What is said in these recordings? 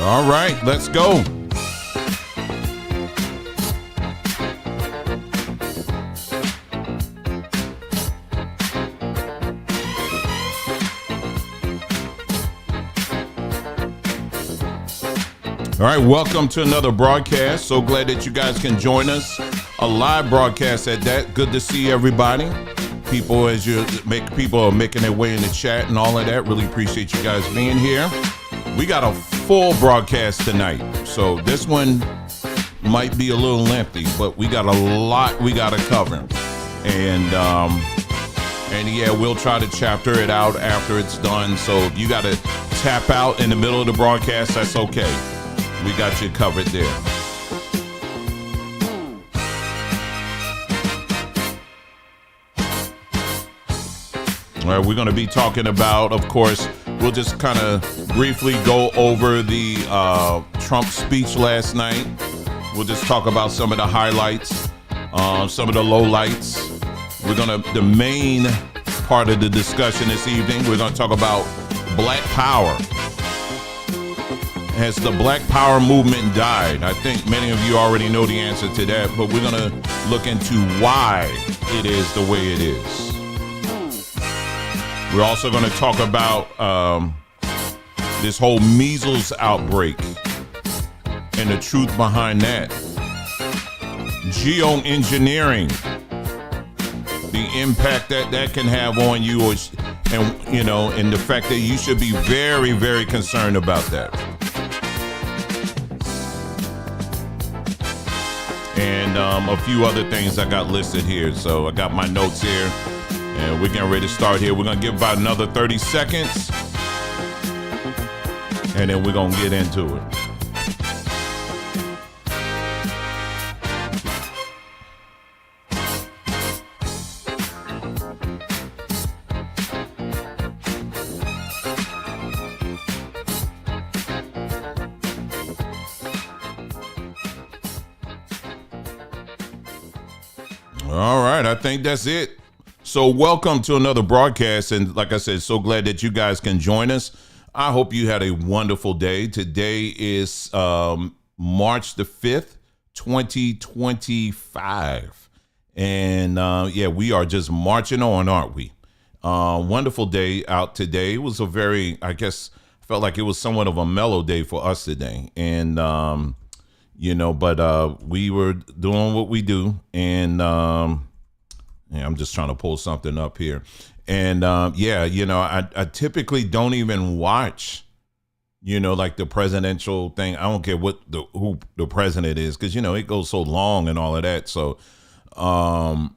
All right, let's go. All right, welcome to another broadcast. So glad that you guys can join us. A live broadcast at that. Good to see everybody. People are making their way in the chat and all of that. Really appreciate you guys being here. We got a full broadcast tonight. So this one might be a little lengthy, but we got a lot we got to cover. And yeah, we'll try to chapter it out after it's done. So if you got to tap out in the middle of the broadcast, that's okay. We got you covered there. All right, we're going to be talking about, of course, we'll just kind of briefly go over the Trump speech last night. We'll just talk about some of the highlights, some of the lowlights. The main part of the discussion this evening, we're going to talk about Black Power. Has the Black Power movement died? I think many of you already know the answer to that, but we're going to look into why it is the way it is. We're also going to talk about this whole measles outbreak and the truth behind that. Geoengineering, the impact that can have on you, and the fact that you should be very, very concerned about that. And a few other things I got listed here. So I got my notes here, and we're getting ready to start here. We're going to give about another 30 seconds, and then we're going to get into it. All right, I think that's it. So welcome to another broadcast. And like I said, so glad that you guys can join us. I hope you had a wonderful day. Today is March the 5th, 2025. And yeah, we are just marching on, aren't we? Wonderful day out today. It was a very, I guess, felt like it was somewhat of a mellow day for us today. And, but we were doing what we do. And I'm just trying to pull something up here. And I typically don't even watch, like the presidential thing. I don't care who the president is, because, it goes so long and all of that. So I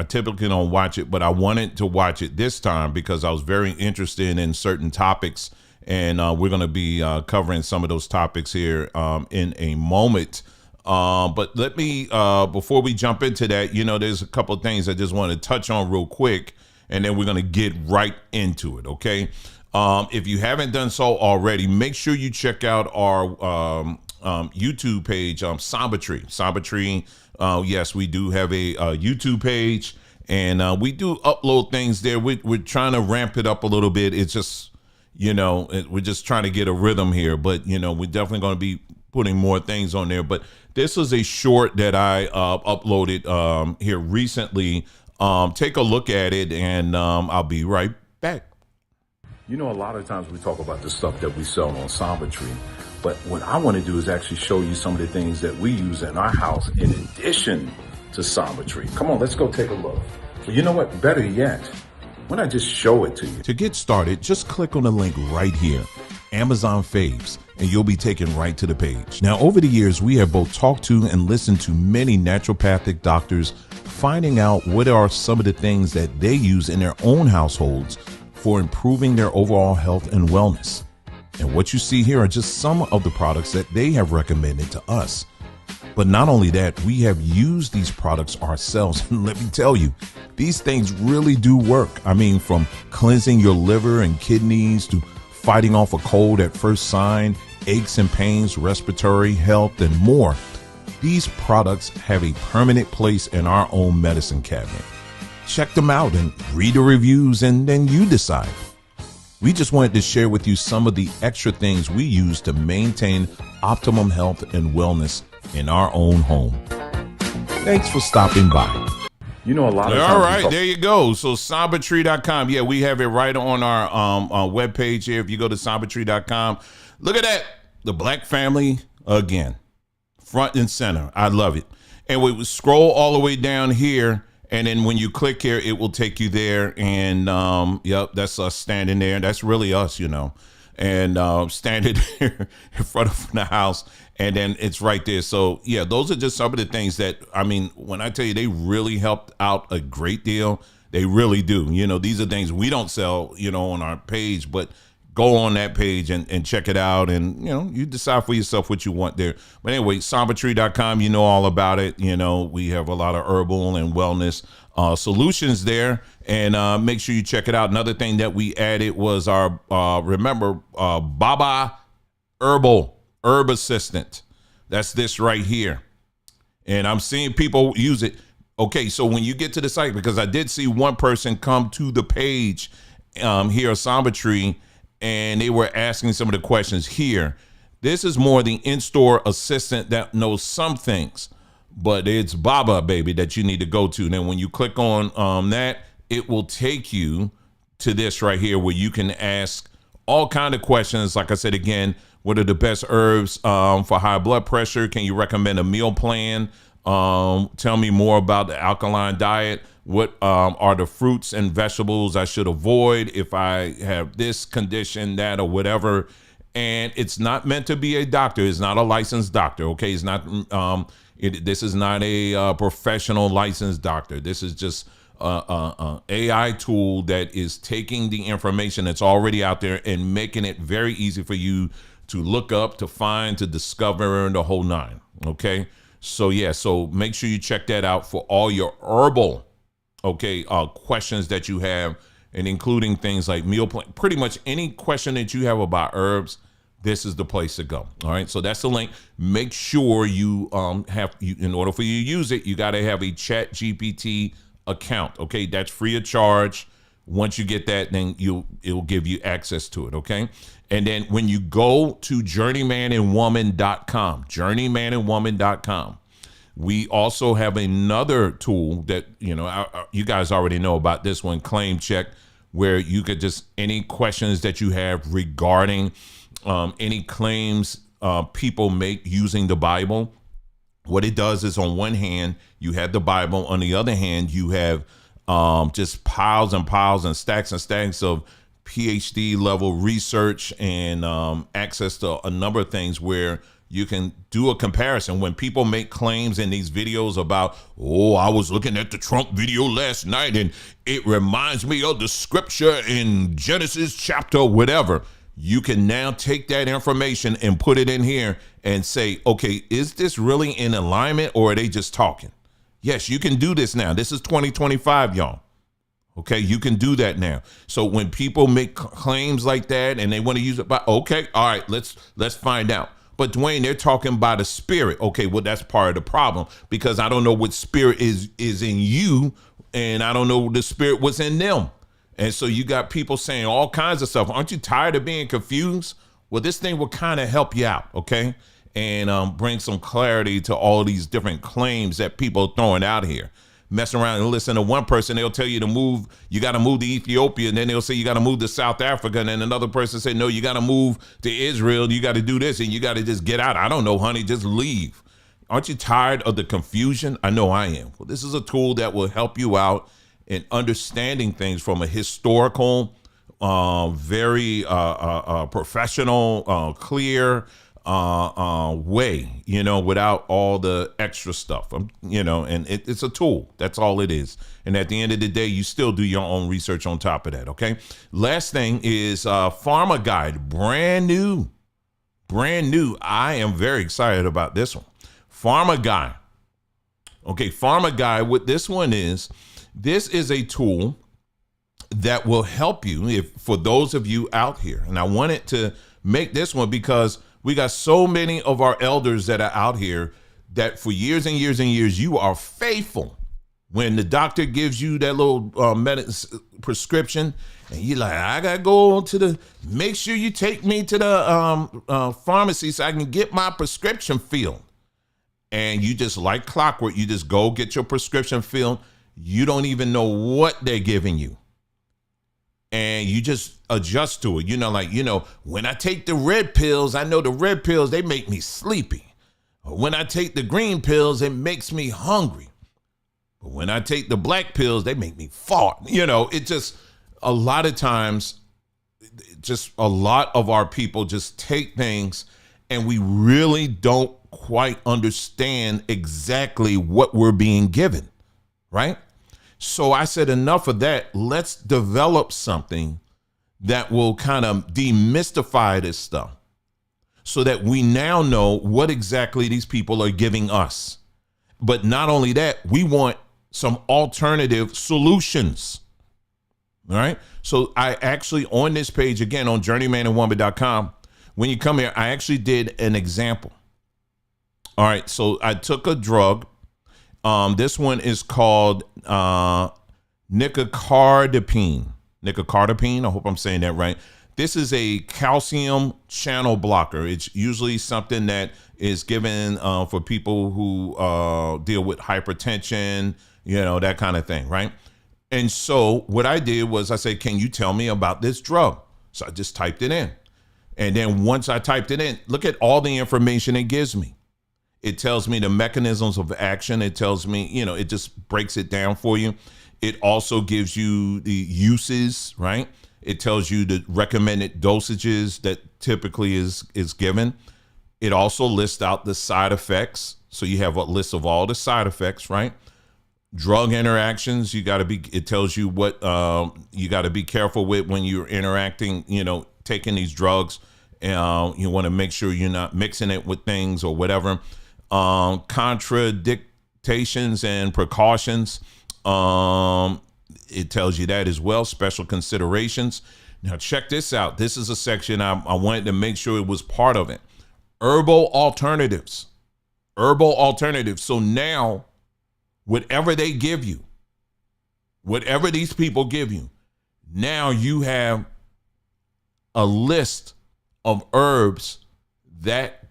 typically don't watch it, but I wanted to watch it this time because I was very interested in certain topics. And we're going to be covering some of those topics here in a moment. But let me, before we jump into that, there's a couple of things I just want to touch on real quick, and then we're going to get right into it, okay? If you haven't done so already, make sure you check out our YouTube page, Cybertree. Cybertree, yes, we do have a YouTube page, and we do upload things there. We're trying to ramp it up a little bit. It's just... we're just trying to get a rhythm here, but, we're definitely going to be putting more things on there. But this is a short that I uploaded here recently. Take a look at it, and I'll be right back. A lot of times we talk about the stuff that we sell on Cybertree, but what I want to do is actually show you some of the things that we use in our house in addition to Cybertree. Come on, let's go take a look. Well, you know what? Better yet, why not just show it to you? To get started, just click on the link right here, Amazon Faves, and you'll be taken right to the page. Now, over the years, we have both talked to and listened to many naturopathic doctors, finding out what are some of the things that they use in their own households for improving their overall health and wellness. And what you see here are just some of the products that they have recommended to us. But not only that, we have used these products ourselves. And let me tell you, these things really do work. I mean, from cleansing your liver and kidneys to fighting off a cold at first sign, aches and pains, respiratory health, and more. These products have a permanent place in our own medicine cabinet. Check them out and read the reviews, and then you decide. We just wanted to share with you some of the extra things we use to maintain optimum health and wellness in our own home. Thanks for stopping by. You know, a lot of times. All right, there you go. So sombertree.com. Yeah, we have it right on our webpage here. If you go to sombertree.com, look at that. The Black family again, front and center. I love it. And we scroll all the way down here. And then when you click here, it will take you there. And yep, that's us standing there. That's really us, you know. And standing there in front of the house. And then it's right there. So, yeah, those are just some of the things that, I mean, when I tell you they really helped out a great deal, they really do. You know, these are things we don't sell, you know, on our page, but go on that page and check it out. And, you know, you decide for yourself what you want there. But anyway, sombertree.com, you know all about it. You know, we have a lot of herbal and wellness solutions there. And make sure you check it out. Another thing that we added was our, Baba Herb Assistant. That's this right here. And I'm seeing people use it. Okay, so when you get to the site, because I did see one person come to the page here at Sombertree, and they were asking some of the questions here. This is more the in-store assistant that knows some things, but it's Baba, baby, that you need to go to. And then when you click on that, it will take you to this right here where you can ask all kind of questions. Like I said, again, what are the best herbs for high blood pressure? Can you recommend a meal plan? Tell me more about the alkaline diet. What are the fruits and vegetables I should avoid if I have this condition, that, or whatever? And it's not meant to be a doctor. It's not a licensed doctor. Okay, it's not. This is not a professional licensed doctor. This is just a AI tool that is taking the information that's already out there and making it very easy for you to look up, to find, to discover, the whole nine. Okay, so yeah, so make sure you check that out for all your herbal, okay, questions that you have, and including things like meal plan. Pretty much any question that you have about herbs, this is the place to go. All right, so that's the link. Make sure you in order for you to use it, you got to have a Chat GPT account. Okay, that's free of charge. Once you get that, then it'll give you access to it. Okay. And then when you go to journeymanandwoman.com, journeymanandwoman.com, we also have another tool that, you know, you guys already know about this one, Claim Check, where you could just, any questions that you have regarding any claims people make using the Bible. What it does is, on one hand, you have the Bible. On the other hand, you have just piles and piles and stacks of PhD level research and access to a number of things where you can do a comparison. When people make claims in these videos about, oh, I was looking at the Trump video last night and it reminds me of the scripture in Genesis chapter whatever, you can now take that information and put it in here and say, okay, is this really in alignment, or are they just talking? Yes, you can do this now. This is 2025, y'all. Okay, you can do that now. So when people make claims like that and they want to use it, okay, all right, let's find out. But Dwayne, they're talking by the Spirit. Okay, well, that's part of the problem, because I don't know what spirit is in you, and I don't know the spirit was in them. And so you got people saying all kinds of stuff. Aren't you tired of being confused? Well, this thing will kind of help you out, okay? And bring some clarity to all these different claims that people are throwing out here. Mess around and listen to one person, they'll tell you to move, you got to move to Ethiopia, and then they'll say you got to move to South Africa, and then another person say, no, you got to move to Israel, you got to do this, and you got to just get out. I don't know, honey, just leave. Aren't you tired of the confusion? I know I am. Well, this is a tool that will help you out in understanding things from a historical, very professional, clear way, you know, without all the extra stuff, you know, and it's a tool. That's all it is. And at the end of the day, you still do your own research on top of that. Okay. Last thing is Pharma Guide, brand new. I am very excited about this one. Pharma Guide. Okay. Pharma Guide. What this one is, this is a tool that will help you for those of you out here. And I wanted to make this one because we got so many of our elders that are out here that for years and years and years, you are faithful When the doctor gives you that little prescription, and you're like, I gotta go to make sure you take me to the pharmacy so I can get my prescription filled. And you just like clockwork, you just go get your prescription filled. You don't even know what they're giving you. And you just adjust to it. When I take the red pills, I know the red pills, they make me sleepy. When I take the green pills, it makes me hungry. But when I take the black pills, they make me fart. It just, a lot of times, just a lot of our people just take things and we really don't quite understand exactly what we're being given, right? So I said, enough of that. Let's develop something that will kind of demystify this stuff so that we now know what exactly these people are giving us. But not only that, we want some alternative solutions. All right. So I actually, on this page, again, on journeymanandwoman.com, when you come here, I actually did an example. All right. So I took a drug. This one is called nicocardipine. Nicocardipine. I hope I'm saying that right. This is a calcium channel blocker. It's usually something that is given for people who deal with hypertension, that kind of thing, right? And so what I did was I said, can you tell me about this drug? So I just typed it in. And then once I typed it in, look at all the information it gives me. It tells me the mechanisms of action. It tells me, it just breaks it down for you. It also gives you the uses, right? It tells you the recommended dosages that typically is given. It also lists out the side effects. So you have a list of all the side effects, right? Drug interactions, it tells you what you got to be careful with when you're interacting, taking these drugs. You want to make sure you're not mixing it with things or whatever. Contradictions and precautions. It tells you that as well. Special considerations. Now check this out. This is a section I wanted to make sure it was part of it. Herbal alternatives. Herbal alternatives. So now, whatever they give you, whatever these people give you, now you have a list of herbs that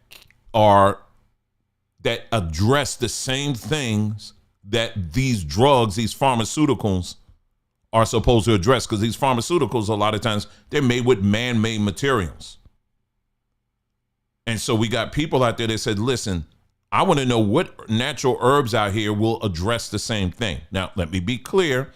address the same things that these drugs, these pharmaceuticals are supposed to address, because these pharmaceuticals, a lot of times, they're made with man-made materials. And so we got people out there that said, listen, I want to know what natural herbs out here will address the same thing. Now, let me be clear.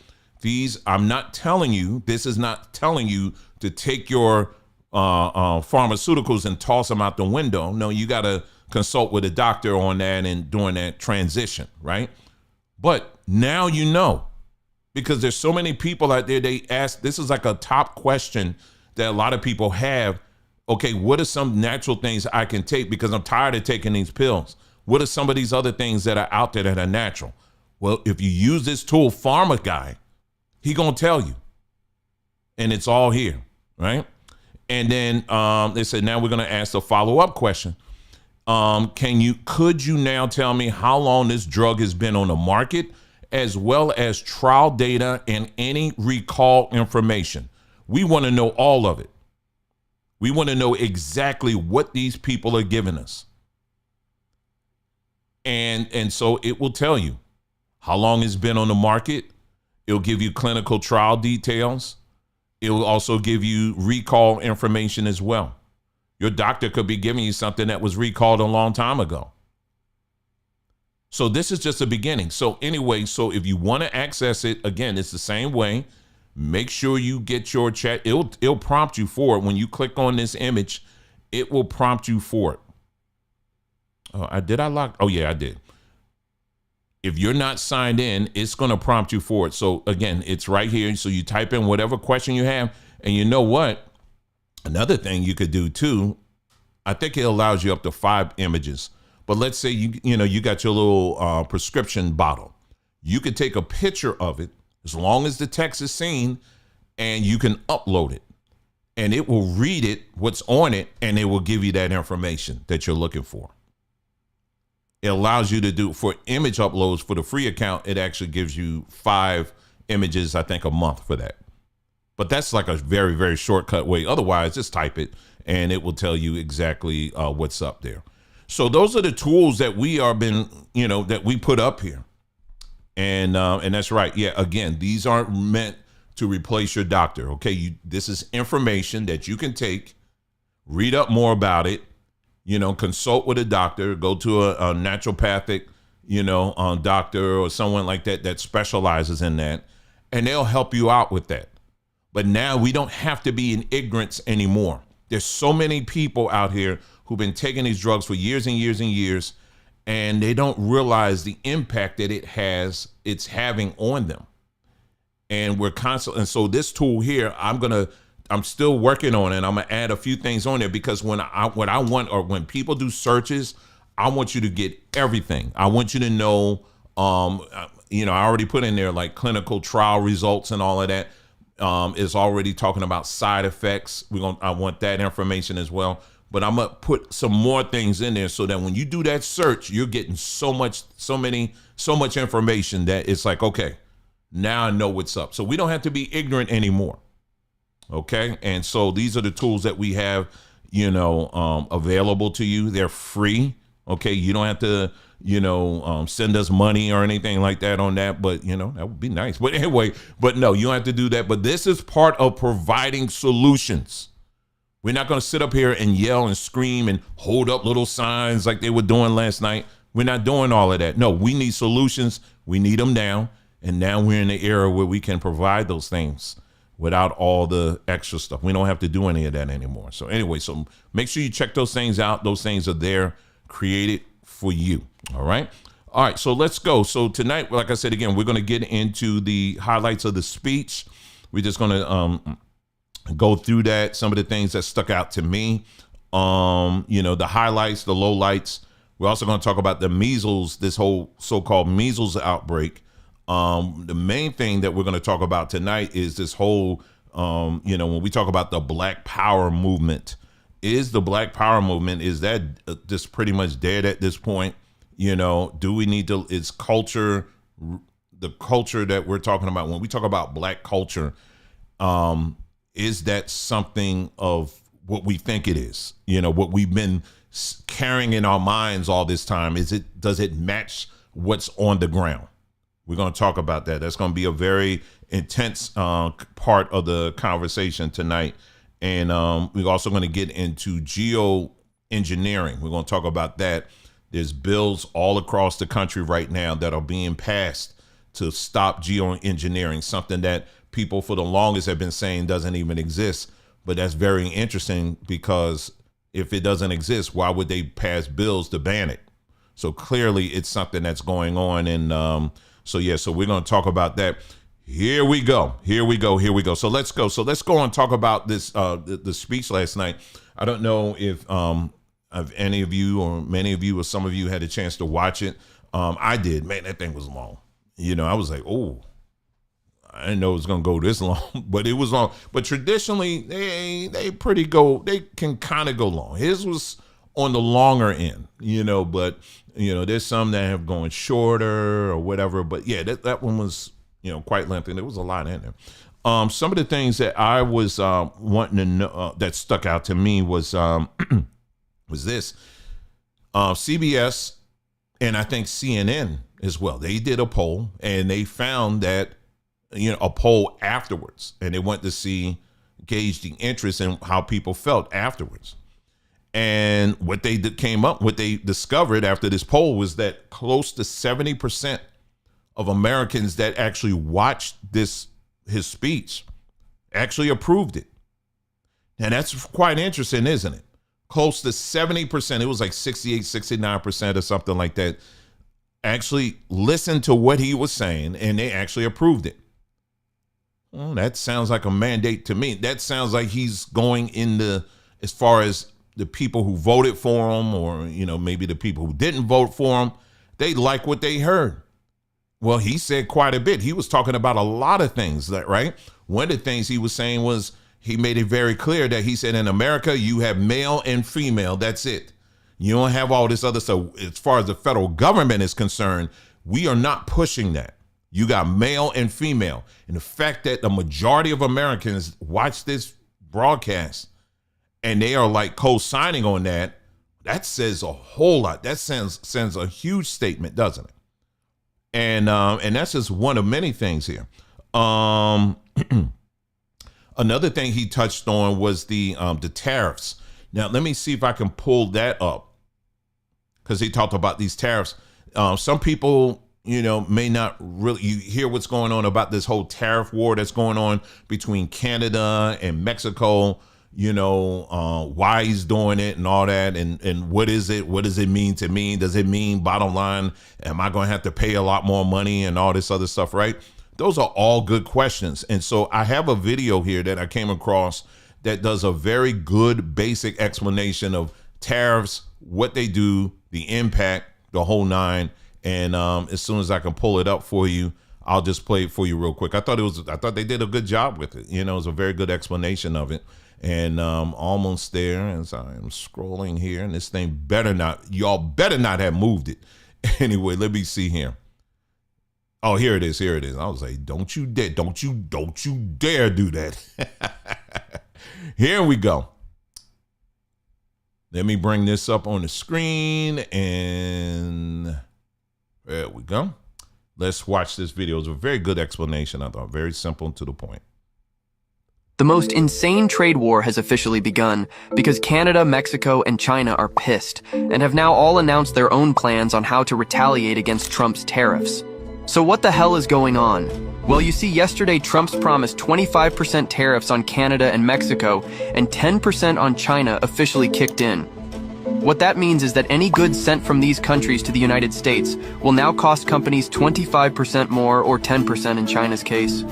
I'm not telling you, this is not telling you to take your pharmaceuticals and toss them out the window. No, you got to consult with a doctor on that and during that transition, right? But now you know, because there's so many people out there, they ask, this is like a top question that a lot of people have. Okay, what are some natural things I can take because I'm tired of taking these pills? What are some of these other things that are out there that are natural? Well, if you use this tool, Pharma Guy, he gonna tell you. And it's all here, right? And then they said, now we're gonna ask a follow-up question. Could you now tell me how long this drug has been on the market, as well as trial data and any recall information? We want to know all of it. We want to know exactly what these people are giving us. And so it will tell you how long it's been on the market. It'll give you clinical trial details. It will also give you recall information as well. Your doctor could be giving you something that was recalled a long time ago. So this is just a beginning. So anyway, so if you want to access it, again, it's the same way. Make sure you get your chat. It'll prompt you for it. When you click on this image, it will prompt you for it. Oh yeah, I did. If you're not signed in, it's going to prompt you for it. So again, it's right here. So you type in whatever question you have, and you know what? Another thing you could do too, I think it allows you up to 5 images. But let's say you got your little prescription bottle. You could take a picture of it as long as the text is seen, and you can upload it. And it will read it, what's on it, and it will give you that information that you're looking for. It allows you to do, for image uploads for the free account, it actually gives you 5 images, I think, a month for that. But that's like a very, very shortcut way. Otherwise, just type it and it will tell you exactly what's up there. So those are the tools that we are been, that we put up here. And that's right. Yeah, again, these aren't meant to replace your doctor. Okay, this is information that you can take, read up more about it, consult with a doctor, go to a naturopathic, doctor or someone like that specializes in that, and they'll help you out with that. But now we don't have to be in ignorance anymore. There's so many people out here who've been taking these drugs for years and years and years, and they don't realize the impact that it's having on them. And we're constantly, and so this tool here, I'm still working on it. I'm gonna add a few things on there, because when people do searches, I want you to get everything. I want you to know, I already put in there like clinical trial results and all of that. Is already talking about side effects. I want that information as well. But I'm gonna put some more things in there so that when you do that search, you're getting so much information that it's like, okay, now I know what's up. So we don't have to be ignorant anymore. Okay. And so these are the tools that we have, available to you. They're free. Okay. You don't have to, send us money or anything like that on that, but that would be nice. But anyway, no, you don't have to do that. But this is part of providing solutions. We're not going to sit up here and yell and scream and hold up little signs like they were doing last night. We're not doing all of that. No, we need solutions. We need them now. And now we're in the era where we can provide those things without all the extra stuff. We don't have to do any of that anymore. So anyway, so make sure you check those things out. Those things are there, created for you. All right. All right. So let's go. So tonight, like I said, again, we're going to get into the highlights of the speech. We're just going to go through that. Some of the things that stuck out to me, the highlights, the lowlights. We're also going to talk about the measles, this whole so-called measles outbreak. The main thing that we're going to talk about tonight is this whole, when we talk about the Black Power movement, is that just pretty much dead at this point? Do we need to, is culture, the culture that we're talking about, when we talk about Black culture, is that something of what we think it is? What we've been carrying in our minds all this time, does it match what's on the ground? We're going to talk about that. That's going to be a very intense part of the conversation tonight. And we're also going to get into geoengineering. We're going to talk about that. There's bills all across the country right now that are being passed to stop geoengineering, something that people for the longest have been saying doesn't even exist. But that's very interesting, because if it doesn't exist, why would they pass bills to ban it? So clearly it's something that's going on. And so we're going to talk about that. Here we go. So let's go. So let's go and talk about this, the speech last night. I don't know if any of you or many of you or some of you had a chance to watch it. I did. Man, that thing was long. I was like, oh, I didn't know it was going to go this long, but it was long. But traditionally, they can kind of go long. His was on the longer end, but there's some that have gone shorter or whatever. But yeah, that one was, quite lengthy. There was a lot in there. Some of the things that I was wanting to know that stuck out to me was this. CBS and I think CNN as well. They did a poll, and they found that, a poll afterwards, and they went to gauge the interest in how people felt afterwards. And what they discovered after this poll was that close to 70% of Americans that actually watched his speech actually approved it. And that's quite interesting, isn't it? Close to 70%, it was like 68, 69% or something like that, actually listened to what he was saying, and they actually approved it. Well, that sounds like a mandate to me. That sounds like he's going as far as the people who voted for him, or, maybe the people who didn't vote for him, they like what they heard. Well, he said quite a bit. He was talking about a lot of things, right? One of the things he was saying was, he made it very clear that he said, in America, you have male and female. That's it. You don't have all this other stuff. As far as the federal government is concerned, we are not pushing that. You got male and female. And the fact that the majority of Americans watch this broadcast and they are like co-signing on that, that says a whole lot. That sends a huge statement, doesn't it? And that's just one of many things here. Another thing he touched on was the tariffs. Now, let me see if I can pull that up, because he talked about these tariffs. Some people, may not really, you hear what's going on about this whole tariff war that's going on between Canada and Mexico, why he's doing it and all that. And what is it? What does it mean to me? Does it mean, bottom line, am I going to have to pay a lot more money and all this other stuff, right? Those are all good questions. And so I have a video here that I came across that does a very good basic explanation of tariffs, what they do, the impact, the whole nine. And as soon as I can pull it up for you, I'll just play it for you real quick. I thought they did a good job with it. It was a very good explanation of it. And almost there as I'm scrolling here, and this thing y'all better not have moved it. Anyway, let me see here. Oh, here it is. I was like, don't you dare do that. Here we go. Let me bring this up on the screen, and there we go. Let's watch this video. It's a very good explanation, I thought. Very simple and to the point. The most insane trade war has officially begun because Canada, Mexico, and China are pissed and have now all announced their own plans on how to retaliate against Trump's tariffs. So what the hell is going on? Well, you see, yesterday Trump's promised 25% tariffs on Canada and Mexico and 10% on China officially kicked in. What that means is that any goods sent from these countries to the United States will now cost companies 25% more, or 10% in China's case.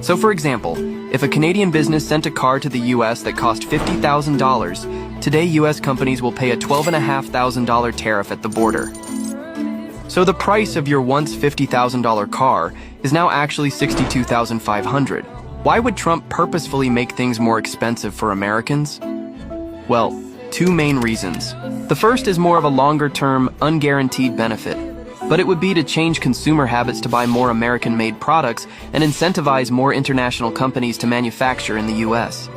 So for example, if a Canadian business sent a car to the US that cost $50,000, today US companies will pay a $12,500 tariff at the border. So the price of your once $50,000 car is now actually $62,500. Why would Trump purposefully make things more expensive for Americans? Well, two main reasons. The first is more of a longer-term, unguaranteed benefit, but it would be to change consumer habits to buy more American-made products and incentivize more international companies to manufacture in the US.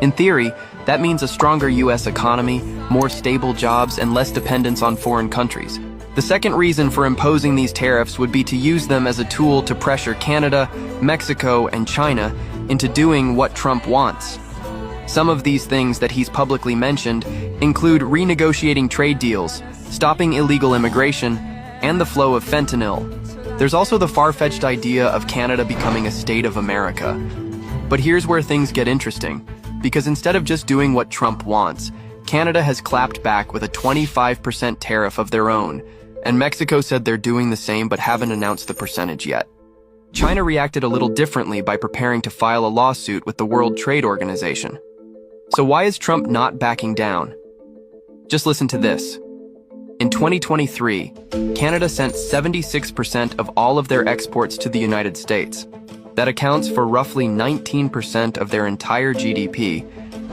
In theory, that means a stronger US economy, more stable jobs, and less dependence on foreign countries. The second reason for imposing these tariffs would be to use them as a tool to pressure Canada, Mexico, and China into doing what Trump wants. Some of these things that he's publicly mentioned include renegotiating trade deals, stopping illegal immigration, and the flow of fentanyl. There's also the far-fetched idea of Canada becoming a state of America. But here's where things get interesting, because instead of just doing what Trump wants, Canada has clapped back with a 25% tariff of their own, and Mexico said they're doing the same but haven't announced the percentage yet. China reacted a little differently by preparing to file a lawsuit with the World Trade Organization. So why is Trump not backing down? Just listen to this. In 2023, Canada sent 76% of all of their exports to the United States. That accounts for roughly 19% of their entire GDP.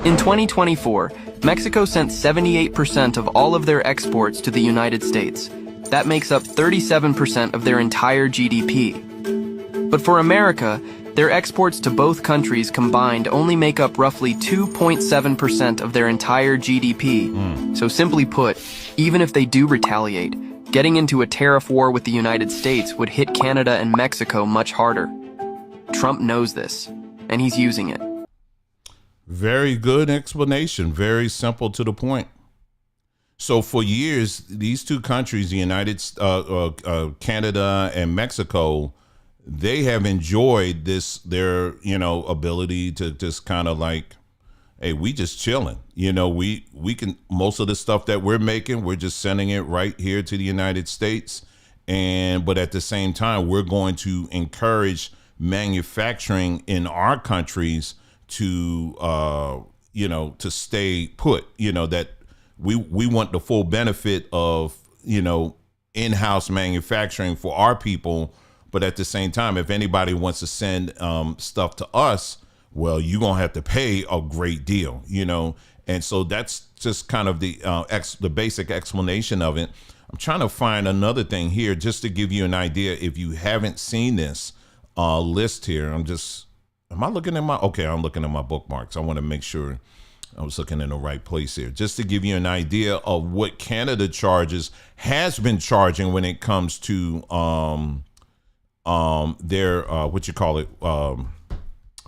In 2024, Mexico sent 78% of all of their exports to the United States. That makes up 37% of their entire GDP. But for America, their exports to both countries combined only make up roughly 2.7% of their entire GDP. So simply put, even if they do retaliate, getting into a tariff war with the United States would hit Canada and Mexico much harder. Trump knows this, and he's using it. Very good explanation. Very simple to the point. So for years, these two countries, the Canada and Mexico, they have enjoyed their ability to just kind of like, hey, we just chilling. We can, most of the stuff that we're making, we're just sending it right here to the United States. But at the same time, we're going to encourage manufacturing in our countries to stay put, that we want the full benefit of, in-house manufacturing for our people. But at the same time, if anybody wants to send stuff to us, well, you're going to have to pay a great deal, And so that's just kind of the basic explanation of it. I'm trying to find another thing here just to give you an idea. If you haven't seen this list here, am I looking at I'm looking at my bookmarks. I want to make sure I was looking in the right place here, just to give you an idea of what Canada has been charging when it comes to their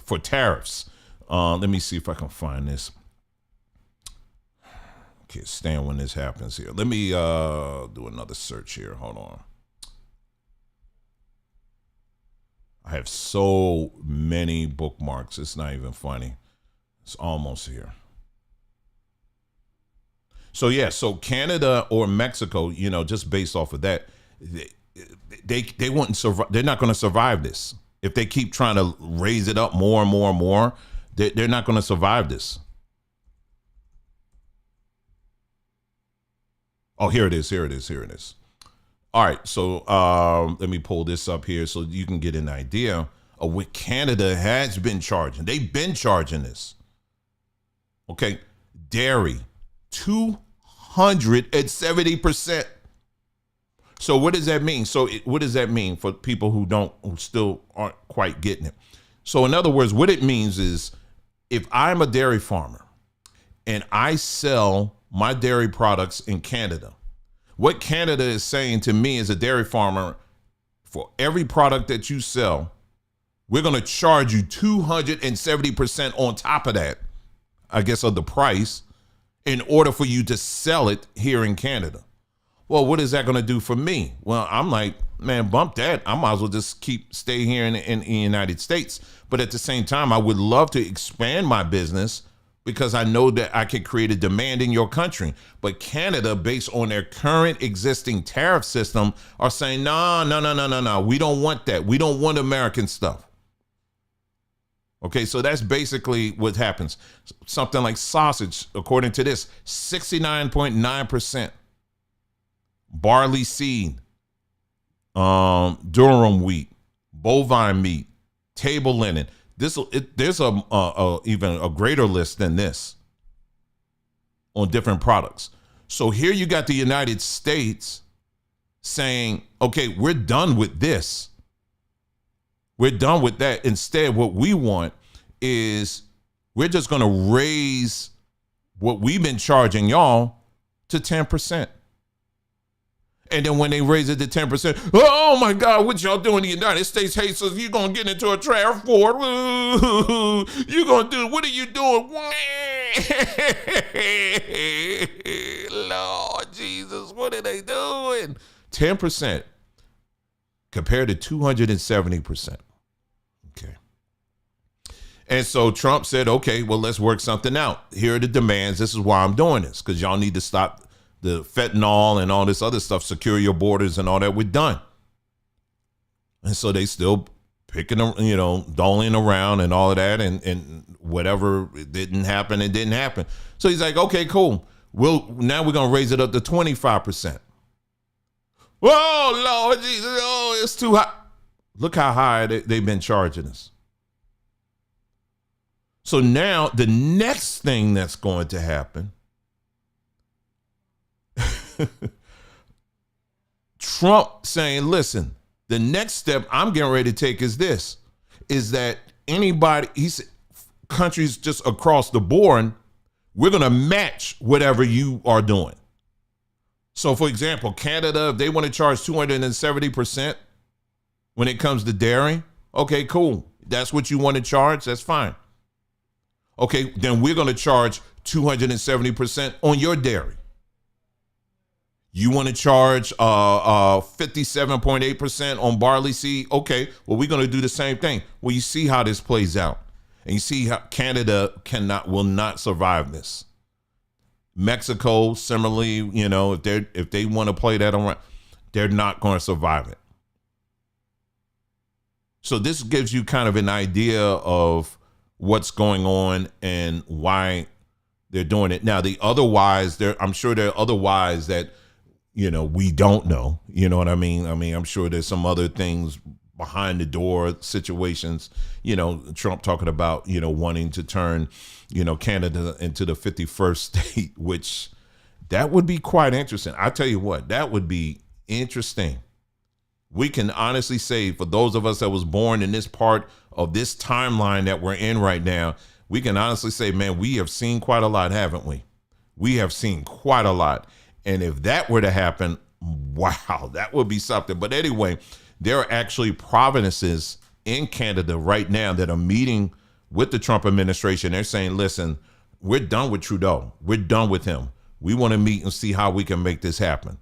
for tariffs. Let me see if I can find this. Can't stand when this happens here. Let me do another search here. Hold on. I have so many bookmarks. It's not even funny. It's almost here. So yeah, so Canada or Mexico, just based off of that, they wouldn't survive. They're not going to survive this. If they keep trying to raise it up more and more and more, they're not going to survive this. Oh, here it is. All right, so let me pull this up here so you can get an idea of what Canada has been charging. They've been charging this. Okay, dairy, 270%. So what does that mean? What does that mean for people who still aren't quite getting it? So in other words, what it means is if I'm a dairy farmer and I sell my dairy products in Canada, what Canada is saying to me as a dairy farmer, for every product that you sell, we're going to charge you 270% on top of that, I guess, of the price in order for you to sell it here in Canada. Well, what is that going to do for me? Well, I'm like, man, bump that. I might as well just stay here in the United States. But at the same time, I would love to expand my business because I know that I can create a demand in your country. But Canada, based on their current existing tariff system, are saying, no. We don't want that. We don't want American stuff. Okay, so that's basically what happens. Something like sausage, according to this, 69.9%. Barley seed, durum wheat, bovine meat, table linen. There's even a greater list than this on different products. So here you got the United States saying, okay, we're done with this. We're done with that. Instead, what we want is we're just going to raise what we've been charging y'all to 10%. And then when they raise it to 10%, oh my God, what y'all doing? The United States hates us. You're going to get into a tariff war. You're going to do, what are you doing? Lord Jesus, what are they doing? 10% compared to 270%. Okay. And so Trump said, okay, well, let's work something out. Here are the demands. This is why I'm doing this, because y'all need to stop the fentanyl and all this other stuff, secure your borders and all that. We're done. And so they still picking, doling around and all of that, and whatever it didn't happen, it didn't happen. So he's like, okay, cool. Now we're going to raise it up to 25%. Whoa, Lord Jesus. Oh, it's too high. Look how high they've been charging us. So now the next thing that's going to happen, Trump saying, listen, the next step I'm getting ready to take is that countries just across the board, we're going to match whatever you are doing. So for example, Canada, if they want to charge 270% when it comes to dairy, okay, cool. That's what you want to charge. That's fine. Okay, then we're going to charge 270% on your dairy. You want to charge 57.8% on barley seed? Okay, well, we're going to do the same thing. Well, you see how this plays out. And you see how Canada will not survive this. Mexico, similarly, if they want to play that around, they're not going to survive it. So this gives you kind of an idea of what's going on and why they're doing it. Now, I'm sure there are other whys that, we don't know. You know what I mean? I'm sure there's some other things behind the door situations. You know, Trump talking about, you know, wanting to turn, you know, Canada into the 51st state, which that would be quite interesting. I tell you what, that would be interesting. We can honestly say, for those of us that was born in this part of this timeline that we're in right now, we can honestly say, man, we have seen quite a lot, haven't we? We have seen quite a lot. And if that were to happen, wow, that would be something. But anyway, there are actually provinces in Canada right now that are meeting with the Trump administration. They're saying, listen, we're done with Trudeau. We're done with him. We want to meet and see how we can make this happen.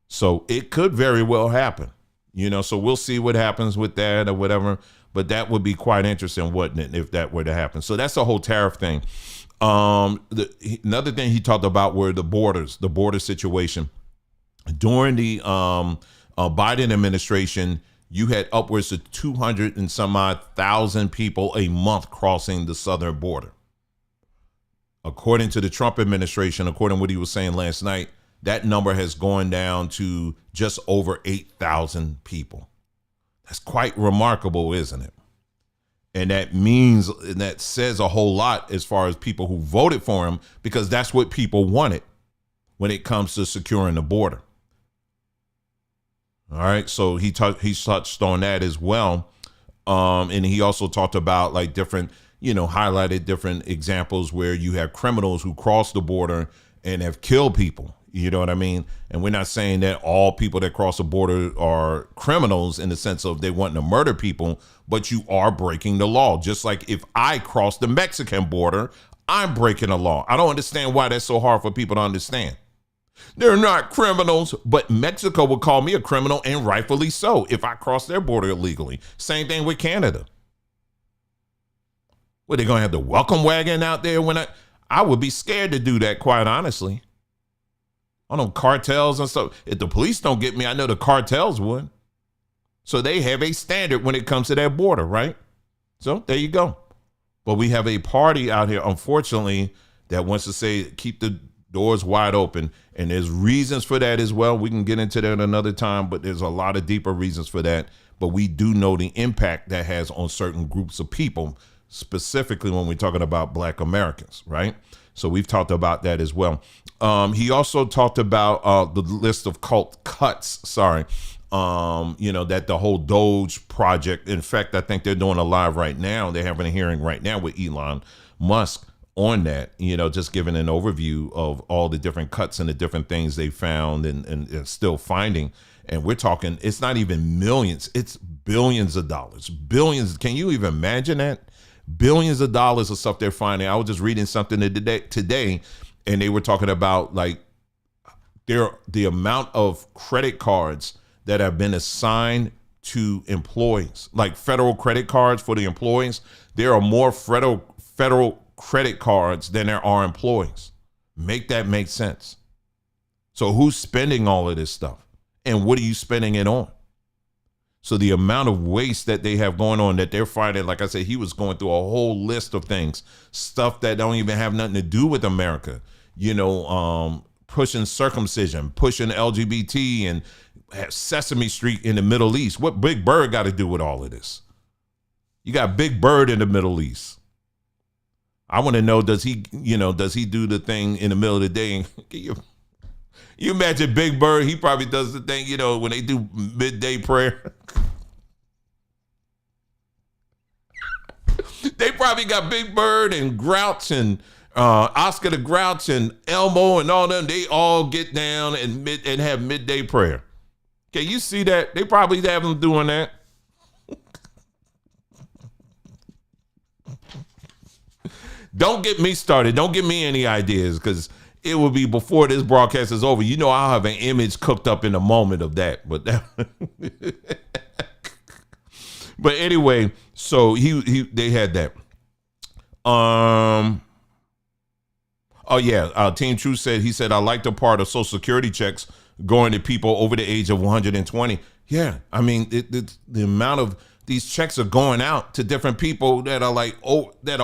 So it could very well happen, you know, so we'll see what happens with that or whatever. But that would be quite interesting, wouldn't it, if that were to happen? So that's the whole tariff thing. Another thing he talked about were the border situation. During the Biden administration, you had upwards of 200 and some odd thousand people a month crossing the southern border. According to the Trump administration, according to what he was saying last night, that number has gone down to just over 8,000 people. That's quite remarkable, isn't it? And that means, and that says a whole lot as far as people who voted for him, because that's what people wanted when it comes to securing the border. All right. So he touched on that as well. And he also talked about like different, you know, highlighted different examples where you have criminals who cross the border and have killed people. You know what I mean? And we're not saying that all people that cross the border are criminals in the sense of they want to murder people, but you are breaking the law. Just like if I cross the Mexican border, I'm breaking the law. I don't understand why that's so hard for people to understand. They're not criminals, but Mexico would call me a criminal, and rightfully so, if I cross their border illegally. Same thing with Canada. Well, they're going to have the welcome wagon out there when I would be scared to do that, quite honestly. I know cartels and stuff. If the police don't get me, I know the cartels would. So they have a standard when it comes to that border, right? So there you go. But we have a party out here, unfortunately, that wants to say keep the doors wide open. And there's reasons for that as well. We can get into that another time, but there's a lot of deeper reasons for that. But we do know the impact that has on certain groups of people, specifically when we're talking about Black Americans, right? So we've talked about that as well. He also talked about the list of cuts, you know, that the whole Doge project. In fact, I think they're doing a live right now. They're having a hearing right now with Elon Musk on that, you know, just giving an overview of all the different cuts and the different things they found and still finding. And we're talking, it's not even millions, it's billions of dollars, billions. Can you even imagine that? Billions of dollars of stuff they're finding. I was just reading something today, and they were talking about like the amount of credit cards that have been assigned to employees, like federal credit cards for the employees. There are more federal credit cards than there are employees. Make that make sense. So who's spending all of this stuff, and what are you spending it on? So the amount of waste that they have going on that they're finding, like I said, he was going through a whole list of things, stuff that don't even have nothing to do with America, you know, pushing circumcision, pushing LGBT and Sesame Street in the Middle East. What Big Bird got to do with all of this? You got Big Bird in the Middle East. I want to know, does he do the thing in the middle of the day? You imagine Big Bird, he probably does the thing, you know, when they do midday prayer. They probably got Big Bird and Grouch and Oscar the Grouch and Elmo and all them. They all get down and have midday prayer. Can you see that? They probably have them doing that. Don't get me started. Don't give me any ideas, because it will be before this broadcast is over. You know, I'll have an image cooked up in a moment of that. But but anyway, so they had that. Oh yeah, Team Truth said I like the part of Social Security checks going to people over the age of 120. Yeah, I mean the amount of these checks are going out to different people that are like old, they're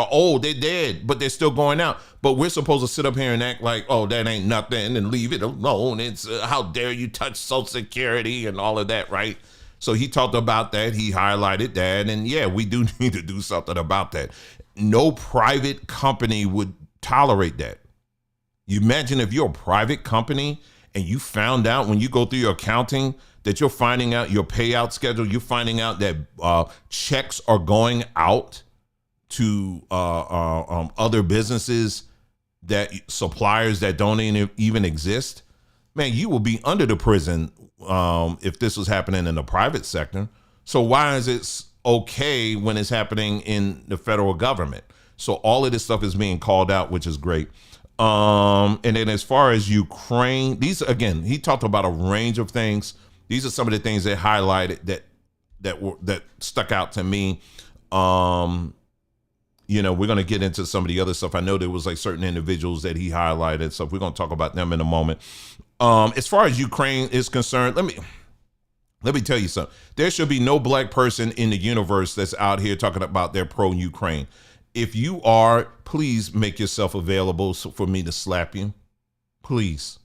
dead, but they're still going out. But we're supposed to sit up here and act like, oh, that ain't nothing, and leave it alone. It's how dare you touch Social Security and all of that, right? So he talked about that. He highlighted that. And yeah, we do need to do something about that. No private company would tolerate that. You imagine if you're a private company and you found out when you go through your accounting that you're finding out your payout schedule, you're finding out that checks are going out to other businesses, that suppliers that don't even exist. Man, you will be under the prison if this was happening in the private sector. So why is it okay when it's happening in the federal government? So all of this stuff is being called out, which is great. And then as far as Ukraine, these, again, he talked about a range of things. These are some of the things that highlighted that stuck out to me. You know, we're going to get into some of the other stuff. I know there was like certain individuals that he highlighted, so we're going to talk about them in a moment. As far as Ukraine is concerned, let me tell you something. There should be no black person in the universe that's out here talking about they're pro-Ukraine. If you are, please make yourself available for me to slap you. Please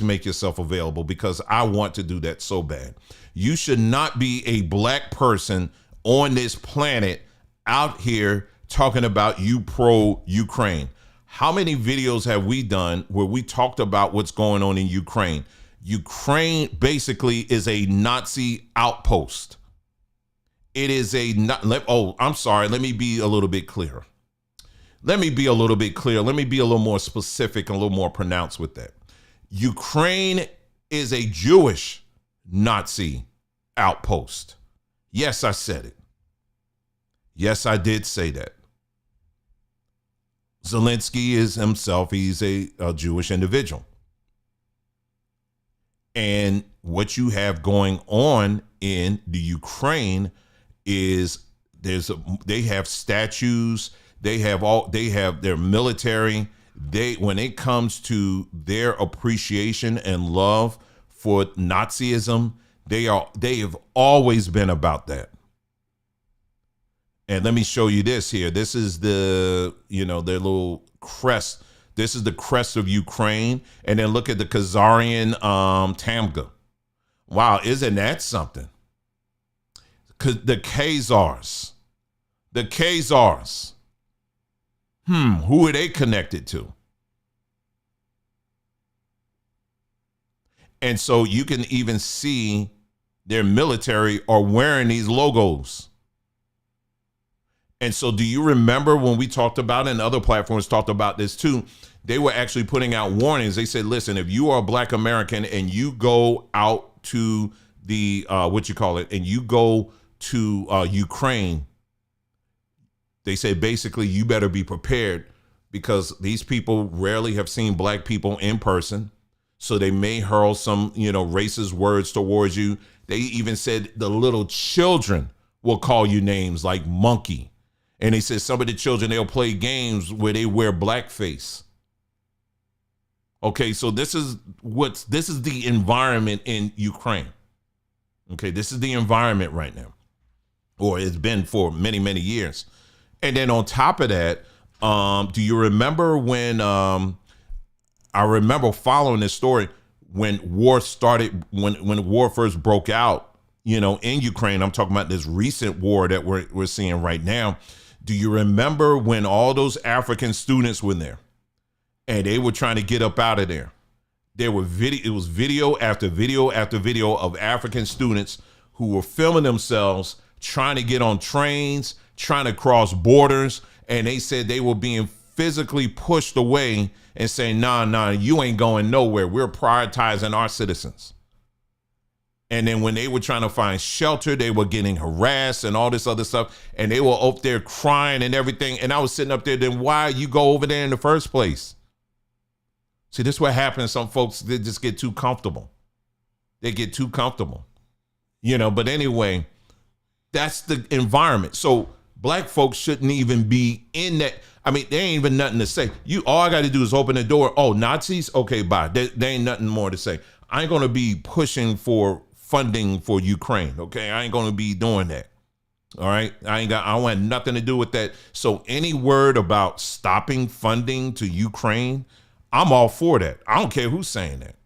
make yourself available, because I want to do that so bad. You should not be a black person on this planet out here talking about you pro-Ukraine. How many videos have we done where we talked about what's going on in Ukraine? Ukraine basically is a Nazi outpost. It is I'm sorry. Let me be a little bit clearer. Let me be a little more specific and a little more pronounced with that. Ukraine is a Jewish Nazi outpost. Yes, I said it. Yes, I did say that. Zelensky is himself, he's a Jewish individual. And what you have going on in the Ukraine is they have statues, they have their military. When it comes to their appreciation and love for Nazism, they have always been about that. And let me show you this here. This is their little crest. This is the crest of Ukraine. And then look at the Khazarian Tamga. Wow, isn't that something? The Khazars. The Khazars. Who are they connected to? And so you can even see their military are wearing these logos. And so do you remember when we talked about it, and other platforms talked about this too, they were actually putting out warnings. They said, listen, if you are a black American and you go out to the, and you go to Ukraine, they said, basically, you better be prepared, because these people rarely have seen black people in person. So they may hurl some, racist words towards you. They even said the little children will call you names like monkey. And they said some of the children, they'll play games where they wear blackface. Okay, so this is the environment in Ukraine. Okay, this is the environment right now, or it's been for many, many years. And then on top of that, do you remember when I remember following this story when war started, when war first broke out, in Ukraine? I'm talking about this recent war that we're seeing right now. Do you remember when all those African students were there and they were trying to get up out of there? It was video after video after video of African students who were filming themselves trying to get on trains, trying to cross borders, and they said they were being physically pushed away and saying, nah, you ain't going nowhere. We're prioritizing our citizens. And then when they were trying to find shelter, they were getting harassed and all this other stuff. And they were up there crying and everything. And I was sitting up there, then why you go over there in the first place? See, this is what happens. Some folks, they just get too comfortable. They get too comfortable. But anyway, that's the environment. So black folks shouldn't even be in that. I mean, there ain't even nothing to say. All I got to do is open the door. Oh, Nazis? Okay, bye. There ain't nothing more to say. I ain't going to be pushing for funding for Ukraine. Okay. I ain't going to be doing that. All right. I want nothing to do with that. So any word about stopping funding to Ukraine, I'm all for that. I don't care who's saying that.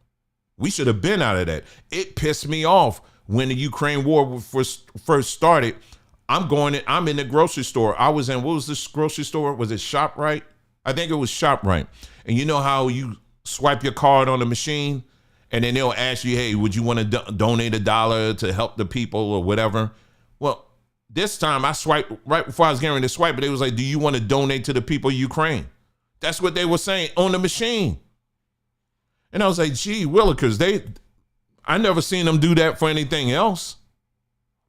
We should have been out of that. It pissed me off when the Ukraine war first started, I'm in the grocery store. I was in, what was this grocery store? Was it ShopRite? I think it was ShopRite. And you know how you swipe your card on the machine and then they'll ask you, hey, would you want to donate $1 to help the people or whatever? Well, this time I swiped right before I was getting ready to swipe, but it was like, do you want to donate to the people of Ukraine? That's what they were saying on the machine. And I was like, gee, Willikers, I never seen them do that for anything else.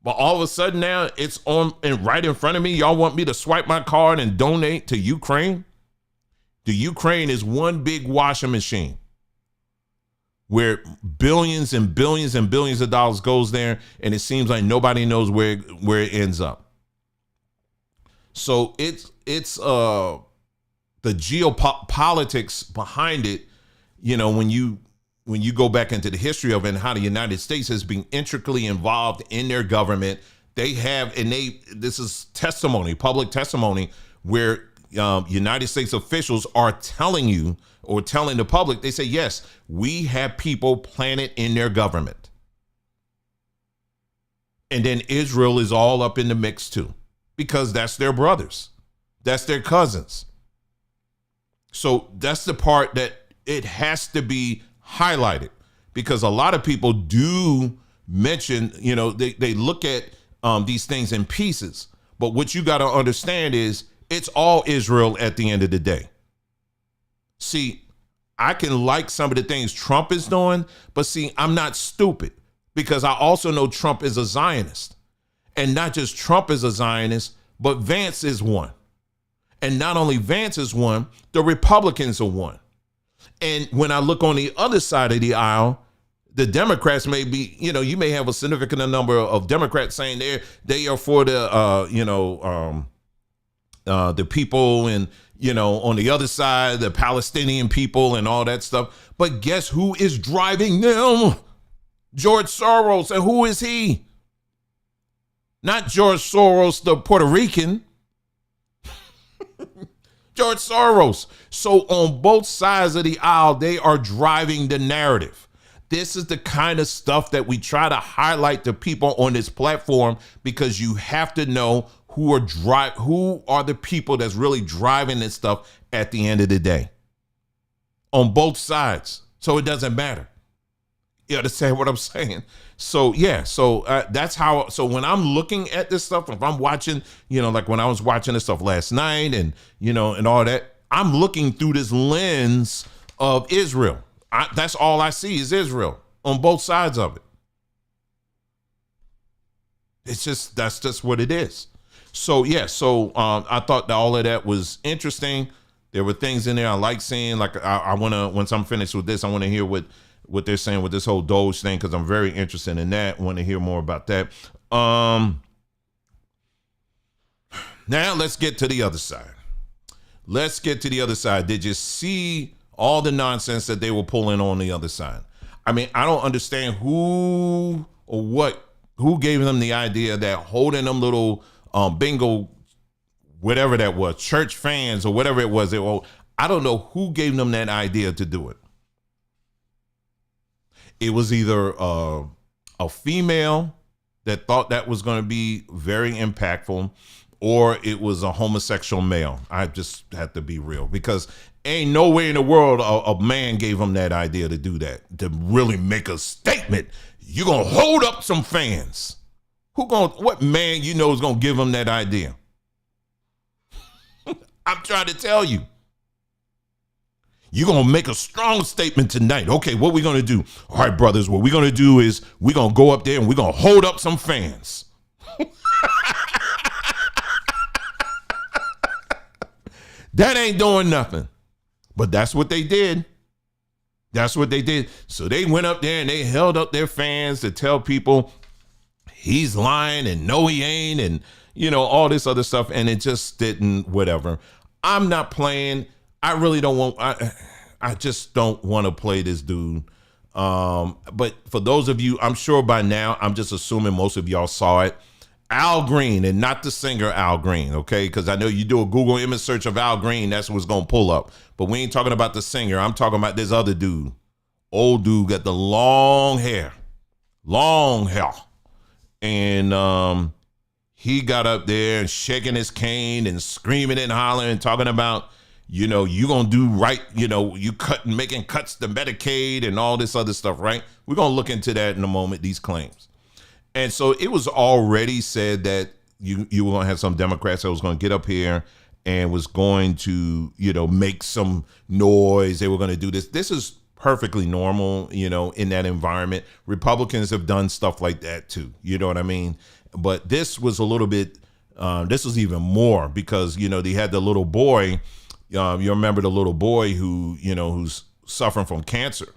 But all of a sudden now it's on and right in front of me. Y'all want me to swipe my card and donate to Ukraine? The Ukraine is one big washing machine where billions and billions and billions of dollars goes there, and it seems like nobody knows where it ends up. So it's the geopolitics behind it, you know, when you go back into the history of it and how the United States has been intricately involved in their government. This is testimony, public testimony, where United States officials are telling you or telling the public, they say, yes, we have people planted in their government. And then Israel is all up in the mix too, because that's their brothers. That's their cousins. So that's the part that it has to be highlighted, because a lot of people do mention, you know, they look at these things in pieces. But what you got to understand is it's all Israel at the end of the day. See, I can like some of the things Trump is doing, but see, I'm not stupid, because I also know Trump is a Zionist. And not just Trump is a Zionist, but Vance is one. And not only Vance is one, the Republicans are one. And when I look on the other side of the aisle, the Democrats may be, you know, you may have a significant number of Democrats saying they are for the, the people and, you know, on the other side, the Palestinian people and all that stuff. But guess who is driving them? George Soros. And who is he? Not George Soros, the Puerto Rican. George Soros. So on both sides of the aisle, they are driving the narrative. This is the kind of stuff that we try to highlight to people on this platform, because you have to know who are the people that's really driving this stuff at the end of the day. On both sides. So it doesn't matter. You understand what I'm saying? So yeah, that's how. So when I'm looking at this stuff, if I'm watching, you know, like when I was watching this stuff last night, and you know, and all that, I'm looking through this lens of Israel. That's all I see is Israel on both sides of it. That's just what it is. So yeah, I thought that all of that was interesting. There were things in there I like seeing. Like I want to, once I'm finished with this, I want to hear what they're saying with this whole Doge thing, because I'm very interested in that. Want to hear more about that. Now let's get to the other side. Did you see all the nonsense that they were pulling on the other side? I mean, I don't understand who gave them the idea that holding them little bingo, whatever that was, church fans or whatever it was. I don't know who gave them that idea to do it. It was either a female that thought that was going to be very impactful, or it was a homosexual male. I just have to be real, because ain't no way in the world a man gave them that idea to do that, to really make a statement. You're going to hold up some fans. What man you know is going to give them that idea? I'm trying to tell you. You're going to make a strong statement tonight. Okay, what we going to do? All right, brothers, what we're going to do is we're going to go up there and we're going to hold up some fans. That ain't doing nothing. But that's what they did. So they went up there and they held up their fans to tell people he's lying and no, he ain't, and, you know, all this other stuff. And it just didn't, whatever. I'm not playing. I really don't want, I just don't want to play this dude. But for those of you, I'm sure by now, I'm just assuming most of y'all saw it. Al Green, and not the singer Al Green, okay? Because I know you do a Google image search of Al Green, that's what's going to pull up. But we ain't talking about the singer. I'm talking about this other dude. Old dude, got the long hair. long hair. And he got up there and shaking his cane and screaming and hollering and talking about, you know, you gonna do right, you know, you making cuts to Medicaid and all this other stuff, right? We're gonna look into that in a moment, these claims. And so it was already said that you were gonna have some Democrats that was gonna get up here and was going to, you know, make some noise. They were gonna do this. This is perfectly normal, you know, in that environment. Republicans have done stuff like that too. You know what I mean? But this was a little bit, this was even more because, you know, they had the little boy. You remember the little boy who, you know, who's suffering from cancer.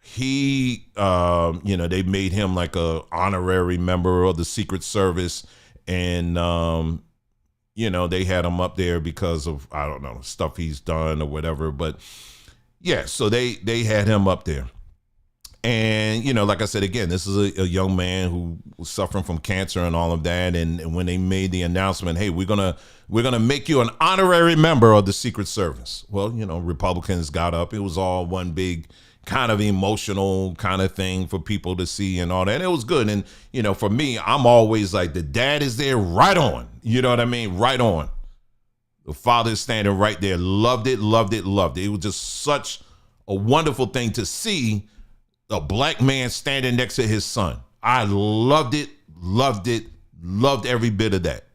He, you know, they made him like a honorary member of the Secret Service. And, you know, they had him up there because of, I don't know, stuff he's done or whatever. But yeah, so they had him up there. And, you know, like I said, again, this is a young man who was suffering from cancer and all of that. And when they made the announcement, hey, we're gonna make you an honorary member of the Secret Service. Well, you know, Republicans got up. It was all one big kind of emotional kind of thing for people to see and all that. And it was good. And, you know, for me, I'm always like, the dad is there, right on. You know what I mean? Right on. The father's standing right there. Loved it, loved it, loved it. It was just such a wonderful thing to see a black man standing next to his son. I loved it, loved every bit of that.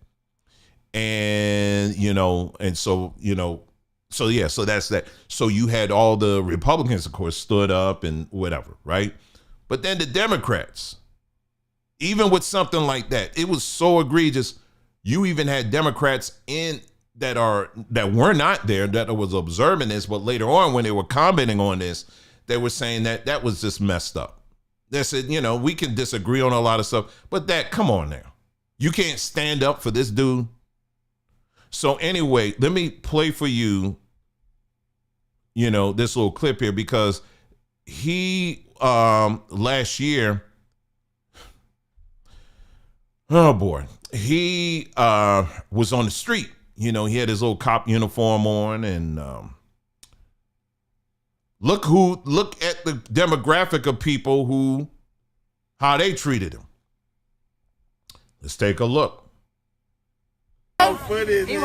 And, you know, and so, you know, so yeah, so that's that. So you had all the Republicans, of course, stood up and whatever, right? But then the Democrats, even with something like that, it was so egregious. You even had Democrats in that were not there, that was observing this, but later on when they were commenting on this, they were saying that was just messed up. They said, you know, we can disagree on a lot of stuff, but come on now. You can't stand up for this dude. So anyway, let me play for you, you know, this little clip here, because he, last year, oh boy, he was on the street. You know, he had his little cop uniform on, and look at the demographic of people how they treated him. Let's take a look. Oh, baby, you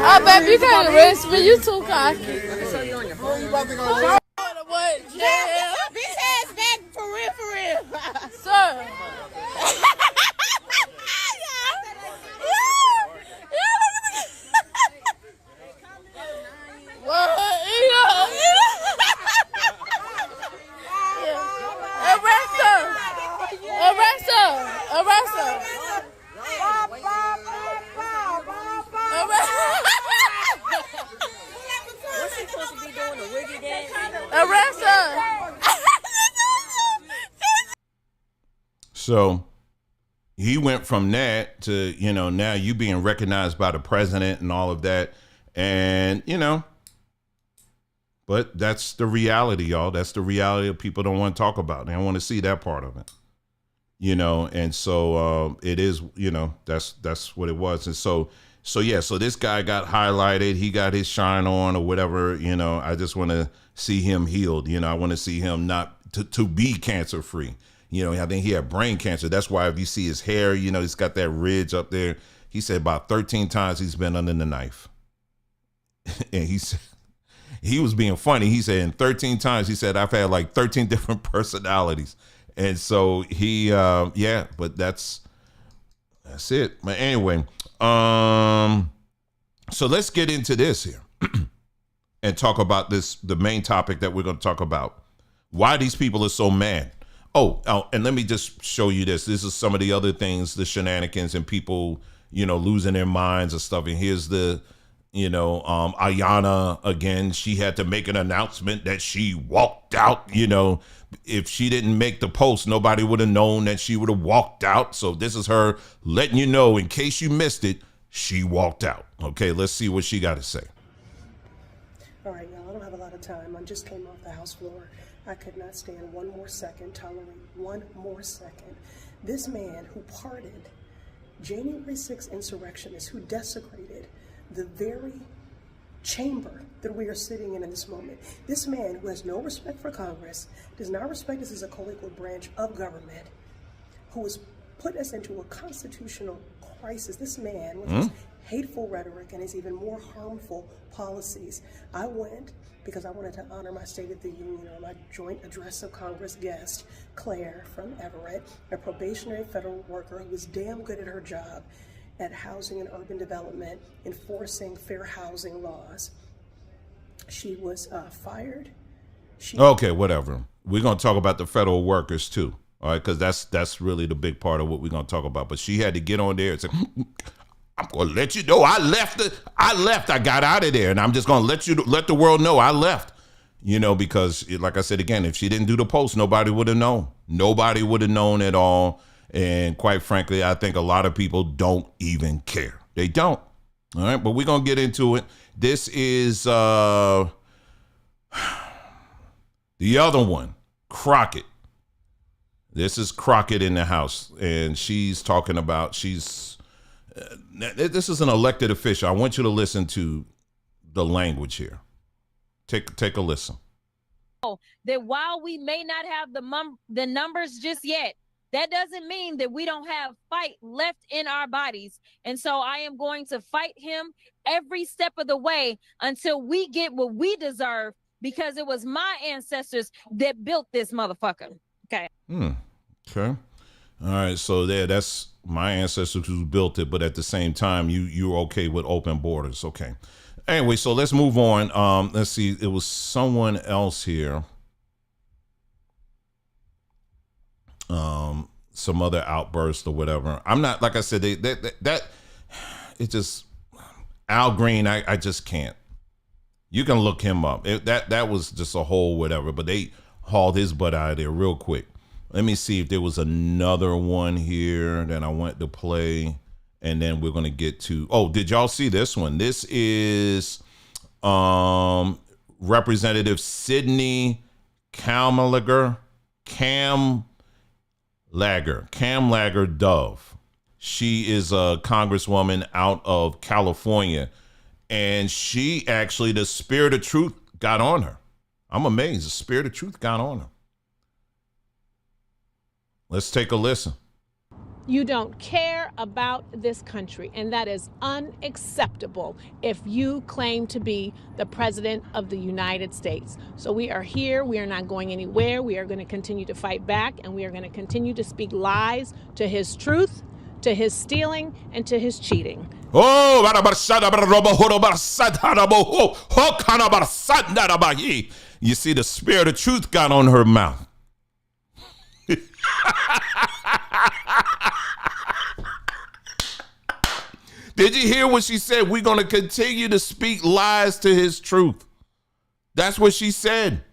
can't arrest me. You too cocky. What? Jail? Bitch ass back for real. Sir. Arrest her. What's she supposed to be doing? A wiggy dance? Arrest her. So he went from that to, you know, now you being recognized by the president and all of that. And, you know, but that's the reality, y'all. That's the reality that people don't want to talk about. They don't want to see that part of it. You know, and so it is, you know, that's what it was. And so yeah, so this guy got highlighted. He got his shine on or whatever. You know, I just want to see him healed. You know, I want to see him not to be cancer free. You know, I think he had brain cancer. That's why if you see his hair, you know, he's got that ridge up there. He said about 13 times he's been under the knife. And he was being funny. He said in 13 times, he said, I've had like 13 different personalities. And so he, yeah, but that's it. But anyway, so let's get into this here and talk about the main topic that we're going to talk about. Why these people are so mad. Oh, and let me just show you this. This is some of the other things, the shenanigans and people, you know, losing their minds and stuff. And here's the, you know, Ayanna again, she had to make an announcement that she walked out. You know, if she didn't make the post, nobody would have known that she would have walked out. So this is her letting you know, in case you missed it, she walked out. Okay, let's see what she got to say. All right, y'all, I don't have a lot of time. I just came off the House floor. I could not stand one more second, tolerate one more second. This man who pardoned January 6th insurrectionists, who desecrated the very chamber that we are sitting in this moment. This man who has no respect for Congress, does not respect us as a co-equal branch of government, who has put us into a constitutional crisis. This man with his hateful rhetoric and his even more harmful policies. I went because I wanted to honor my State of the Union or my joint address of Congress guest, Claire from Everett, a probationary federal worker who was damn good at her job at housing and urban development, enforcing fair housing laws. She was fired. Okay, whatever. We're going to talk about the federal workers too. All right, because that's really the big part of what we're going to talk about. But she had to get on there and say, I'm going to let you know I left. I got out of there, and I'm just going to let the world know I left. You know, because like I said again, if she didn't do the post, nobody would have known. Nobody would have known at all. And quite frankly, I think a lot of people don't even care. They don't. All right, but we're going to get into it. This is the other one, Crockett. This is Crockett in the House, and she's talking about this is an elected official. I want you to listen to the language here. Take a listen. That while we may not have the numbers just yet, that doesn't mean that we don't have fight left in our bodies. And so I am going to fight him every step of the way until we get what we deserve, because it was my ancestors that built this motherfucker. Okay. Okay. All right. So that's my ancestors who built it, but at the same time, you're okay with open borders. Okay. Anyway, so let's move on. Let's see. It was someone else here. Some other outburst or whatever. I'm not, like I said, it just, Al Green, I just can't. You can look him up. That was just a whole whatever, but they hauled his butt out of there real quick. Let me see if there was another one here that I want to play, and then we're going to get to, did y'all see this one? This is Representative Sidney Camlager Dove. She is a congresswoman out of California, and she actually, the spirit of truth got on her. I'm amazed. The spirit of truth got on her. Let's take a listen. You don't care about this country, and that is unacceptable if you claim to be the president of the United States. So we are here. We are not going anywhere. We are going to continue to fight back, and we are going to continue to speak lies to his truth, to his stealing, and to his cheating. You see, the spirit of truth got on her mouth. Did you hear what she said? We're going to continue to speak lies to his truth. That's what she said.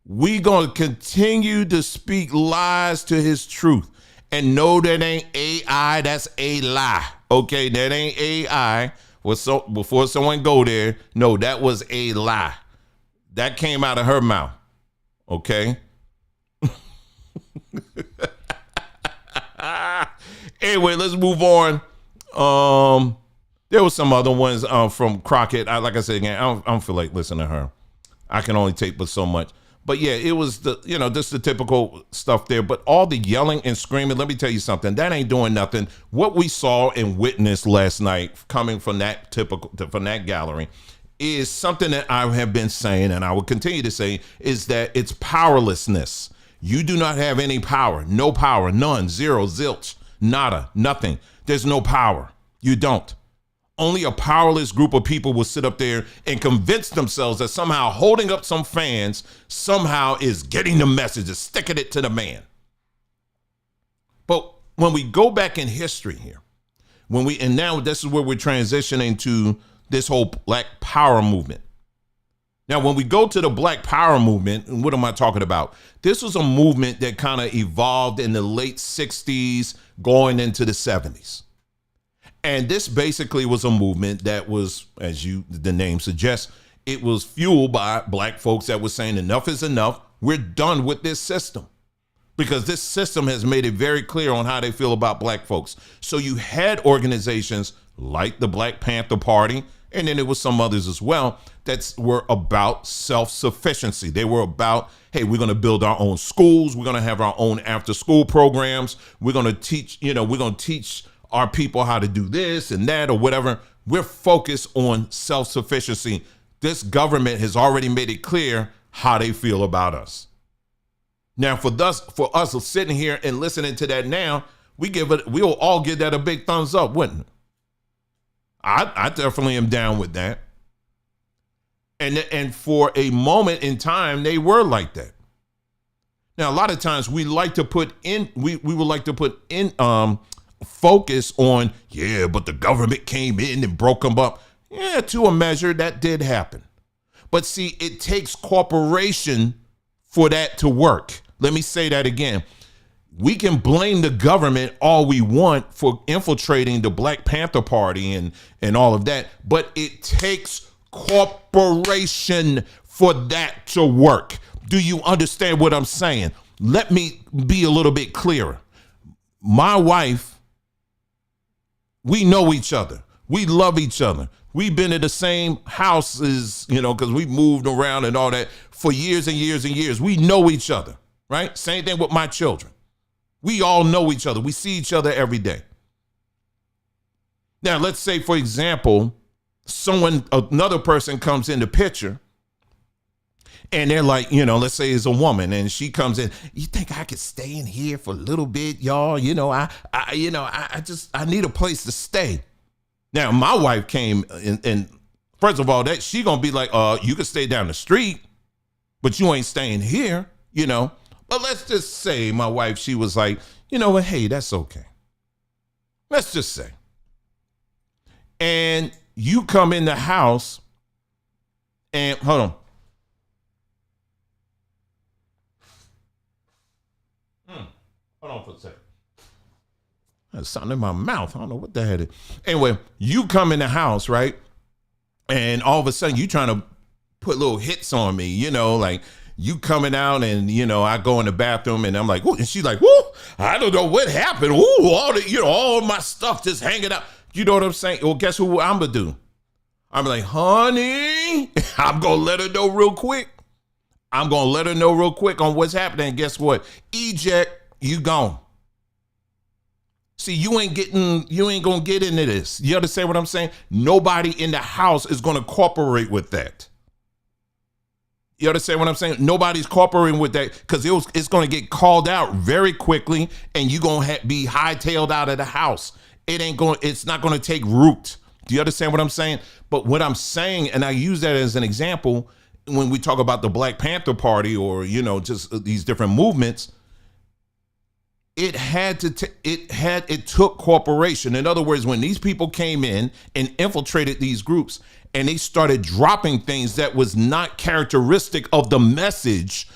We're going to continue to speak lies to his truth. And no, that ain't AI. That's a lie. Okay, that ain't AI. Before someone go there, no, that was a lie. That came out of her mouth. Okay. Anyway, let's move on. There was some other ones from Crockett. Like I said again, I don't feel like listening to her. I can only take but so much. But yeah, it was just the typical stuff there. But all the yelling and screaming, let me tell you something, that ain't doing nothing. What we saw and witnessed last night coming from that gallery is something that I have been saying, and I will continue to say, is that it's powerlessness. You do not have any power. No power. None. Zero. Zilch. Nada. Nothing. There's no power. You don't. Only a powerless group of people will sit up there and convince themselves that somehow holding up some fans somehow is getting the message, is sticking it to the man. But when we go back in history here, and now this is where we're transitioning to this whole Black Power movement. Now, when we go to the Black Power movement, and what am I talking about? This was a movement that kind of evolved in the late 60s, going into the 70s. And this basically was a movement that was, as the name suggests, it was fueled by Black folks that were saying enough is enough. We're done with this system. because this system has made it very clear on how they feel about black folks. So you had organizations like the Black Panther Party, and then there was some others as well that were about self-sufficiency. They were about, hey, we're going to build our own schools. We're going to have our own after-school programs. We're going to teach, we're going to teach our people how to do this and that or whatever. We're focused on self-sufficiency. This government has already made it clear how they feel about us. Now, for us sitting here and listening to that now, we'll all give that a big thumbs up, wouldn't it? I definitely am down with that. And for a moment in time, they were like that. Now, a lot of times we like to put in, we would like to put in focus on, yeah, but the government came in and broke them up. Yeah, to a measure, that did happen. But see, it takes corporation for that to work. Let me say that again. We can blame the government all we want for infiltrating the Black Panther Party and all of that, but it takes corporation for that to work. Do you understand what I'm saying? Let me be a little bit clearer. My wife, we know each other. We love each other. We've been in the same houses, because we moved around and all that for years and years and years. We know each other, right? Same thing with my children. We all know each other. We see each other every day. Now, let's say, for example, another person comes in the picture and they're like, let's say it's a woman and she comes in. You think I could stay in here for a little bit, y'all? I need a place to stay. Now, my wife came and first of all, she gonna be like, you can stay down the street, but you ain't staying here, But let's just say my wife, she was like, hey, that's okay. Let's just say. And you come in the house and hold on. Hold on for a second. There's something in my mouth. I don't know what the heck it is. Anyway, you come in the house, right? And all of a sudden you trying to put little hits on me, like, you coming out and, I go in the bathroom and I'm like, ooh, and she's like, whoo, I don't know what happened. Ooh, all my stuff just hanging out. You know what I'm saying? Well, guess what I'm going to do? I'm like, honey, I'm going to let her know real quick. I'm going to let her know real quick on what's happening. And guess what? Eject, you gone. See, you ain't going to get into this. You understand what I'm saying? Nobody in the house is going to cooperate with that. You understand what I'm saying? Nobody's cooperating with that because it's going to get called out very quickly and you're going to be hightailed out of the house. It's not going to take root. Do you understand what I'm saying? But what I'm saying, and I use that as an example, when we talk about the Black Panther Party or, just these different movements, it took cooperation. In other words, when these people came in and infiltrated these groups and they started dropping things that was not characteristic of the message,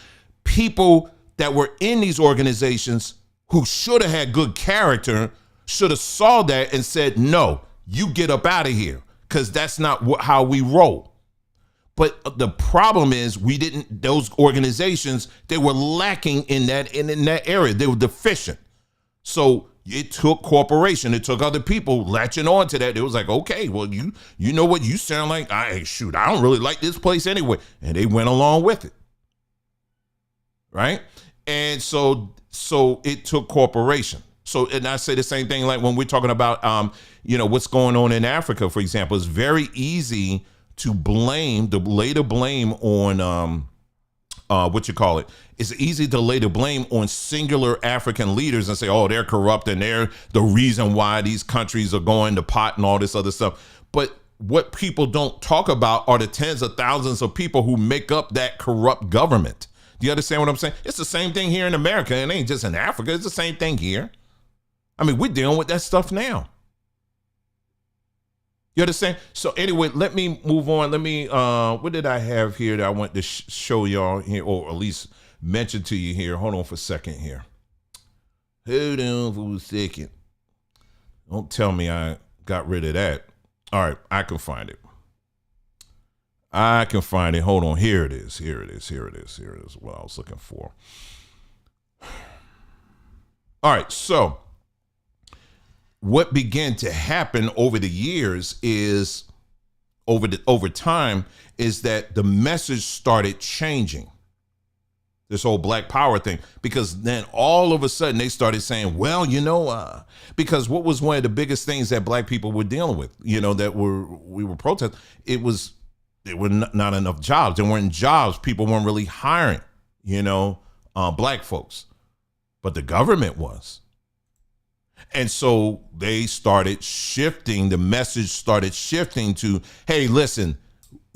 people that were in these organizations who should have had good character should have saw that and said, no, you get up out of here, because that's not how we roll. But the problem is those organizations, they were lacking in that area. They were deficient. So it took cooperation. It took other people latching on to that. It was like, okay, well, you know what? You sound like, I don't really like this place anyway. And they went along with it. Right? And so it took cooperation. So, and I say the same thing, like when we're talking about, what's going on in Africa, for example, it's very easy to lay the blame on, it's easy to lay the blame on singular African leaders and say, oh, they're corrupt and they're the reason why these countries are going to pot and all this other stuff. But what people don't talk about are the tens of thousands of people who make up that corrupt government. Do you understand what I'm saying? It's the same thing here in America. It ain't just in Africa. It's the same thing here. I mean, we're dealing with that stuff now. You understand? So anyway, let me move on. Let me, what did I have here that I want to show y'all here, or at least mention to you here? Hold on for a second here. Hold on for a second. Don't tell me I got rid of that. All right, I can find it. Hold on. Here it is. What I was looking for. All right, so what began to happen over the years is over time is that the message started changing. This whole Black Power thing, because then all of a sudden they started saying, well, because what was one of the biggest things that Black people were dealing with, that we were protesting, there were not enough jobs. There weren't jobs. People weren't really hiring, Black folks, but the government was. And so they started shifting, the message started shifting to, hey, listen,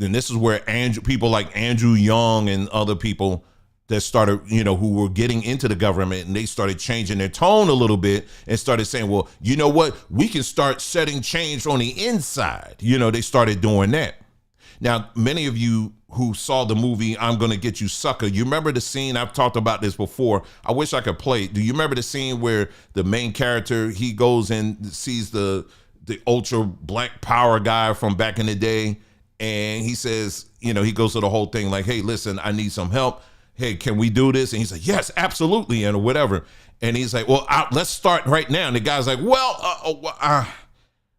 and this is where people like Andrew Young and other people that started, who were getting into the government, and they started changing their tone a little bit and started saying, well, you know what, we can start setting change on the inside. They started doing that. Now, many of you who saw the movie I'm Gonna Get You Sucker, you remember the scene? I've talked about this before. I wish I could play it. Do you remember the scene where the main character, he goes and sees the ultra Black Power guy from back in the day, and he says, he goes to the whole thing like, hey, listen, I need some help. Hey, can we do this? And he's like, yes, absolutely, and whatever. And he's like, well, let's start right now. And the guy's like, well,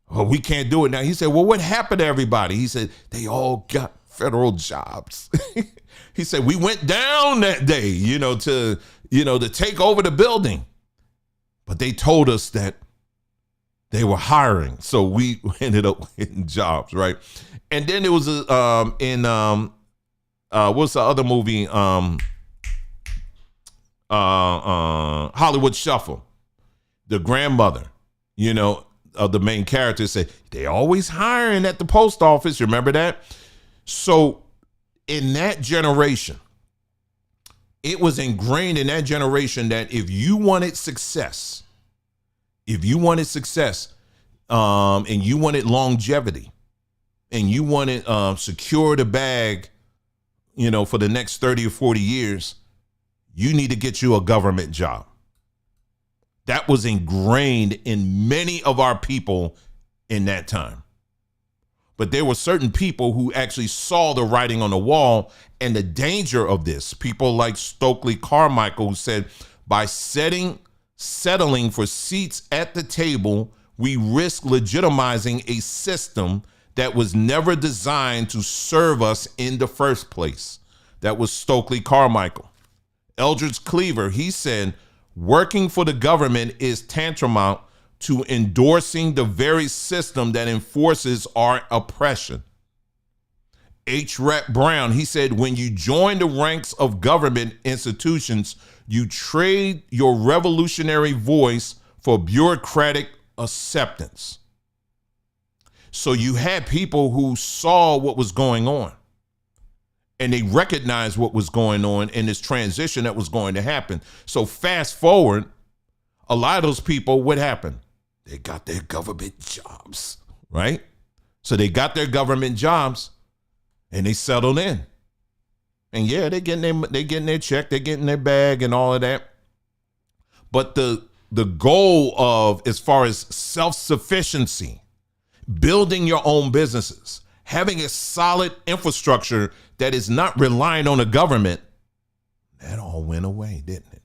we can't do it now. He said, well, what happened to everybody? He said, they all got federal jobs. He said, we went down that day, to take over the building. But they told us that they were hiring. So we ended up getting jobs, right? And then there was what's the other movie? Hollywood Shuffle. The grandmother, of the main character said, they always hiring at the post office. You remember that? So in that generation, it was ingrained in that generation that if you wanted success, and you wanted longevity, and you wanted secure the bag, for the next 30 or 40 years, you need to get you a government job. That was ingrained in many of our people in that time. But there were certain people who actually saw the writing on the wall and the danger of this. People like Stokely Carmichael, who said, by settling for seats at the table, we risk legitimizing a system that was never designed to serve us in the first place. That was Stokely Carmichael. Eldridge Cleaver, he said, working for the government is tantamount to endorsing the very system that enforces our oppression. H. Rap Brown, he said, when you join the ranks of government institutions, you trade your revolutionary voice for bureaucratic acceptance. So you had people who saw what was going on, and they recognized what was going on in this transition that was going to happen. So fast forward, a lot of those people, what happened? They got their government jobs, right? So they got their government jobs and they settled in. And yeah, they're getting their check, they're getting their bag and all of that. But the goal of, as far as self-sufficiency, building your own businesses, having a solid infrastructure that is not reliant on the government, that all went away, didn't it?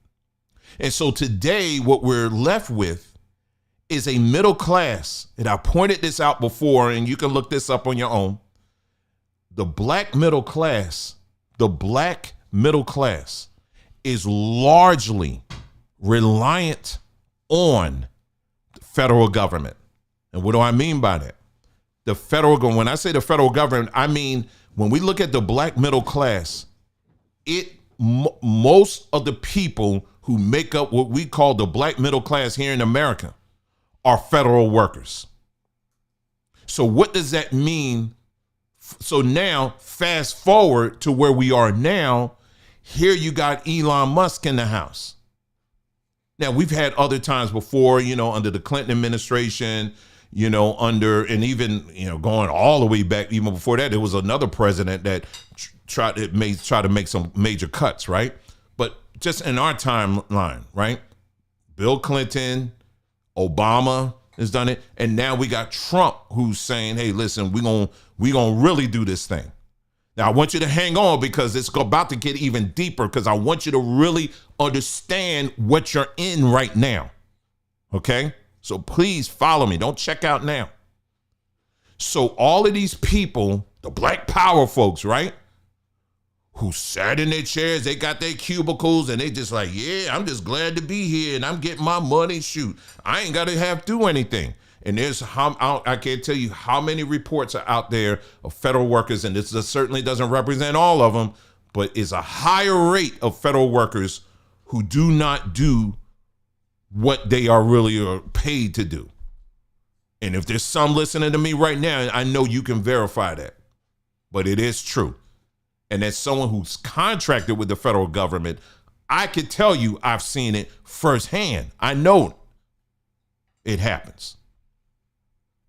And so today, what we're left with is a middle class, and I pointed this out before, and you can look this up on your own. The black middle class is largely reliant on the federal government. And what do I mean by that? The federal government, when I say the federal government, I mean, when we look at the black middle class, most of the people who make up what we call the black middle class here in America are federal workers. So what does that mean? So now, fast forward to where we are now, here you got Elon Musk in the house. Now, we've had other times before, under the Clinton administration, and even, going all the way back, even before that, there was another president that tried to make some major cuts, right? But just in our timeline, right? Bill Clinton, Obama has done it, and now we got Trump who's saying, hey, listen, we gonna really do this thing. Now, I want you to hang on because it's about to get even deeper, because I want you to really understand what you're in right now. Okay? So please follow me. Don't check out now. So all of these people, the Black Power folks, right? Who sat in their chairs, they got their cubicles, and they just like, yeah, I'm just glad to be here, and I'm getting my money. Shoot, I ain't got to have to do anything. And there's I can't tell you how many reports are out there of federal workers, and this certainly doesn't represent all of them, but it's a higher rate of federal workers who do not do what they are really paid to do. And if there's some listening to me right now, I know you can verify that, but it is true. And as someone who's contracted with the federal government, I can tell you I've seen it firsthand. I know it happens.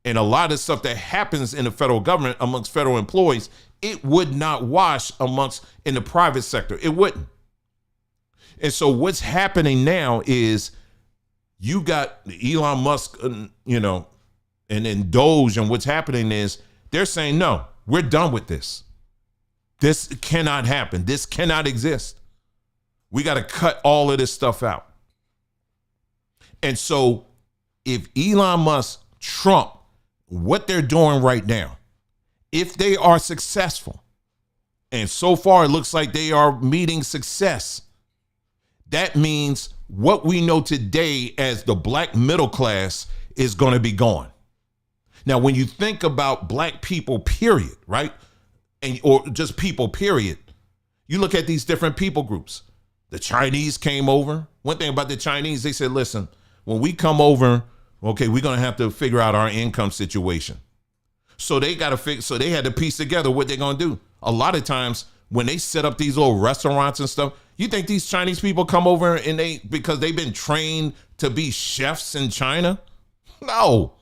And a lot of stuff that happens in the federal government amongst federal employees, it would not wash in the private sector. It wouldn't. And so what's happening now is you got Elon Musk, and then Doge, and what's happening is they're saying, no, we're done with this. This cannot happen. This cannot exist. We got to cut all of this stuff out. And so if Elon Musk, Trump, what they're doing right now, if they are successful, and so far it looks like they are meeting success, that means what we know today as the black middle class is going to be gone. Now, when you think about black people, period, right? Or just people, period, you look at these different people groups. The Chinese came over. One thing about the Chinese, they said, listen, when we come over, okay, we're going to have to figure out our income situation. So they had to piece together what they're going to do. A lot of times when they set up these little restaurants and stuff, you think these Chinese people come over and because they've been trained to be chefs in China? No.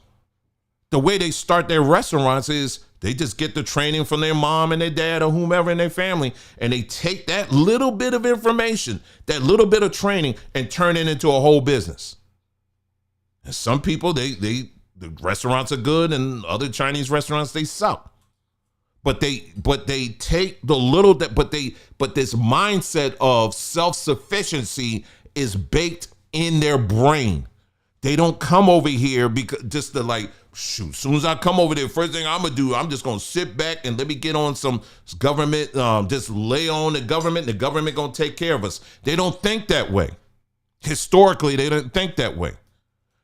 The way they start their restaurants is they just get the training from their mom and their dad or whomever in their family, and they take that little bit of information, that little bit of training, and turn it into a whole business. And some people, the restaurants are good, and other Chinese restaurants, they suck. But they take the little that, but this mindset of self-sufficiency is baked in their brain. They don't come over here because just to like, shoot, as soon as I come over there, first thing I'm gonna do, I'm just gonna sit back and let me get on some government, just lay on the government gonna take care of us. They don't think that way. Historically, they don't think that way.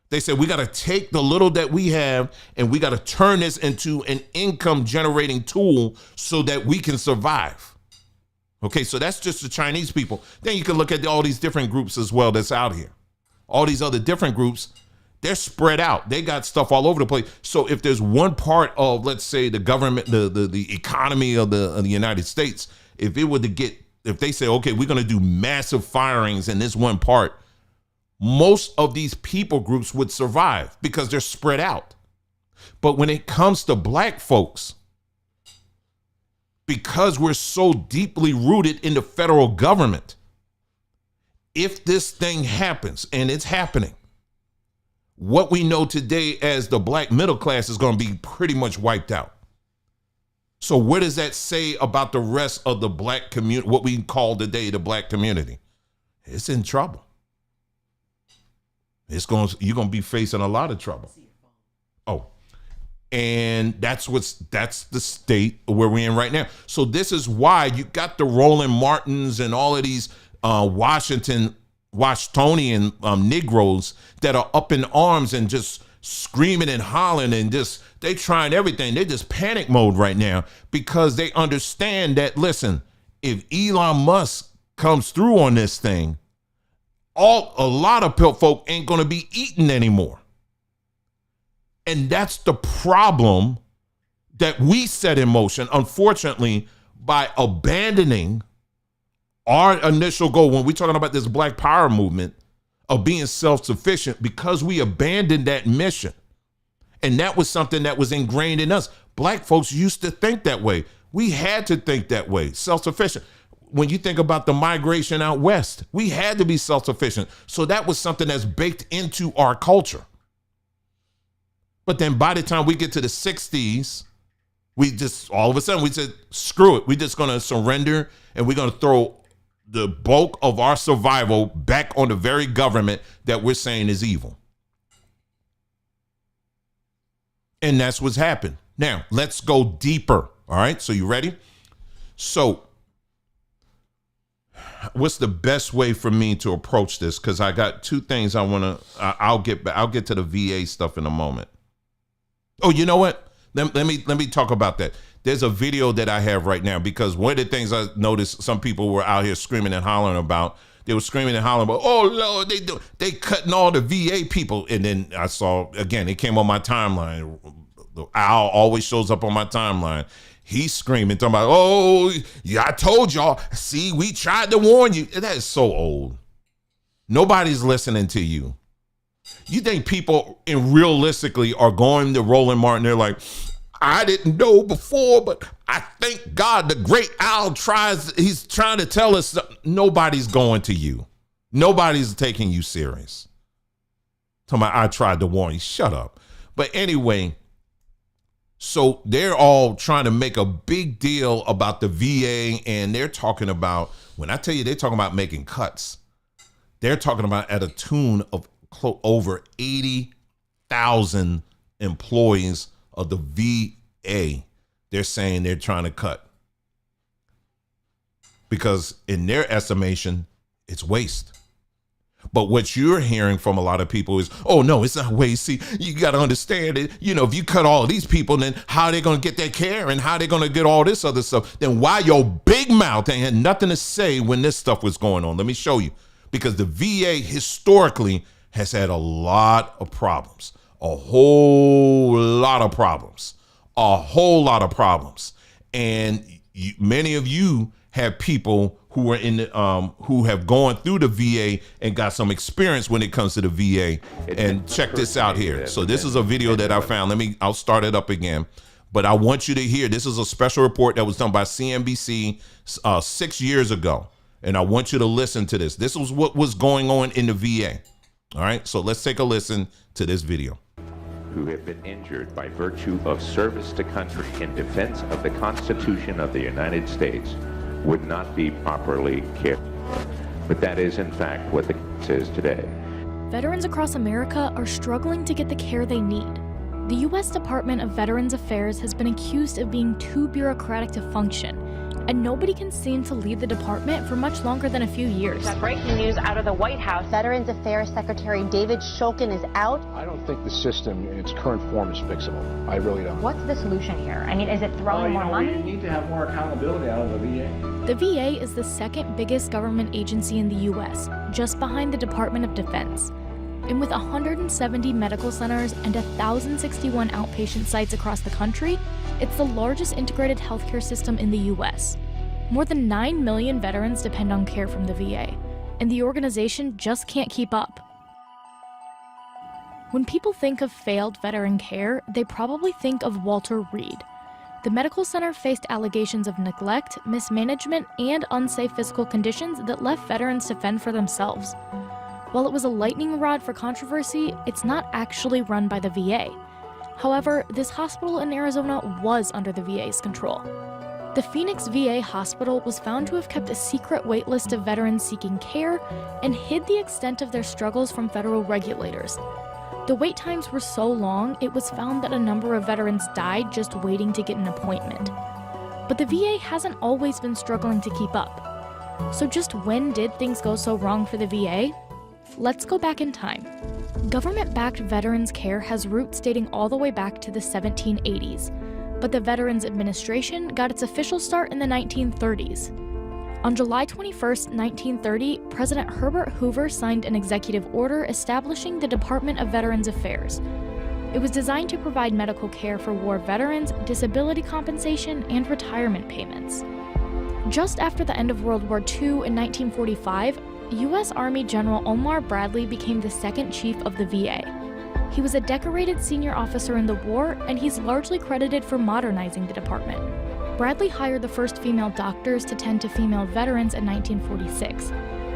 They said, we got to take the little that we have and we got to turn this into an income generating tool so that we can survive. Okay, so that's just the Chinese people. Then you can look at all these different groups as well that's out here. All these other different groups, they're spread out. They got stuff all over the place. So if there's one part of, let's say, the government, the economy of the United States, if they say, okay, we're going to do massive firings in this one part, most of these people groups would survive because they're spread out. But when it comes to black folks, because we're so deeply rooted in the federal government, if this thing happens, and it's happening, what we know today as the black middle class is going to be pretty much wiped out. So what does that say about the rest of the black community, what we call today the black community? It's in trouble. You're going to be facing a lot of trouble. Oh, and that's the state where we're in right now. So this is why you got the Roland Martins and all of these Washingtonian Negroes that are up in arms and just screaming and hollering and just, they trying everything. They're just panic mode right now because they understand that, listen, if Elon Musk comes through on this thing, a lot of folk ain't going to be eating anymore. And that's the problem that we set in motion, unfortunately, by abandoning our initial goal when we're talking about this Black Power movement of being self-sufficient, because we abandoned that mission. And that was something that was ingrained in us. Black folks used to think that way. We had to think that way, self-sufficient. When you think about the migration out west, we had to be self-sufficient. So that was something that's baked into our culture. But then by the time we get to the 60s, we just, all of a sudden we said, screw it. We're just going to surrender and we're going to throw the bulk of our survival back on the very government that we're saying is evil. And that's what's happened. Now, let's go deeper. All right. So you ready? So what's the best way for me to approach this? Because I got two things I want to, I'll get to the VA stuff in a moment. Oh, you know what? Let me talk about that. There's a video that I have right now, because one of the things I noticed some people were out here screaming and hollering about. They were screaming and hollering about, oh Lord, they cutting all the VA people. And then I saw, again, it came on my timeline. The owl always shows up on my timeline. He's screaming, talking about, oh, yeah, I told y'all. See, we tried to warn you. That is so old. Nobody's listening to you. You think people realistically are going to Roland Martin? They're like, I didn't know before, but I thank God the great owl he's trying to tell us something. Nobody's going to you. Nobody's taking you serious. Talking about, I tried to warn you. Shut up. But anyway, so they're all trying to make a big deal about the VA, and they're talking about, when I tell you they're talking about making cuts, they're talking about at a tune of over 80,000 employees of the VA. They're saying they're trying to cut because in their estimation, it's waste. But what you're hearing from a lot of people is, oh no, it's not waste. See, you got to understand it. You know, if you cut all of these people, then how are they going to get their care and how are they going to get all this other stuff? Then why your big mouth ain't had nothing to say when this stuff was going on? Let me show you. Because the VA historically has had a lot of problems, a whole lot of problems. And many of you have people who are in the, who have gone through the VA and got some experience when it comes to the VA. And check this out here. So this is a video that I found. I'll start it up again. But I want you to hear, this is a special report that was done by CNBC 6 years ago. And I want you to listen to this. This was what was going on in the VA. All right, so let's take a listen to this video. Who have been injured by virtue of service to country in defense of the Constitution of the United States would not be properly cared for. But that is, in fact, what the case is today. Veterans across America are struggling to get the care they need. The U.S. Department of Veterans Affairs has been accused of being too bureaucratic to function, and nobody can seem to lead the department for much longer than a few years. Breaking news out of the White House. Veterans Affairs Secretary David Shulkin is out. I don't think the system in its current form is fixable. I really don't. What's the solution here? I mean, is it throwing more money? We need to have more accountability out of the VA. The VA is the second biggest government agency in the U.S., just behind the Department of Defense. And with 170 medical centers and 1,061 outpatient sites across the country, it's the largest integrated healthcare system in the U.S. More than 9 million veterans depend on care from the VA, and the organization just can't keep up. When people think of failed veteran care, they probably think of Walter Reed. The medical center faced allegations of neglect, mismanagement, and unsafe physical conditions that left veterans to fend for themselves. While it was a lightning rod for controversy, it's not actually run by the VA. However, this hospital in Arizona was under the VA's control. The Phoenix VA hospital was found to have kept a secret waitlist of veterans seeking care and hid the extent of their struggles from federal regulators. The wait times were so long, it was found that a number of veterans died just waiting to get an appointment. But the VA hasn't always been struggling to keep up. So just when did things go so wrong for the VA? Let's go back in time. Government-backed veterans care has roots dating all the way back to the 1780s, but the Veterans Administration got its official start in the 1930s. On July 21, 1930, President Herbert Hoover signed an executive order establishing the Department of Veterans Affairs. It was designed to provide medical care for war veterans, disability compensation, and retirement payments. Just after the end of World War II in 1945, U.S. Army General Omar Bradley became the second chief of the VA. He was a decorated senior officer in the war, and he's largely credited for modernizing the department. Bradley hired the first female doctors to tend to female veterans in 1946,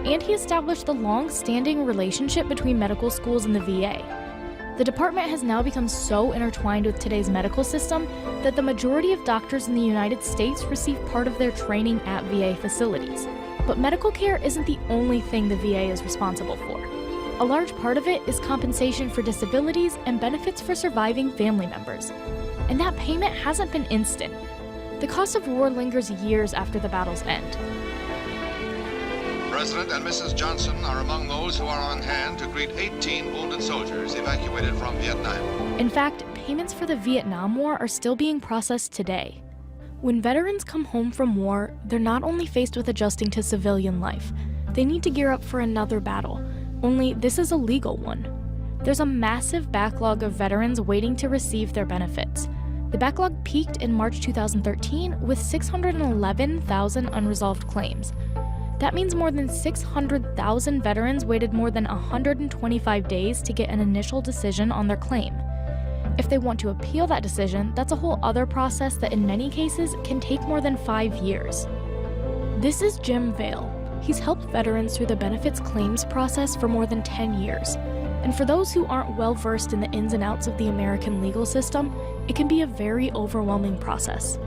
and he established the long-standing relationship between medical schools and the VA. The department has now become so intertwined with today's medical system that the majority of doctors in the United States receive part of their training at VA facilities. But medical care isn't the only thing the VA is responsible for. A large part of it is compensation for disabilities and benefits for surviving family members. And that payment hasn't been instant. The cost of war lingers years after the battles end. President and Mrs. Johnson are among those who are on hand to greet 18 wounded soldiers evacuated from Vietnam. In fact, payments for the Vietnam War are still being processed today. When veterans come home from war, they're not only faced with adjusting to civilian life, they need to gear up for another battle, only this is a legal one. There's a massive backlog of veterans waiting to receive their benefits. The backlog peaked in March 2013 with 611,000 unresolved claims. That means more than 600,000 veterans waited more than 125 days to get an initial decision on their claim. If they want to appeal that decision, that's a whole other process that in many cases can take more than 5 years. This is Jim Vale. He's helped veterans through the benefits claims process for more than 10 years. And for those who aren't well versed in the ins and outs of the American legal system, it can be a very overwhelming process.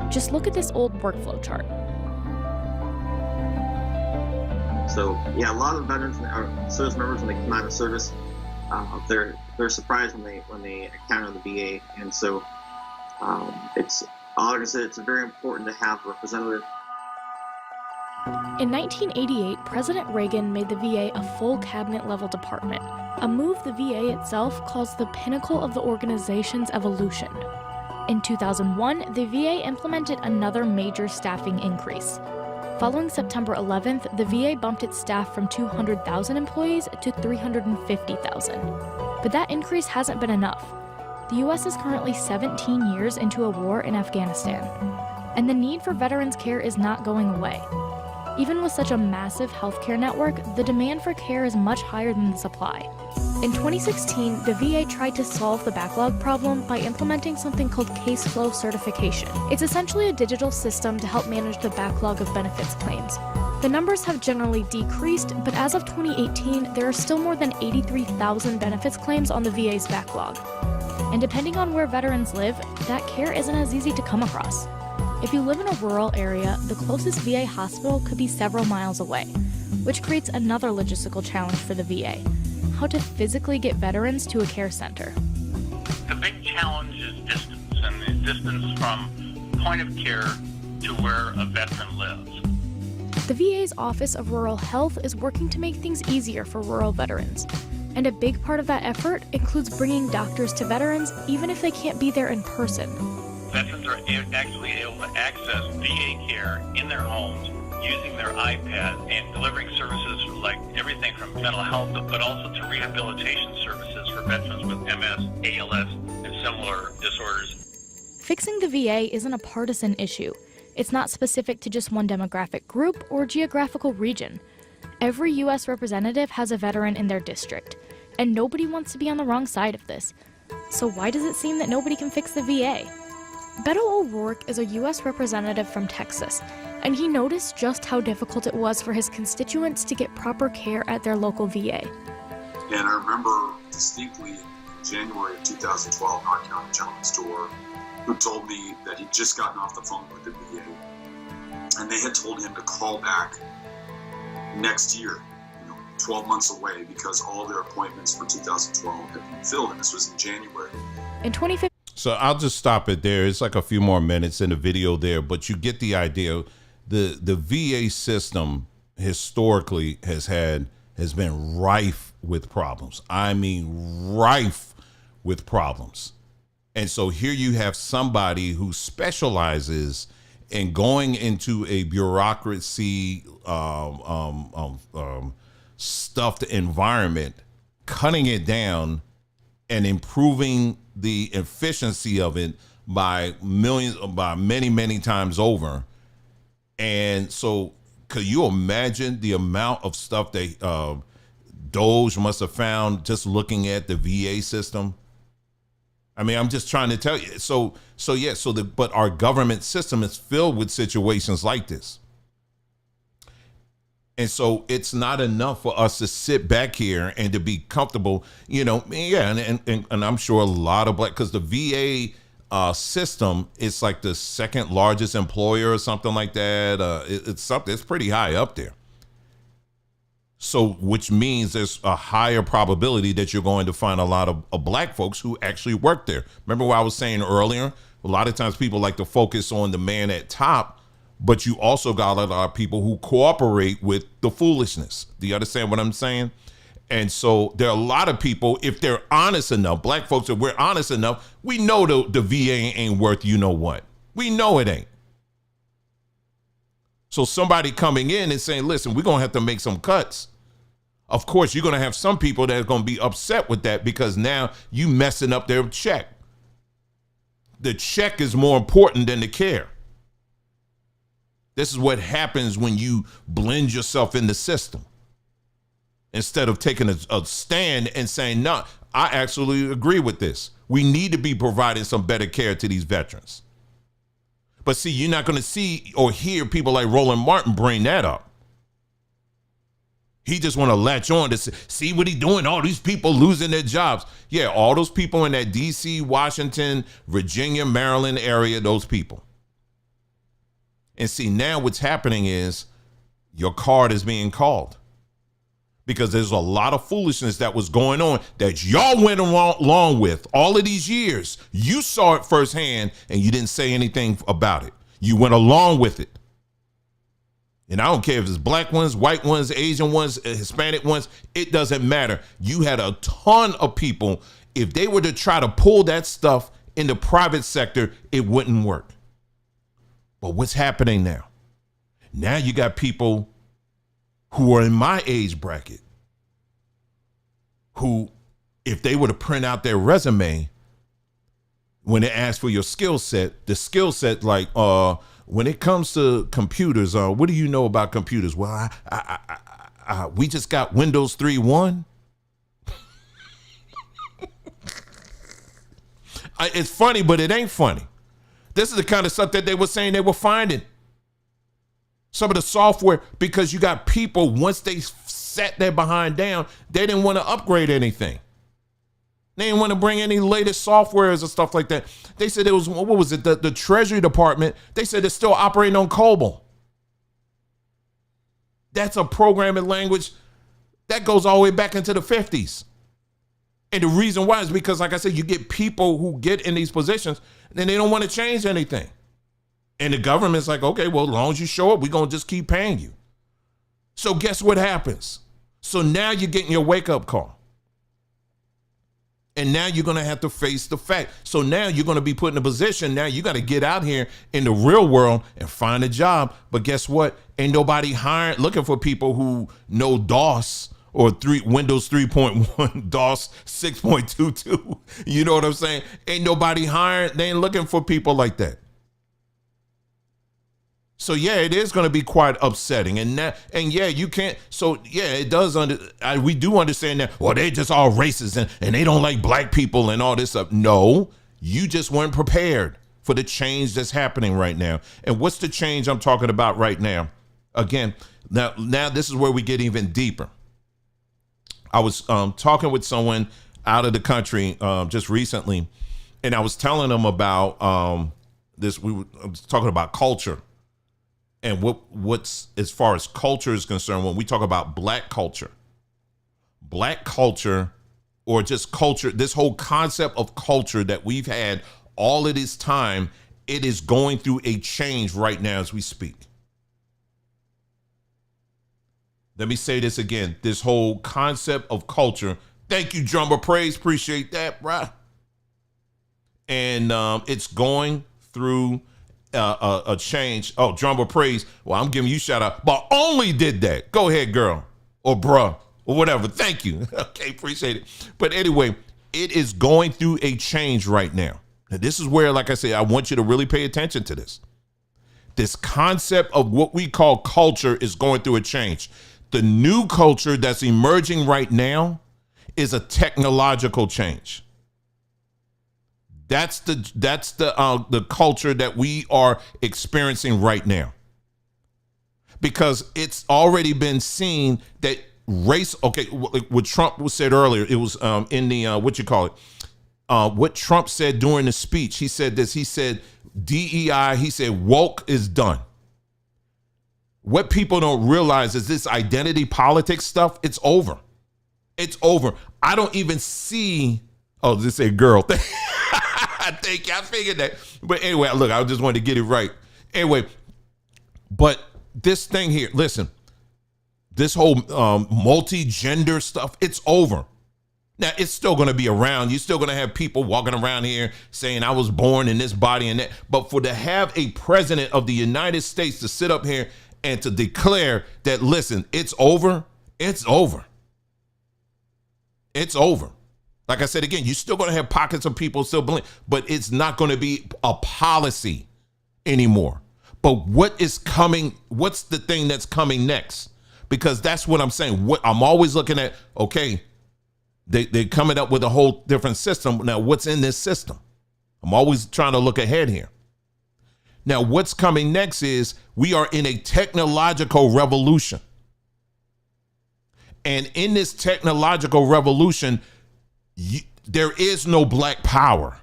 Just look at this old workflow chart. So yeah, a lot of veterans or service members, when they come out of service, they're surprised when they encounter the VA, and so it's like I said, it's very important to have a representative. In 1988, President Reagan made the VA a full cabinet-level department, a move the VA itself calls the pinnacle of the organization's evolution. In 2001, the VA implemented another major staffing increase. Following September 11th, the VA bumped its staff from 200,000 employees to 350,000. But that increase hasn't been enough. The US is currently 17 years into a war in Afghanistan, and the need for veterans care is not going away. Even with such a massive healthcare network, the demand for care is much higher than the supply. In 2016, the VA tried to solve the backlog problem by implementing something called case flow certification. It's essentially a digital system to help manage the backlog of benefits claims. The numbers have generally decreased, but as of 2018, there are still more than 83,000 benefits claims on the VA's backlog. And depending on where veterans live, that care isn't as easy to come across. If you live in a rural area, the closest VA hospital could be several miles away, which creates another logistical challenge for the VA: how to physically get veterans to a care center. The big challenge is distance, and the distance from point of care to where a veteran lives. The VA's Office of Rural Health is working to make things easier for rural veterans. And a big part of that effort includes bringing doctors to veterans even if they can't be there in person. Veterans are actually able to access VA care in their homes using their iPad and delivering services like everything from mental health, but also to rehabilitation services for veterans with MS, ALS, and similar disorders. Fixing the VA isn't a partisan issue. It's not specific to just one demographic group or geographical region. Every U.S. representative has a veteran in their district, and nobody wants to be on the wrong side of this. So why does it seem that nobody can fix the VA? Beto O'Rourke is a U.S. representative from Texas, and he noticed just how difficult it was for his constituents to get proper care at their local VA. And I remember distinctly in January of 2012 knocking on a gentleman's door who told me that he'd just gotten off the phone with the VA, and they had told him to call back next year, 12 months away, because all their appointments for 2012 had been filled, and this was in January. In 2015. So I'll just stop it there. It's like a few more minutes in the video there, but you get the idea. The VA system historically has been rife with problems. I mean, rife with problems. And so here you have somebody who specializes in going into a bureaucracy stuffed environment, cutting it down and improving the efficiency of it by many times over. And so could you imagine the amount of stuff that Doge must have found just looking at the VA system? I mean, I'm just trying to tell you. But our government system is filled with situations like this. And so it's not enough for us to sit back here and to be comfortable, and I'm sure a lot of because the VA system, it's like the second largest employer or something like that. It's pretty high up there. So, which means there's a higher probability that you're going to find a lot of black folks who actually work there. Remember what I was saying earlier? A lot of times people like to focus on the man at top, but you also got a lot of people who cooperate with the foolishness. Do you understand what I'm saying? And so there are a lot of people, if they're honest enough, black folks, if we're honest enough, we know the VA ain't worth you know what. We know it ain't. So somebody coming in and saying, listen, we're going to have to make some cuts. Of course, you're going to have some people that are going to be upset with that because now you messing up their check. The check is more important than the care. This is what happens when you blend yourself in the system. Instead of taking a stand and saying, no, I actually agree with this. We need to be providing some better care to these veterans. But see, you're not going to see or hear people like Roland Martin bring that up. He just want to latch on to see what he doing. All these people losing their jobs. Yeah, all those people in that DC, Washington, Virginia, Maryland area, those people. And see, now what's happening is your card is being called. Because there's a lot of foolishness that was going on that y'all went along with all of these years. You saw it firsthand and you didn't say anything about it. You went along with it. And I don't care if it's black ones, white ones, Asian ones, Hispanic ones, it doesn't matter. You had a ton of people. If they were to try to pull that stuff in the private sector, it wouldn't work. But what's happening now? Now you got people who are in my age bracket who, if they were to print out their resume, when they ask for your skill set, the skill set, like, when it comes to computers, what do you know about computers? Well, we just got Windows 3.1. It's funny, but it ain't funny. This is the kind of stuff that they were saying they were finding. Some of the software, because you got people, once they sat their behind down, they didn't want to upgrade anything. They didn't want to bring any latest softwares and stuff like that. They said it was, what was it? The Treasury Department, they said it's still operating on COBOL. That's a programming language that goes all the way back into the 50s. And the reason why is because, like I said, you get people who get in these positions and they don't want to change anything. And the government's like, okay, well, as long as you show up, we're going to just keep paying you. So guess what happens? So now you're getting your wake-up call. And now you're going to have to face the fact. So now you're going to be put in a position. Now you got to get out here in the real world and find a job. But guess what? Ain't nobody looking for people who know DOS or Windows 3.1, DOS 6.22. You know what I'm saying? Ain't nobody hiring. They ain't looking for people like that. So yeah, it is going to be quite upsetting, and yeah, you can't. So yeah, it does. We do understand that. Well, they just all racist and they don't like black people and all this stuff. No, you just weren't prepared for the change that's happening right now. And what's the change I'm talking about right now? Again, now this is where we get even deeper. I was talking with someone out of the country just recently, and I was telling them about this. I was talking about culture. And what's as far as culture is concerned, when we talk about black culture or just culture, this whole concept of culture that we've had all of this time, it is going through a change right now as we speak. Let me say this again. This whole concept of culture. Thank you, Drummer Praise. Appreciate that, bruh. And it's going through a change. Oh, Drummer Praise. Well, I'm giving you shout out, but only did that. Go ahead, girl, or bruh, or whatever. Thank you. Okay, appreciate it. But anyway, it is going through a change right now. And this is where, like I said, I want you to really pay attention to this. This concept of what we call culture is going through a change. The new culture that's emerging right now is a technological change. That's the culture that we are experiencing right now, because it's already been seen that race. Okay, what Trump said earlier, it was in the what you call it, what Trump said during the speech. He said this. He said DEI. He said woke is done. What people don't realize is this identity politics stuff. It's over. It's over. I don't even see. Oh, this a girl. I think I figured that. But anyway, look, I just wanted to get it right. Anyway, but this thing here, listen, this whole multi-gender stuff, it's over. Now, it's still going to be around. You're still going to have people walking around here saying I was born in this body and that. But for to have a president of the United States to sit up here and to declare that, listen, it's over, it's over. It's over. Like I said, again, you're still going to have pockets of people still believe, but it's not going to be a policy anymore. But what is coming? What's the thing that's coming next? Because that's what I'm saying. What I'm always looking at, okay, they're coming up with a whole different system. Now, what's in this system? I'm always trying to look ahead here. Now, what's coming next is we are in a technological revolution. And in this technological revolution, there is no black power.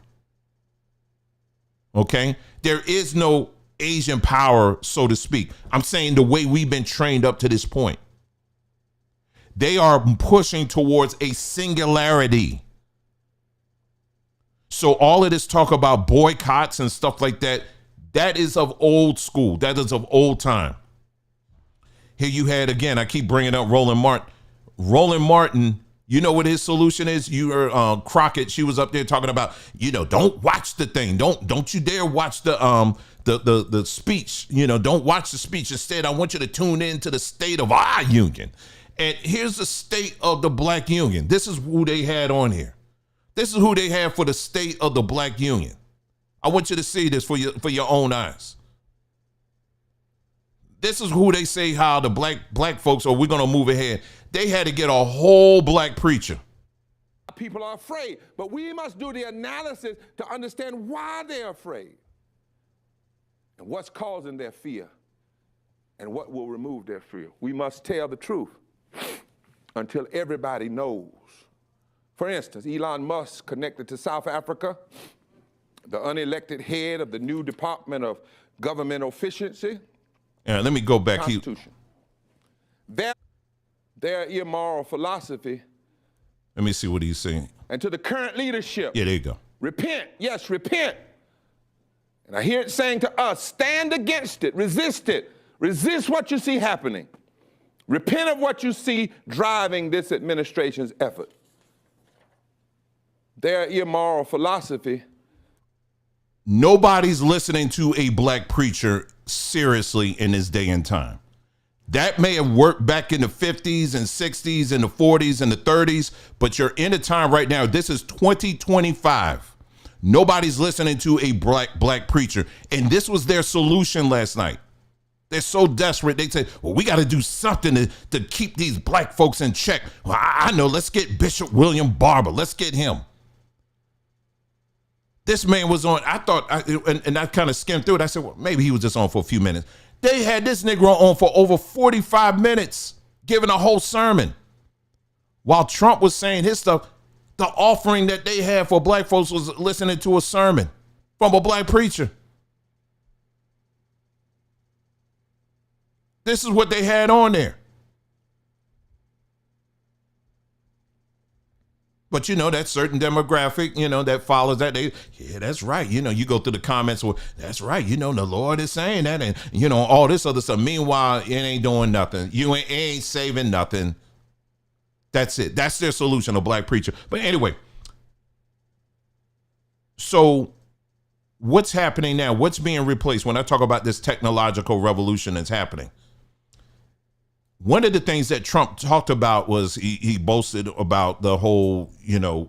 Okay? There is no Asian power, so to speak. I'm saying the way we've been trained up to this point. They are pushing towards a singularity. So all of this talk about boycotts and stuff like that, that is of old school. That is of old time. Here you had, again, I keep bringing up Roland Martin. Roland Martin, you know what his solution is? You heard Crockett, she was up there talking about, don't watch the thing. Don't you dare watch the speech. Don't watch the speech. Instead, I want you to tune in to the state of our union. And here's the state of the black union. This is who they had on here. This is who they have for the state of the black union. I want you to see this for your own eyes. This is who they say how the black folks, we're going to move ahead. They had to get a whole black preacher. People are afraid, but we must do the analysis to understand why they're afraid and what's causing their fear and what will remove their fear. We must tell the truth until everybody knows. For instance, Elon Musk connected to South Africa, the unelected head of the new Department of Government Efficiency. Yeah, let me go back. Constitution. Their immoral philosophy. Let me see what he's saying. And to the current leadership. Yeah, there you go. Repent. Yes, repent. And I hear it saying to us, stand against it, resist it. Resist what you see happening. Repent of what you see driving this administration's effort. Their immoral philosophy. Nobody's listening to a black preacher seriously in this day and time. That may have worked back in the 50s and 60s and the 40s and the 30s, but you're in a time right now. This is 2025. Nobody's listening to a black preacher. And this was their solution last night. They're so desperate. They say, well, we got to do something to keep these black folks in check. Well, I know. Let's get Bishop William Barber. Let's get him. This man was on, I thought, and I kind of skimmed through it. I said, well, maybe he was just on for a few minutes. They had this Negro on for over 45 minutes, giving a whole sermon. While Trump was saying his stuff, the offering that they had for black folks was listening to a sermon from a black preacher. This is what they had on there. But, that certain demographic, that follows that. Yeah, that's right. You go through the comments, well, that's right. The Lord is saying that and, all this other stuff. Meanwhile, it ain't doing nothing. You ain't saving nothing. That's it. That's their solution, a black preacher. But anyway, so what's happening now? What's being replaced when I talk about this technological revolution that's happening? One of the things that Trump talked about was he boasted about the whole,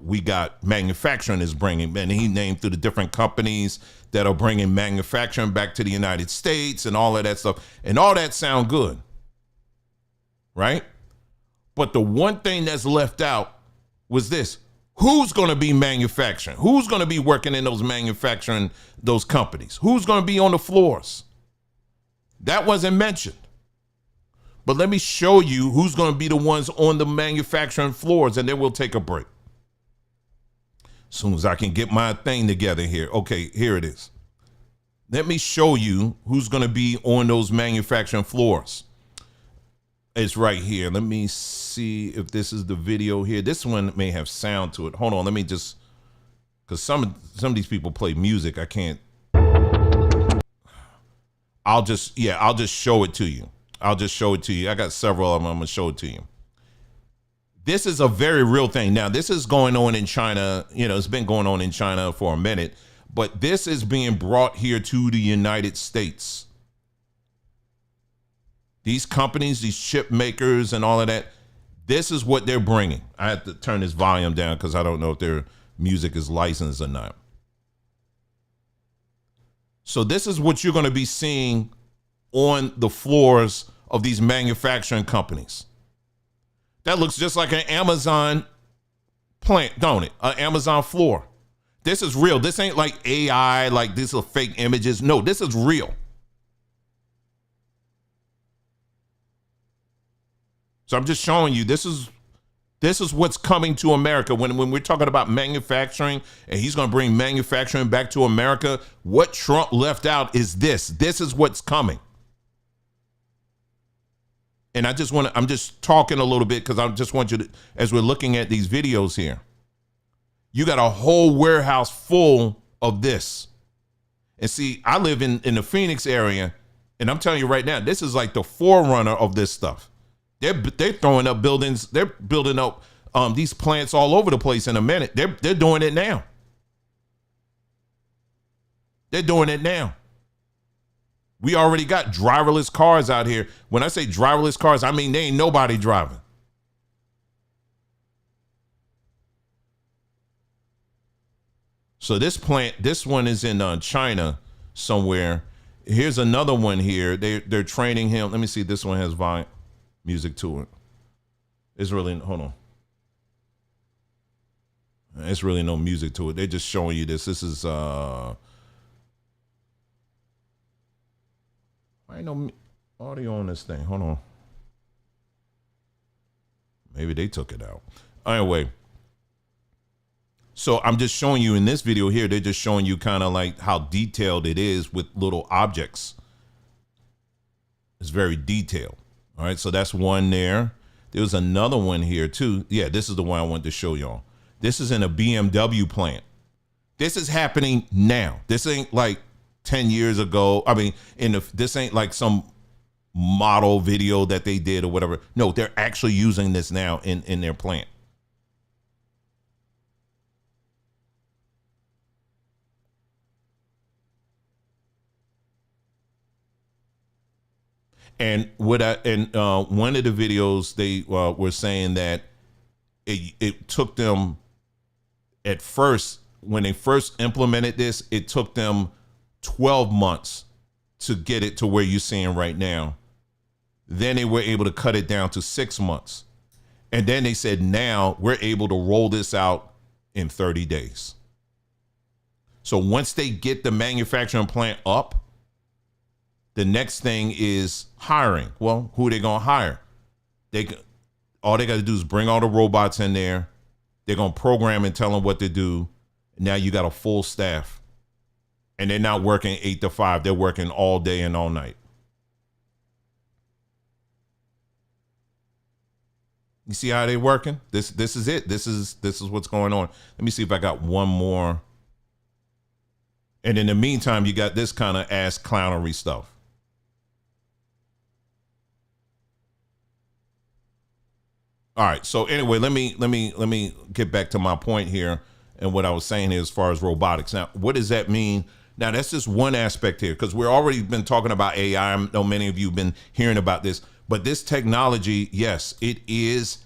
we got manufacturing is bringing, and he named through the different companies that are bringing manufacturing back to the United States and all of that stuff. And all that sound good, right? But the one thing that's left out was this. Who's going to be manufacturing? Who's going to be working in those companies? Who's going to be on the floors? That wasn't mentioned. But let me show you who's going to be the ones on the manufacturing floors, and then we'll take a break. As soon as I can get my thing together here. Okay, here it is. Let me show you who's going to be on those manufacturing floors. It's right here. Let me see if this is the video here. This one may have sound to it. Hold on, let me just, because some of these people play music. I can't. I'll just show it to you. I'll just show it to you. I got several of them. I'm going to show it to you. This is a very real thing. Now, this is going on in China. You know, it's been going on in China for a minute, but this is being brought here to the United States. These companies, these chip makers and all of that, this is what they're bringing. I have to turn this volume down because I don't know if their music is licensed or not. So this is what you're going to be seeing on the floors of these manufacturing companies. That looks just like an Amazon plant, don't it? An Amazon floor. This is real. This ain't like AI, like these are fake images. No, this is real. So I'm just showing you this is what's coming to America. When we're talking about manufacturing and he's going to bring manufacturing back to America, what Trump left out is this. This is what's coming. And I'm just talking a little bit because I just want you to, as we're looking at these videos here, you got a whole warehouse full of this. And see, I live in the Phoenix area, and I'm telling you right now, this is like the forerunner of this stuff. They're throwing up buildings. They're building up these plants all over the place in a minute. They're doing it now. They're doing it now. We already got driverless cars out here. When I say driverless cars, I mean, they ain't nobody driving. So this plant, this one is in China somewhere. Here's another one here. They're training him. Let me see. This one has music to it. It's really, hold on. It's really no music to it. They're just showing you this. This is, I ain't no audio on this thing. Hold on. Maybe they took it out. Anyway. So I'm just showing you in this video here, they're just showing you kind of like how detailed it is with little objects. It's very detailed. All right, so that's one there. There's another one here too. Yeah, this is the one I wanted to show y'all. This is in a BMW plant. This is happening now. This ain't like 10 years ago. I mean, this ain't like some model video that they did or whatever. No, they're actually using this now in their plant. And one of the videos they were saying that it took them at first, when they first implemented this, it took them 12 months to get it to where you're seeing right now. Then they were able to cut it down to 6 months. And then they said, now we're able to roll this out in 30 days. So once they get the manufacturing plant up, the next thing is hiring. Well, who are they going to hire? All they got to do is bring all the robots in there. They're going to program and tell them what to do. Now you got a full staff. And they're not working 8 to 5. They're working all day and all night. You see how they're working? This is it. This is what's going on. Let me see if I got one more. And in the meantime, you got this kind of ass clownery stuff. All right. So anyway, let me get back to my point here and what I was saying here as far as robotics. Now, what does that mean? Now, that's just one aspect here because we're already been talking about AI. I know many of you have been hearing about this, but this technology, yes, it is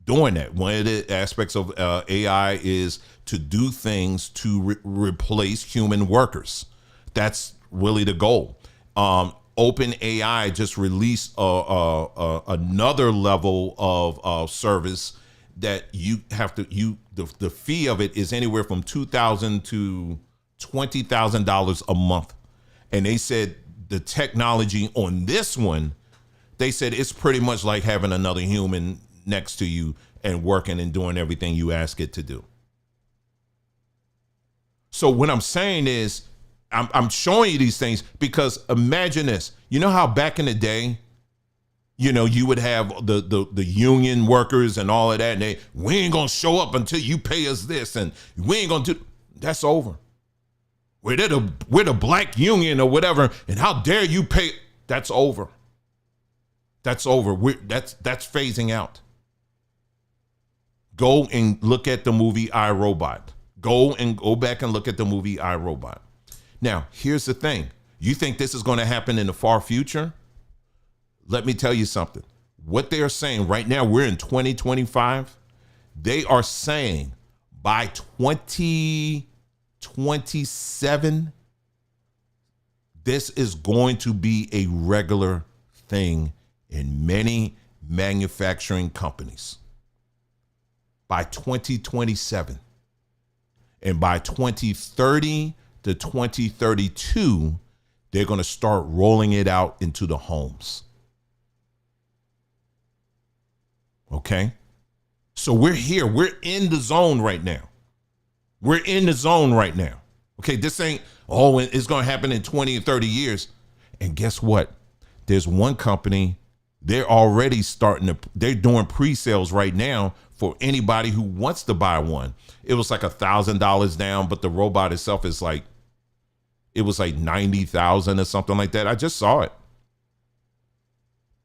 doing that. One of the aspects of AI is to do things to replace human workers. That's really the goal. OpenAI just released another level of service that you have to, the fee of it is anywhere from $2,000 to $20,000 a month. And they said the technology on this one, they said it's pretty much like having another human next to you and working and doing everything you ask it to do. So what I'm saying is, I'm showing you these things because imagine this. You know how back in the day, you know, you would have the union workers and all of that, and we ain't gonna show up until you pay us this, and we ain't gonna do. That's over. We're the black union or whatever, and how dare you pay? That's over. That's over. That's phasing out. Go and look at the movie iRobot. Go back and look at the movie iRobot. Now, here's the thing. You think this is going to happen in the far future? Let me tell you something. What they're saying right now, we're in 2025. They are saying by 2027, this is going to be a regular thing in many manufacturing companies. By 2027. And by 2030 to 2032, they're going to start rolling it out into the homes. Okay? So we're here. We're in the zone right now. We're in the zone right now. Okay, this ain't, oh, it's going to happen in 20 and 30 years. And guess what? There's one company, they're already they're doing pre-sales right now for anybody who wants to buy one. It was like $1,000 down, but the robot itself is like, it was like 90,000 or something like that. I just saw it.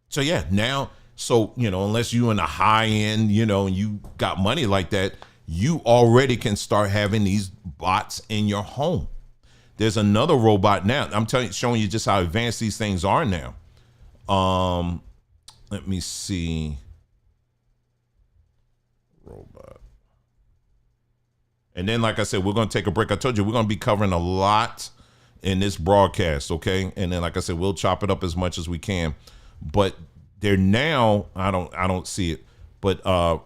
So yeah, now, so, you know, unless you in the high end, you know, and you got money like that, you already can start having these bots in your home. There's another robot now. I'm showing you just how advanced these things are now. Let me see. Robot. And then, like I said, we're going to take a break. I told you we're going to be covering a lot in this broadcast, okay? And then, like I said, we'll chop it up as much as we can. But they're now, I don't see it, but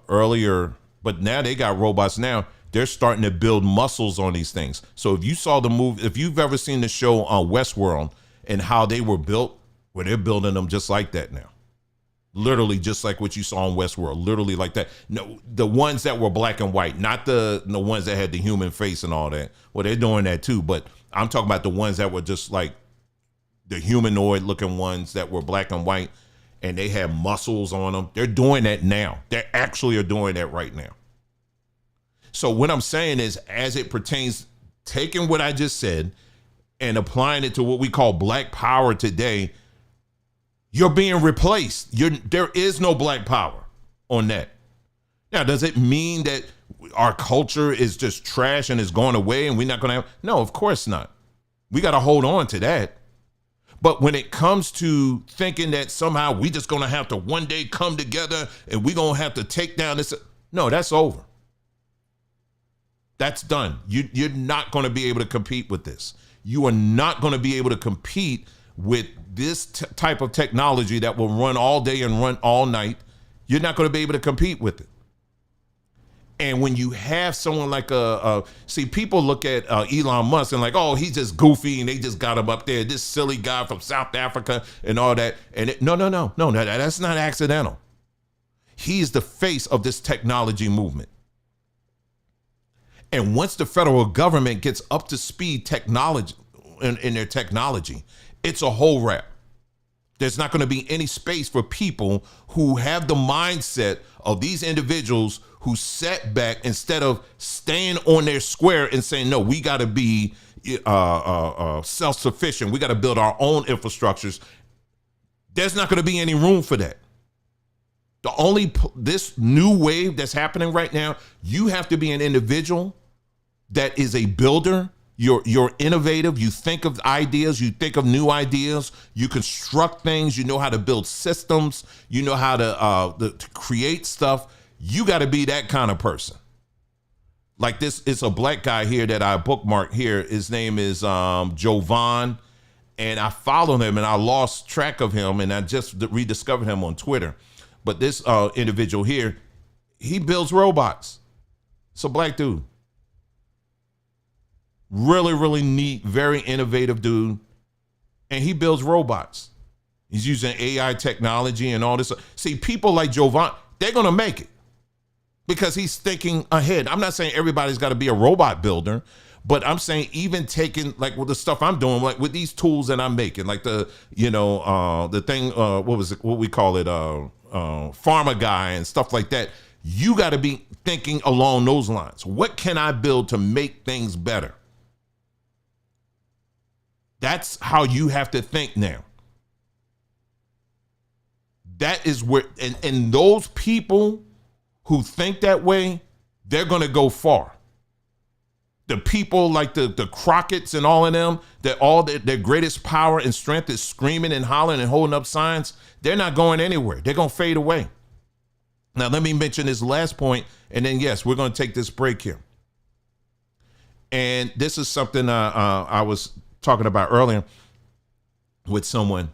earlier, but now they got robots now. They're starting to build muscles on these things. So if you saw the movie, if you've ever seen the show on Westworld and how they were built, well, they're building them just like that now. Literally just like what you saw on Westworld, literally like that. No, the ones that were black and white, not the ones that had the human face and all that. Well, they're doing that too, but I'm talking about the ones that were just like the humanoid looking ones that were black and white and they had muscles on them. They're doing that now. They actually are doing that right now. So what I'm saying is, as it pertains, taking what I just said and applying it to what we call black power today, you're being replaced. There is no black power on that. Now, does it mean that our culture is just trash and is going away and we're not going to have? No, of course not. We got to hold on to that. But when it comes to thinking that somehow we just going to have to one day come together and we're going to have to take down this, no, that's over. That's done. You're not going to be able to compete with this. You are not going to be able to compete with this type of technology that will run all day and run all night. You're not going to be able to compete with it. And when you have someone like see, people look at Elon Musk and like, oh, he's just goofy and they just got him up there, this silly guy from South Africa and all that. And no, that's not accidental. He's the face of this technology movement. And once the federal government gets up to speed technology in their technology, it's a whole wrap. There's not going to be any space for people who have the mindset of these individuals who sat back instead of staying on their square and saying, no, we got to be self-sufficient. We got to build our own infrastructures. There's not going to be any room for that. This new wave that's happening right now, you have to be an individual that is a builder. You're innovative. You think of ideas. You think of new ideas. You construct things. You know how to build systems. You know how to create stuff. You got to be that kind of person. Like this, it's a black guy here that I bookmarked here. His name is Jovan, and I followed him and I lost track of him, and I just rediscovered him on Twitter. But this individual here, he builds robots. It's a black dude. Really, really neat, very innovative dude. And he builds robots. He's using AI technology and all this. See, people like Jovan, they're going to make it because he's thinking ahead. I'm not saying everybody's got to be a robot builder, But I'm saying even taking like with the stuff I'm doing, like with these tools that I'm making, like the thing, what we call it, pharma guy and stuff like that. You got to be thinking along those lines. What can I build to make things better? That's how you have to think now. That is where, and those people who think that way, they're going to go far. The people like the Crockett's and all of them, that all their greatest power and strength is screaming and hollering and holding up signs, they're not going anywhere. They're going to fade away. Now, let me mention this last point, and then, yes, we're going to take this break here. And this is something I was talking about earlier with someone.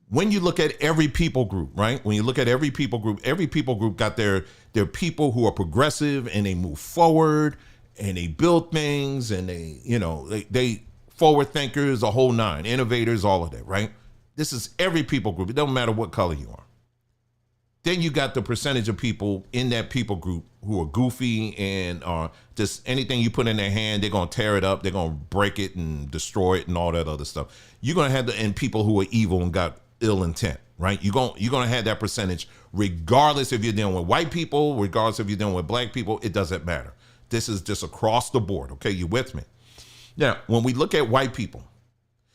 When you look at every people group, right? When you look at every people group got their people who are progressive and they move forward and they build things and they forward thinkers, the whole nine, innovators, all of that, right? This is every people group. It doesn't matter what color you are. Then you got the percentage of people in that people group who are goofy and just anything you put in their hand, they're going to tear it up. They're going to break it and destroy it and all that other stuff. You're going to have and people who are evil and got ill intent, right? You're going to have that percentage regardless if you're dealing with white people, regardless if you're dealing with black people, it doesn't matter. This is just across the board. Okay. You with me? Now, when we look at white people,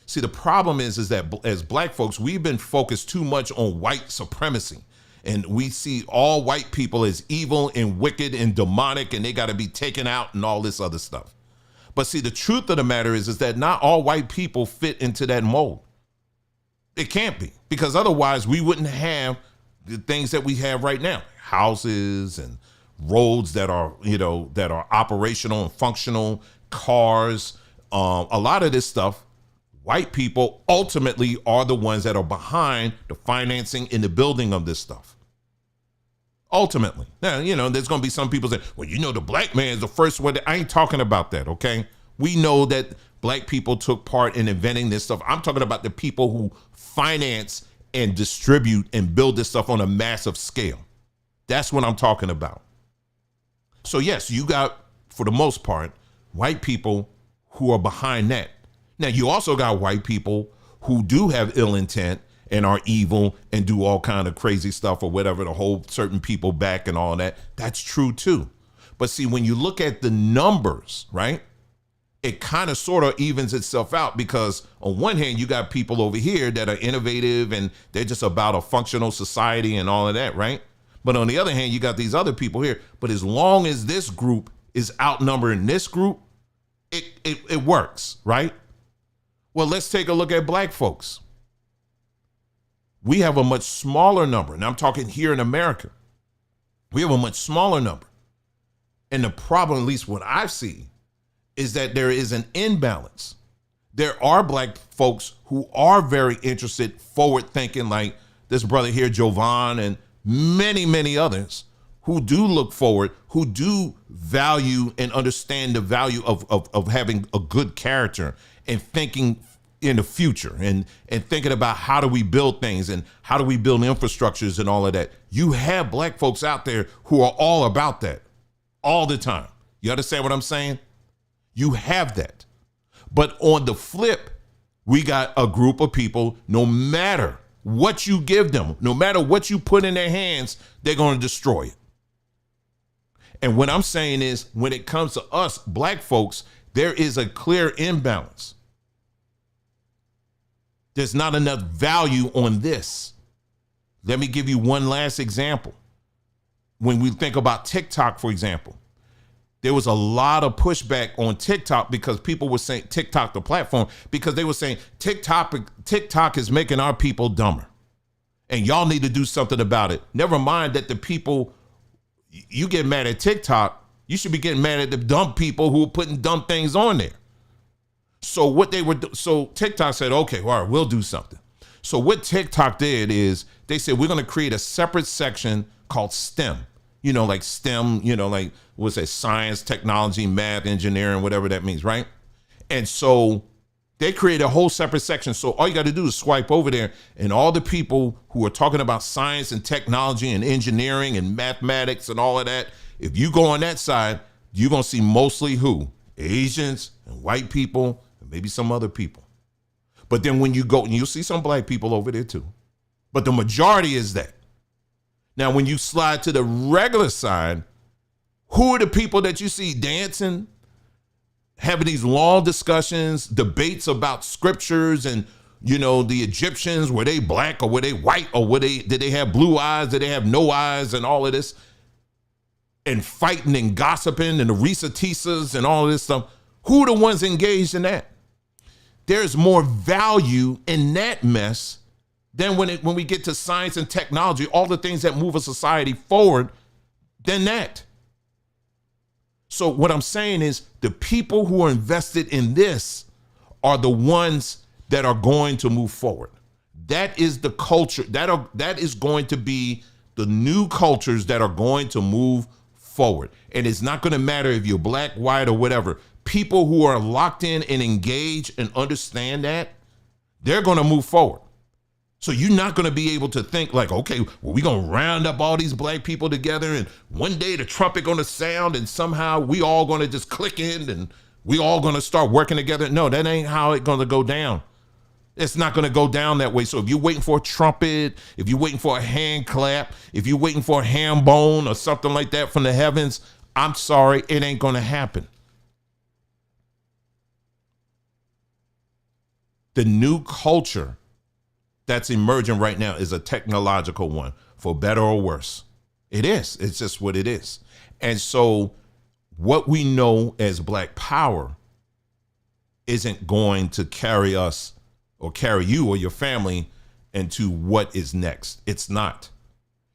see, the problem is that as black folks, we've been focused too much on white supremacy. And we see all white people as evil and wicked and demonic, and they got to be taken out and all this other stuff. But see, the truth of the matter is that not all white people fit into that mold. It can't be, because otherwise we wouldn't have the things that we have right now, houses and roads that are, that are operational and functional, cars, a lot of this stuff. White people ultimately are the ones that are behind the financing and the building of this stuff. Ultimately. Now, there's going to be some people say, well, the black man is the first one. I ain't talking about that, okay? We know that black people took part in inventing this stuff. I'm talking about the people who finance and distribute and build this stuff on a massive scale. That's what I'm talking about. So yes, you got, for the most part, white people who are behind that. Now, you also got white people who do have ill intent and are evil and do all kind of crazy stuff or whatever to hold certain people back and all that. That's true too. But see, when you look at the numbers, right, it kind of sort of evens itself out, because on one hand, you got people over here that are innovative and they're just about a functional society and all of that, right? But on the other hand, you got these other people here. But as long as this group is outnumbering this group, it works, right? Well, let's take a look at black folks. We have a much smaller number, and I'm talking here in America. We have a much smaller number. And the problem, at least what I've seen, is that there is an imbalance. There are black folks who are very interested, forward thinking, like this brother here, Jovan, and many, many others who do look forward, who do value and understand the value of having a good character and thinking in the future and thinking about how do we build things and how do we build infrastructures and all of that. You have black folks out there who are all about that all the time. You understand what I'm saying? You have that. But on the flip, we got a group of people, no matter what you give them, no matter what you put in their hands, they're going to destroy it. And what I'm saying is, when it comes to us black folks, there is a clear imbalance. There's not enough value on this. Let me give you one last example. When we think about TikTok, for example, there was a lot of pushback on TikTok because people were saying TikTok, the platform, because they were saying TikTok is making our people dumber and y'all need to do something about it. Never mind that the people, you get mad at TikTok, you should be getting mad at the dumb people who are putting dumb things on there. So TikTok said, okay, all right, we'll do something. So what TikTok did is they said, we're going to create a separate section called STEM, like STEM, like what's that? Science, technology, math, engineering, whatever that means. Right. And so they created a whole separate section. So all you got to do is swipe over there, and all the people who are talking about science and technology and engineering and mathematics and all of that, if you go on that side, you're going to see mostly who? Asians and white people and maybe some other people. But then when you go, and you'll see some black people over there too. But the majority is that. Now, when you slide to the regular side, who are the people that you see dancing, having these long discussions, debates about scriptures and, you know, the Egyptians, were they black or were they white or did they have blue eyes, did they have no eyes and all of this, and fighting and gossiping and the Risa Tisas and all of this stuff. Who are the ones engaged in that? There's more value in that mess than when we get to science and technology, all the things that move a society forward, than that. So what I'm saying is the people who are invested in this are the ones that are going to move forward. That is the culture. That is going to be the new cultures that are going to move forward. And it's not going to matter if you're black, white, or whatever. People who are locked in and engaged and understand that, they're going to move forward. So you're not going to be able to think like, okay, well, we're going to round up all these black people together and one day the trumpet going to sound and somehow we all going to just click in and we all going to start working together. No, that ain't how it's going to go down. It's not going to go down that way. So if you're waiting for a trumpet, if you're waiting for a hand clap, if you're waiting for a ham bone or something like that from the heavens, I'm sorry, it ain't going to happen. The new culture that's emerging right now is a technological one, for better or worse. It is. It's just what it is. And so what we know as Black power isn't going to carry us or carry you or your family into what is next. It's not.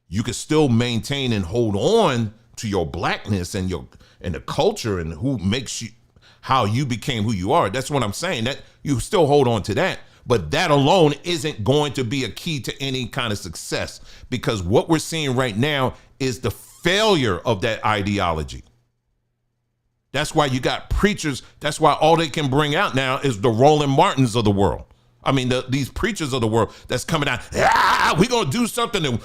You can still maintain and hold on to your blackness and the culture and who makes you, how you became who you are. That's what I'm saying, that you still hold on to that. But that alone isn't going to be a key to any kind of success, because what we're seeing right now is the failure of that ideology. That's why you got preachers. That's why all they can bring out now is the Roland Martins of the world. I mean, these preachers of the world that's coming out. We're going to do something and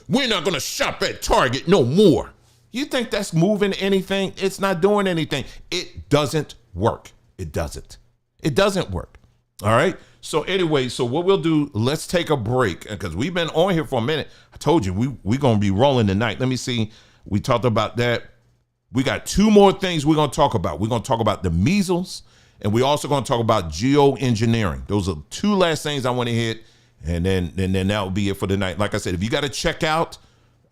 we're not going to shop at Target no more. You think that's moving anything? It's not doing anything. It doesn't work. It doesn't. It doesn't work. All right. So anyway, so what we'll do, let's take a break because we've been on here for a minute. I told you we're going to be rolling tonight. Let me see. We talked about that. We got two more things we're going to talk about. We're going to talk about the measles, and we're also going to talk about geoengineering. Those are two last things I want to hit, and then that will be it for the night. Like I said, if you got to check out,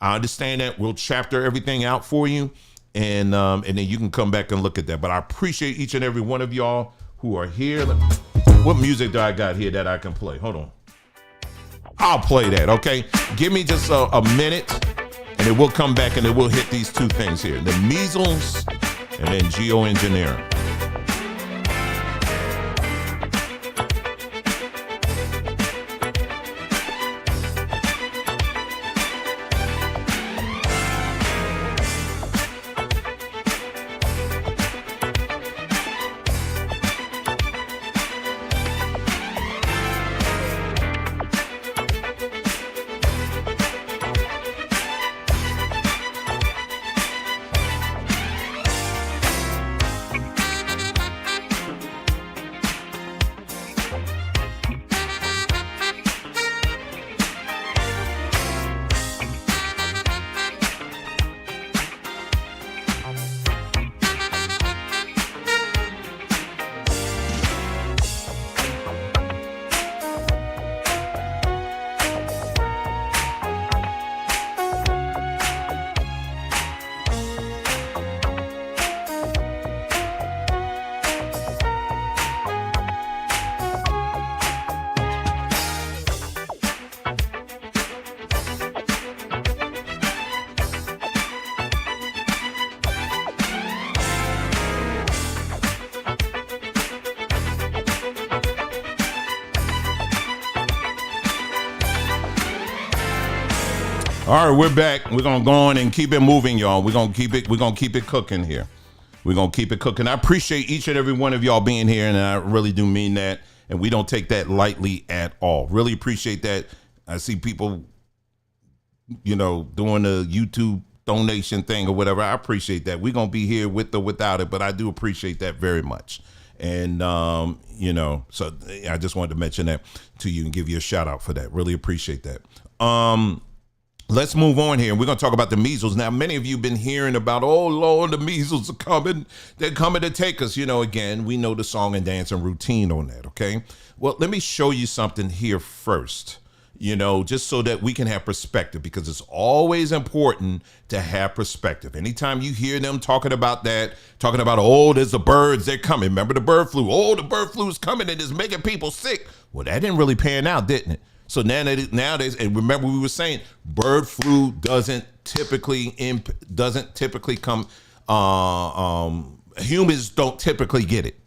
I understand that. We'll chapter everything out for you, and then you can come back and look at that. But I appreciate each and every one of y'all who are here. What music do I got here that I can play? Hold on. I'll play that, okay? Give me just a minute, and then we'll come back and then we'll hit these two things here. The measles and then geoengineering. All right, we're back. We're gonna go on and keep it moving, y'all. We're gonna keep it cooking here. We're gonna keep it cooking. I appreciate each and every one of y'all being here, and I really do mean that. And we don't take that lightly at all. Really appreciate that. I see people, doing the YouTube donation thing or whatever. I appreciate that. We're going to be here with or without it, but I do appreciate that very much. And, you know, so I just wanted to mention that to you and give you a shout out for that. Really appreciate that. Let's move on here. We're going to talk about the measles. Now, many of you have been hearing about, oh, Lord, the measles are coming. They're coming to take us. You know, again, we know the song and dance and routine on that, okay? Well, let me show you something here first, you know, just so that we can have perspective, because it's always important to have perspective. Anytime you hear them talking about that, talking about, oh, there's the birds, they're coming. Remember the bird flu? Oh, the bird flu is coming and it's making people sick. Well, that didn't really pan out, didn't it? So nowadays, and remember we were saying bird flu doesn't typically come, humans don't typically get it.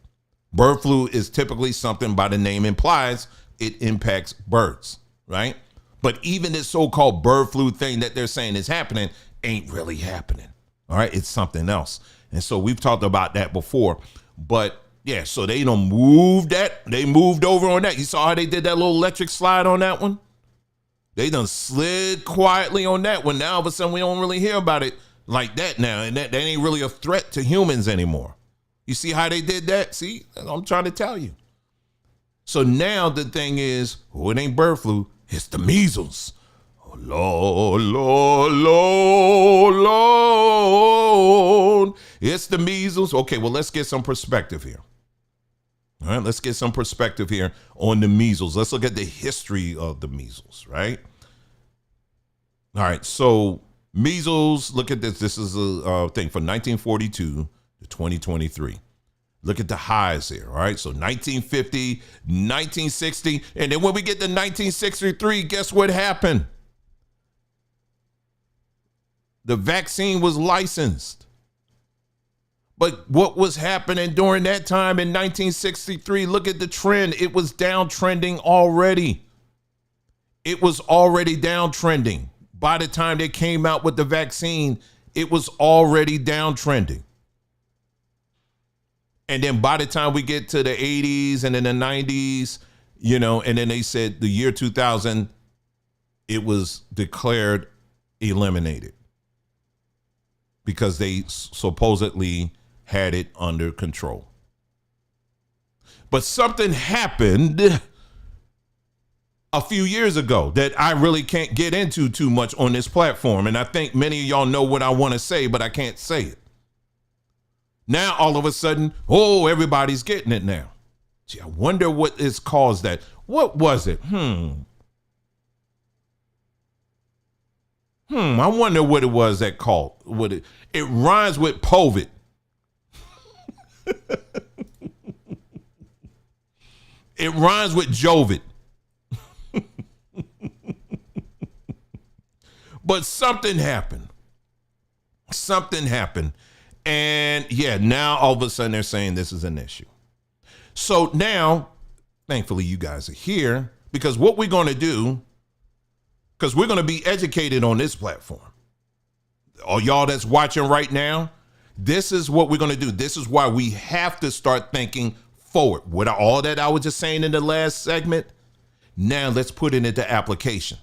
Bird flu is typically something, by the name implies, it impacts birds, right? But even this so-called bird flu thing that they're saying is happening ain't really happening, all right? It's something else. And so we've talked about that before, but yeah, so they done moved that. They moved over on that. You saw how they did that little electric slide on that one? They done slid quietly on that one. Now, all of a sudden, we don't really hear about it like that now. And that ain't really a threat to humans anymore. You see how they did that? See, I'm trying to tell you. So now the thing is, oh, it ain't bird flu. It's the measles. Oh, Lord, Lord, Lord, Lord. It's the measles. Okay, well, let's get some perspective here. All right, let's get some perspective here on the measles. Let's look at the history of the measles, right? All right, so measles, look at this. This is a thing from 1942 to 2023. Look at the highs here, all right? So 1950, 1960, and then when we get to 1963, guess what happened? The vaccine was licensed. But what was happening during that time in 1963? Look at the trend. It was downtrending already. It was already downtrending. By the time they came out with the vaccine, it was already downtrending. And then by the time we get to the 80s and then the 90s, you know, and then they said the year 2000, it was declared eliminated because they supposedly had it under control. But something happened a few years ago that I really can't get into too much on this platform. And I think many of y'all know what I want to say, but I can't say it. Now, all of a sudden, oh, everybody's getting it now. Gee, I wonder what has caused that. What was it? I wonder what it was that called. It rhymes with COVID. It rhymes with Jovid. But something happened. Something happened. And yeah, now all of a sudden they're saying this is an issue. So now, thankfully, you guys are here, because what we're going to do, because we're going to be educated on this platform. All y'all that's watching right now, this is what we're going to do. This is why we have to start thinking forward. What all that I was just saying in the last segment, now let's put it into application.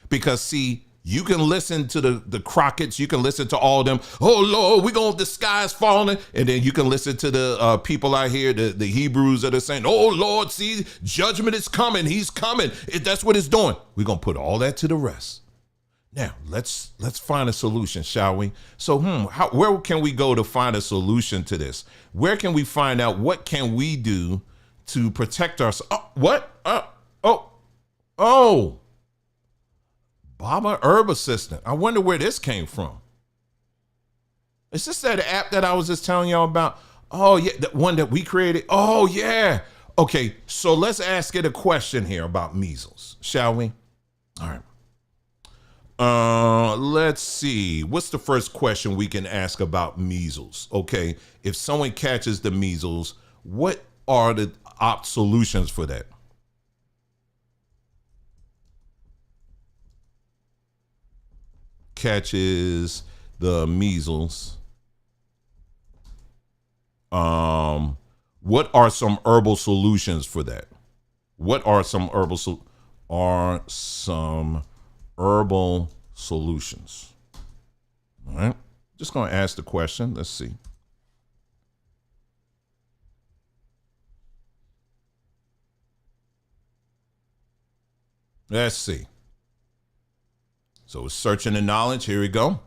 Because see, you can listen to the Crockett's, you can listen to all them, oh Lord, the sky's falling. And then you can listen to the people out here, the Hebrews that are saying, oh Lord, see, judgment is coming, he's coming. That's what it's doing. We're going to put all that to the rest. Now, let's find a solution, shall we? So, where can we go to find a solution to this? Where can we find out what can we do to protect ourselves? Oh, what? Baba Herb Assistant. I wonder where this came from. Is this that app that I was just telling y'all about? Oh, yeah, the one that we created. Oh, yeah. Okay, so let's ask it a question here about measles, shall we? All right. Let's see. What's the first question we can ask about measles? Okay, if someone catches the measles, what are the solutions for that? Catches the measles. What are some herbal solutions for that? What are some herbal solutions? All right. Just going to ask the question. Let's see. Let's see. So it's searching the knowledge. Here we go.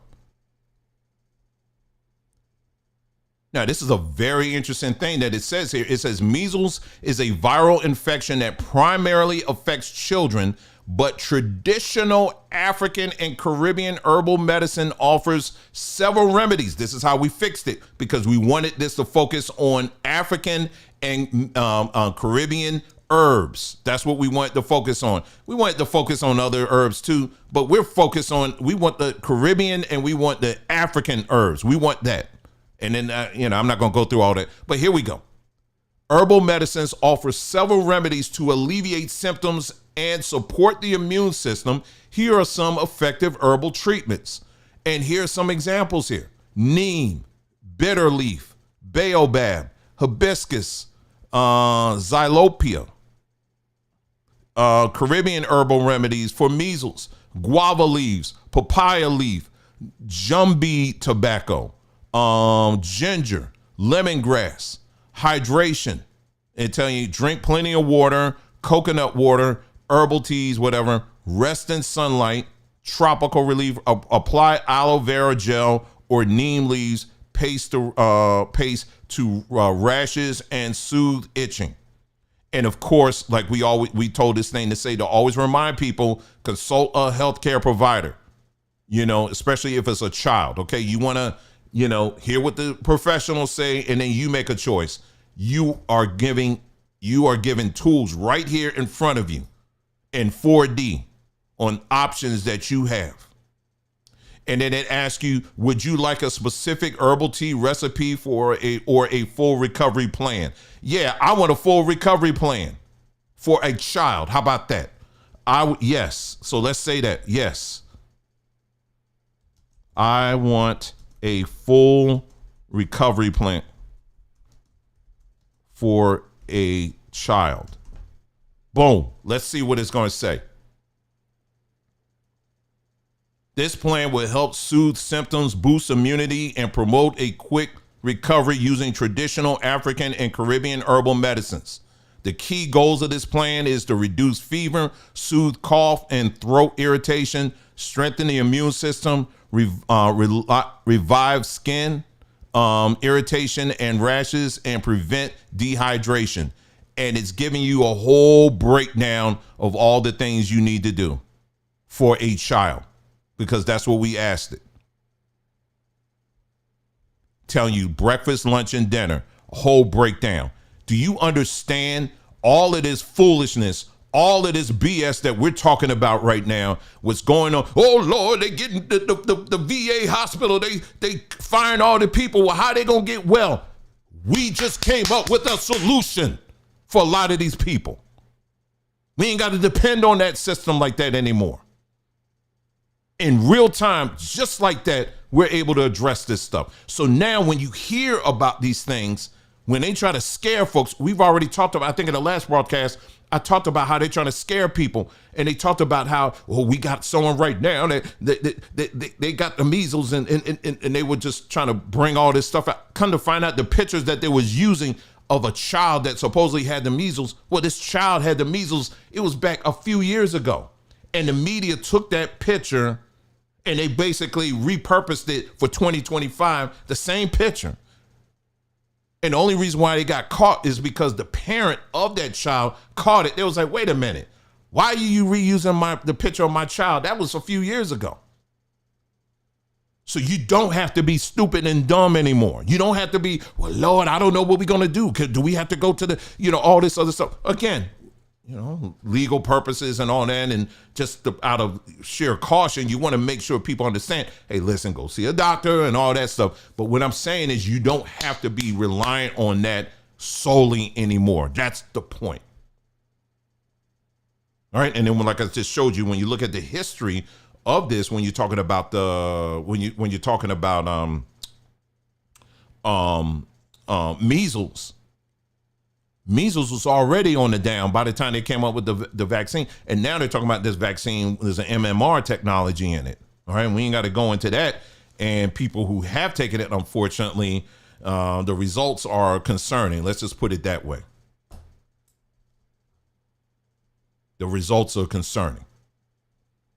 Now, this is a very interesting thing that it says here. It says measles is a viral infection that primarily affects children, but traditional African and Caribbean herbal medicine offers several remedies. This is how we fixed it, because we wanted this to focus on African and Caribbean herbs. That's what we want to focus on. We want to focus on other herbs too, but we want the Caribbean and we want the African herbs. We want that. And then, I'm not going to go through all that, but here we go. Herbal medicines offer several remedies to alleviate symptoms and support the immune system. Here are some effective herbal treatments. And here are some examples here. Neem, bitter leaf, baobab, hibiscus, xylopia. Caribbean herbal remedies for measles, guava leaves, papaya leaf, jumbi tobacco, ginger, lemongrass, hydration. It's telling you drink plenty of water, coconut water, herbal teas, whatever, rest in sunlight, tropical relief, apply aloe vera gel or neem leaves, paste to rashes and soothe itching. And of course, like we told this thing to say, to always remind people, consult a healthcare provider, especially if it's a child. Okay. You want to, hear what the professionals say, and then you make a choice. You are given tools right here in front of you in 4D on options that you have. And then it asks you, would you like a specific herbal tea recipe or a full recovery plan? Yeah, I want a full recovery plan for a child. How about that? Yes. So let's say that. Yes. I want a full recovery plan for a child. Boom. Let's see what it's going to say. This plan will help soothe symptoms, boost immunity, and promote a quick recovery using traditional African and Caribbean herbal medicines. The key goals of this plan is to reduce fever, soothe cough and throat irritation, strengthen the immune system, revive skin irritation and rashes, and prevent dehydration. And it's giving you a whole breakdown of all the things you need to do for a child, because that's what we asked it. Telling you breakfast, lunch, and dinner, a whole breakdown. Do you understand all of this foolishness, all of this BS that we're talking about right now? What's going on? Oh Lord, they getting the VA hospital. They firing all the people. Well, how they gonna get well? We just came up with a solution for a lot of these people. We ain't got to depend on that system like that anymore. In real time, just like that, we're able to address this stuff. So now when you hear about these things, when they try to scare folks, we've already talked about, I think in the last broadcast, I talked about how they're trying to scare people. And they talked about how, we got someone right now that they got the measles and they were just trying to bring all this stuff out. Come to find out, the pictures that they was using of a child that supposedly had the measles. Well, this child had the measles. It was back a few years ago. And the media took that picture and they basically repurposed it for 2025, the same picture. And the only reason why they got caught is because the parent of that child caught it. They was like, wait a minute, why are you reusing the picture of my child? That was a few years ago. So you don't have to be stupid and dumb anymore. You don't have to be, well, Lord, I don't know what we're going to do. Do we have to go to all this other stuff? Again, legal purposes and all that, and just out of sheer caution, you want to make sure people understand, hey, listen, go see a doctor and all that stuff. But what I'm saying is you don't have to be reliant on that solely anymore. That's the point. All right. And then like I just showed you, when you look at the history of this, when you're talking about measles was already on the down by the time they came up with the vaccine. And now they're talking about this vaccine, there's an MMR technology in it. All right. We ain't got to go into that. And people who have taken it, unfortunately, the results are concerning. Let's just put it that way. The results are concerning.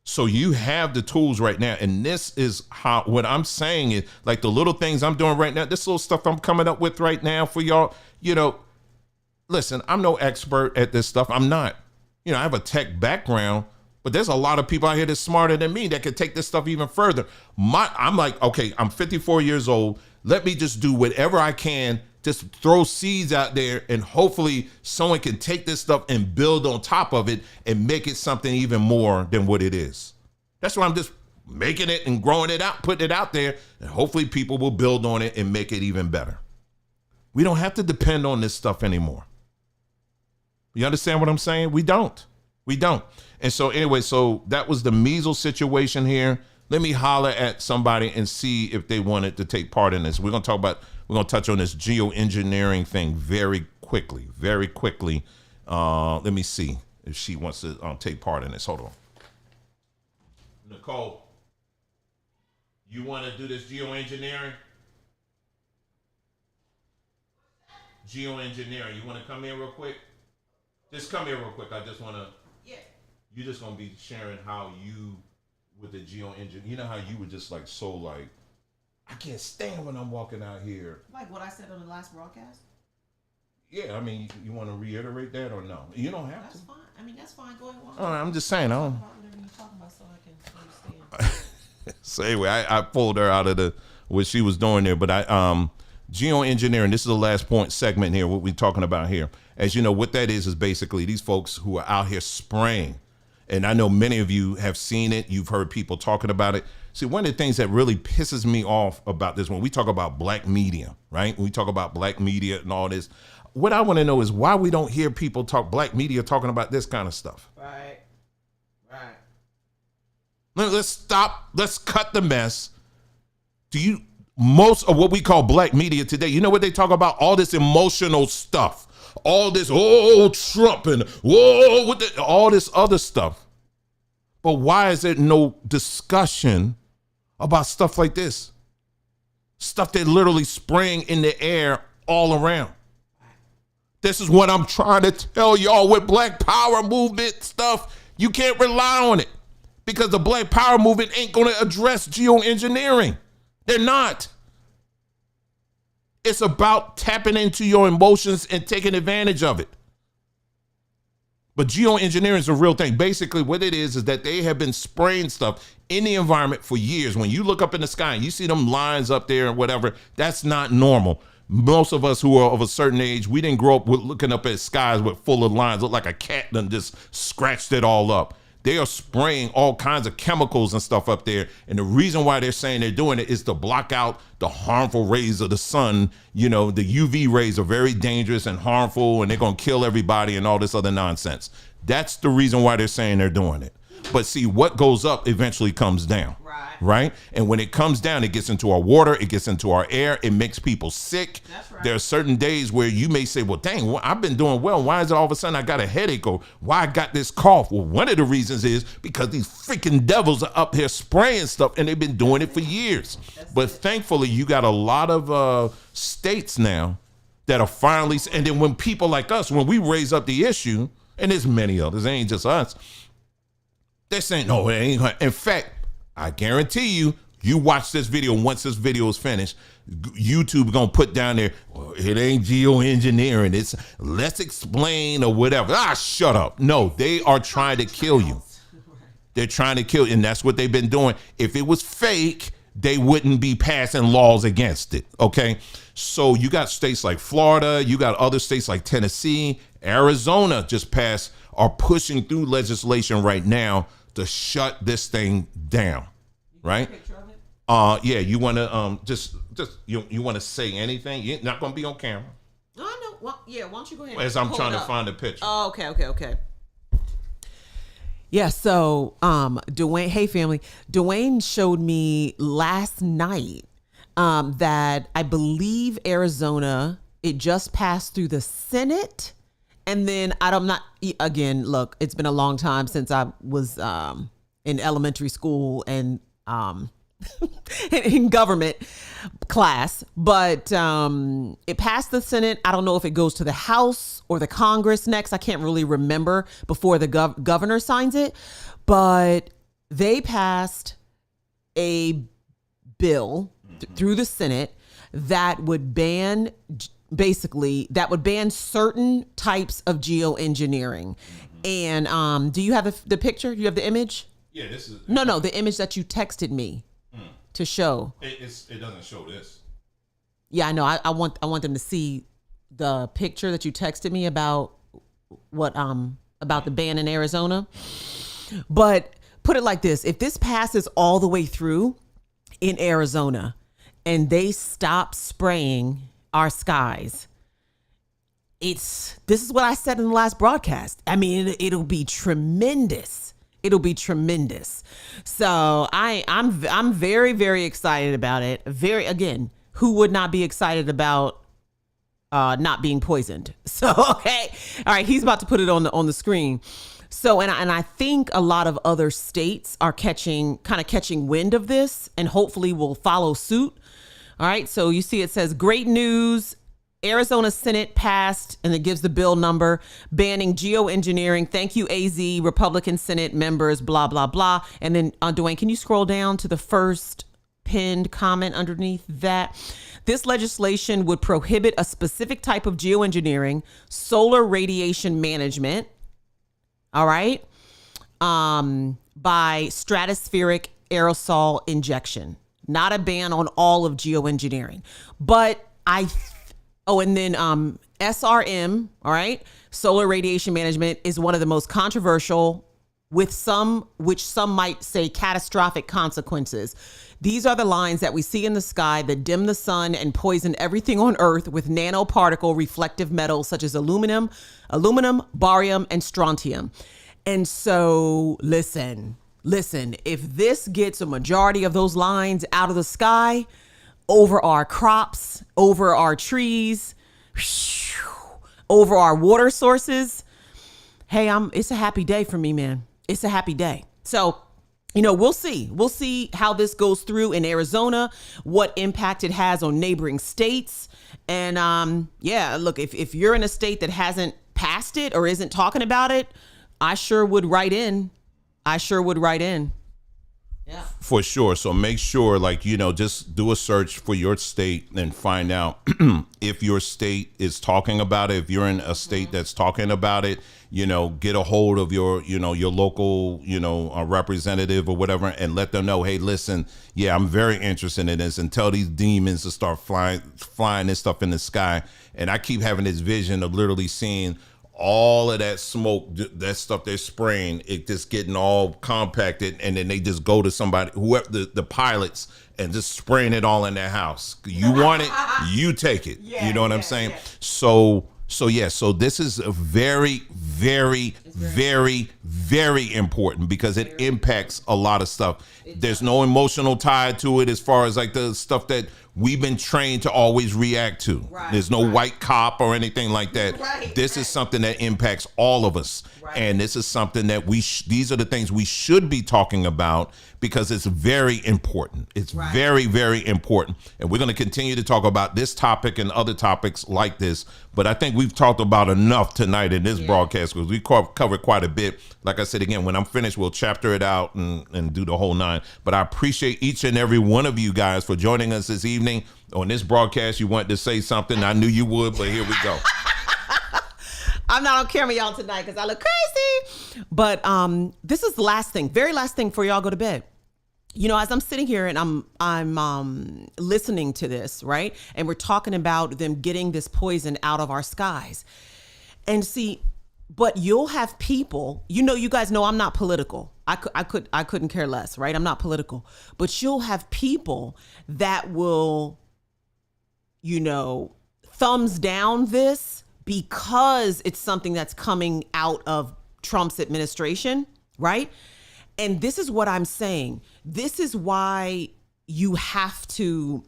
So you have the tools right now. And this is how, what I'm saying is, like, the little things I'm doing right now, this little stuff I'm coming up with right now for y'all, you know, listen, I'm no expert at this stuff. I'm not. You know, I have a tech background, but there's a lot of people out here that's smarter than me that could take this stuff even further. I'm like, okay, I'm 54 years old. Let me just do whatever I can, just throw seeds out there, and hopefully someone can take this stuff and build on top of it and make it something even more than what it is. That's why I'm just making it and growing it out, putting it out there, and hopefully people will build on it and make it even better. We don't have to depend on this stuff anymore. You understand what I'm saying? We don't. And so anyway, so that was the measles situation here. Let me holler at somebody and see if they wanted to take part in this. We're going to touch on this geoengineering thing very quickly. Let me see if she wants to take part in this. Hold on. Nicole, you want to do this geoengineering? Geoengineering. You want to come in real quick? Just come here real quick. I just want to. Yeah. You're just going to be sharing how you, with the geoengineering, you know how you were just like, so like, I can't stand when I'm walking out here. Like what I said on the last broadcast? Yeah, I mean, you want to reiterate that or no? You don't have That's to. fine. I mean, that's fine. Go ahead. I'm just saying. I don't. Talk about whatever you're talking about so I can understand. So anyway, I pulled her out of what she was doing there, but geoengineering, this is the last point segment here, what we're talking about here. As you know, what that is basically these folks who are out here spraying. And I know many of you have seen it. You've heard people talking about it. See, one of the things that really pisses me off about this, when we talk about black media, right? When we talk about black media and all this, what I want to know is why we don't hear people black media talking about this kind of stuff. Right. Let's stop. Let's cut the mess. Most of what we call black media today, you know what they talk about? All this emotional stuff. All this, Trump and all this other stuff. But why is there no discussion about stuff like this? Stuff they're literally spraying in the air all around. This is what I'm trying to tell y'all with Black Power movement stuff. You can't rely on it because the Black Power movement ain't going to address geoengineering. They're not. It's about tapping into your emotions and taking advantage of it. But geoengineering is a real thing. Basically, what it is that they have been spraying stuff in the environment for years. When you look up in the sky and you see them lines up there and whatever, that's not normal. Most of us who are of a certain age, we didn't grow up with looking up at skies with full of lines, look like a cat done just scratched it all up. They are spraying all kinds of chemicals and stuff up there. And the reason why they're saying they're doing it is to block out the harmful rays of the sun. You know, the UV rays are very dangerous and harmful, and they're going to kill everybody and all this other nonsense. That's the reason why they're saying they're doing it. But see, what goes up eventually comes down. Right? And when it comes down, it gets into our water, it gets into our air, it makes people sick. That's right. There are certain days where you may say, well, dang, I've been doing well. Why is it all of a sudden I got a headache, or why I got this cough? Well, one of the reasons is because these freaking devils are up here spraying stuff, and they've been doing it for years. But thankfully, you got a lot of states now that are finally, and then when people like us, when we raise up the issue, and there's many others, it ain't just us, they're saying, no, it ain't. In fact, I guarantee you watch this video, once this video is finished, YouTube gonna put down there, well, it ain't geoengineering, it's let's explain or whatever. Shut up. No, they are trying to kill you. They're trying to kill you, and that's what they've been doing. If it was fake, they wouldn't be passing laws against it, okay? So you got states like Florida, you got other states like Tennessee, Arizona just passed, are pushing through legislation right now to shut this thing down, right? Yeah, you want to just you want to say anything? You're not going to be on camera. Oh no, well, yeah. Why don't you go ahead? As I'm trying to find a picture. Oh, okay. Yeah. So, Dwayne, hey family, Dwayne showed me last night that I believe Arizona, it just passed through the Senate. And then again, look, it's been a long time since I was in elementary school, and in government class, but it passed the Senate. I don't know if it goes to the House or the Congress next. I can't really remember before the governor signs it, but they passed a bill through the Senate that would ban certain types of geoengineering. And do you have the picture? Do you have the image? Yeah, this is no, the image that you texted me to show. It doesn't show this. Yeah, I know. I want them to see the picture that you texted me about about the ban in Arizona. But put it like this: if this passes all the way through in Arizona and they stop spraying our skies, this is what I said in the last broadcast. I mean, it'll be tremendous. It'll be tremendous. So I'm very, very excited about it. Again, who would not be excited about not being poisoned? So, okay. All right. He's about to put it on the screen. So, and I think a lot of other states are catching wind of this and hopefully will follow suit. All right. So you see, it says great news. Arizona Senate passed, and it gives the bill number, banning geoengineering. Thank you, AZ, Republican Senate members, blah, blah, blah. And then, Dwayne, can you scroll down to the first pinned comment underneath that? This legislation would prohibit a specific type of geoengineering, solar radiation management, all right, by stratospheric aerosol injection. Not a ban on all of geoengineering. But and then SRM, all right, solar radiation management is one of the most controversial, which some might say catastrophic consequences. These are the lines that we see in the sky that dim the sun and poison everything on Earth with nanoparticle reflective metals such as aluminum, barium, and strontium. And so listen, if this gets a majority of those lines out of the sky, over our crops, over our trees, over our water sources, hey, it's a happy day for me, man. It's a happy day. So, we'll see how this goes through in Arizona, what impact it has on neighboring states. And look, if you're in a state that hasn't passed it or isn't talking about it, I sure would write in. Yeah. For sure. So make sure, just do a search for your state and find out if your state is talking about it. If you're in a state that's talking about it, get a hold of your local, representative or whatever, and let them know, hey, listen, yeah, I'm very interested in this, and tell these demons to start flying this stuff in the sky. And I keep having this vision of literally seeing all of that smoke, that stuff they're spraying, it just getting all compacted, and then they just go to somebody, whoever the pilots, and just spraying it all in their house. You want it, you take it. You know what I'm saying? Yeah. So this is a very, very, very, very important because it impacts a lot of stuff. There's no emotional tie to it as far as the stuff that we've been trained to always react to. There's no white cop or anything like that. This is something that impacts all of us. And this is something that these are the things we should be talking about because it's very important. It's very, very important. And we're going to continue to talk about this topic and other topics like this. But I think we've talked about enough tonight in this broadcast because we covered quite a bit. Like I said, again, when I'm finished, we'll chapter it out and do the whole nine. But I appreciate each and every one of you guys for joining us this evening on this broadcast. You wanted to say something. I knew you would, but here we go. I'm not on camera, y'all, tonight because I look crazy. But this is the last thing, very last thing before y'all go to bed. As I'm sitting here and I'm listening to this, right? And we're talking about them getting this poison out of our skies. And see, but you'll have people, you guys know I'm not political. I couldn't care less, right? I'm not political. But you'll have people that will, thumbs down this because it's something that's coming out of Trump's administration, right? And this is what I'm saying. This is why you have to,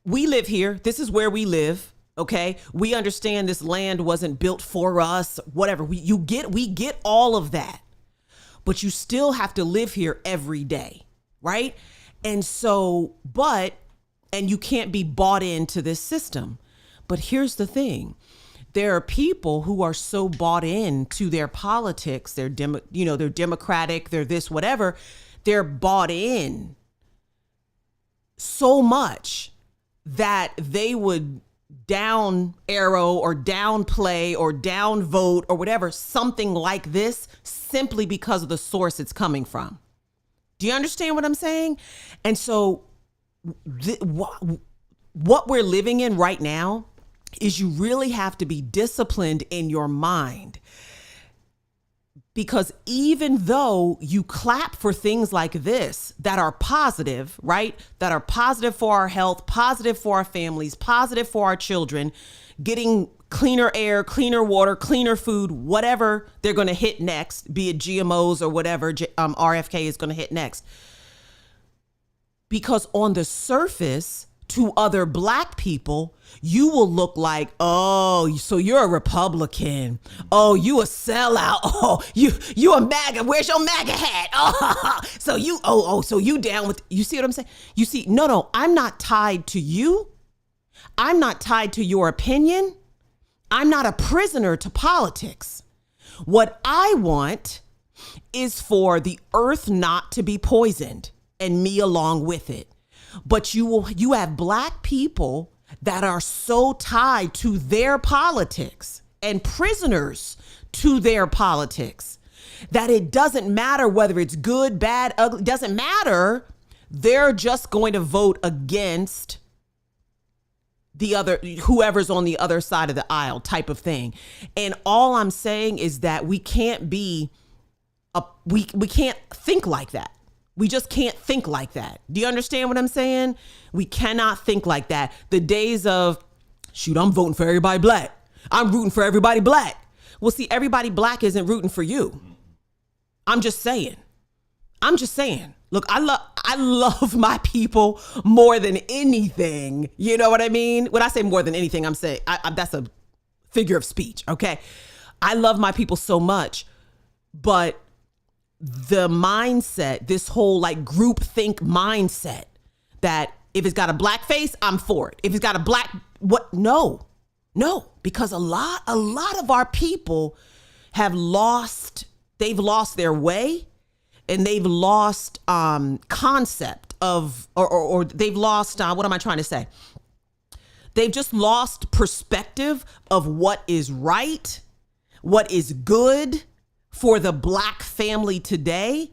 we live here. This is where we live. Okay. We understand this land wasn't built for us, whatever. We get all of that. but you still have to live here every day, right? And so, and you can't be bought into this system. But here's the thing. There are people who are so bought into their politics, they're Democratic, they're this, whatever. They're bought in so much that they would down arrow or downplay or downvote or whatever, something like this, simply because of the source it's coming from. Do you understand what I'm saying? And so what we're living in right now is you really have to be disciplined in your mind. Because even though you clap for things like this that are positive, right? That are positive for our health, positive for our families, positive for our children, getting cleaner air, cleaner water, cleaner food, whatever they're going to hit next, be it GMOs or whatever RFK is going to hit next. Because on the surface, to other black people, you will look like, oh, so you're a Republican. Oh, you a sellout. Oh, you a MAGA. Where's your MAGA hat? Oh, so you down with, you see what I'm saying? You see, no, I'm not tied to you. I'm not tied to your opinion. I'm not a prisoner to politics. What I want is for the earth not to be poisoned, and me along with it. But you have black people that are so tied to their politics and prisoners to their politics that it doesn't matter whether it's good, bad, ugly, doesn't matter. They're just going to vote against the other, whoever's on the other side of the aisle type of thing. And all I'm saying is that we can't be, we can't think like that. We just can't think like that. Do you understand what I'm saying? We cannot think like that. The days of, shoot, I'm voting for everybody black. I'm rooting for everybody black. Well, see, everybody black isn't rooting for you. I'm just saying. Look, I love my people more than anything. You know what I mean? When I say more than anything, I'm saying that's a figure of speech. Okay. I love my people so much, but the mindset, this whole like group think mindset that if it's got a black face, I'm for it. If it's got a black, no, because a lot of our people they've lost their way, and they've lost concept of, or they've lost, what am I trying to say? They've just lost perspective of what is right, what is good for the black family today.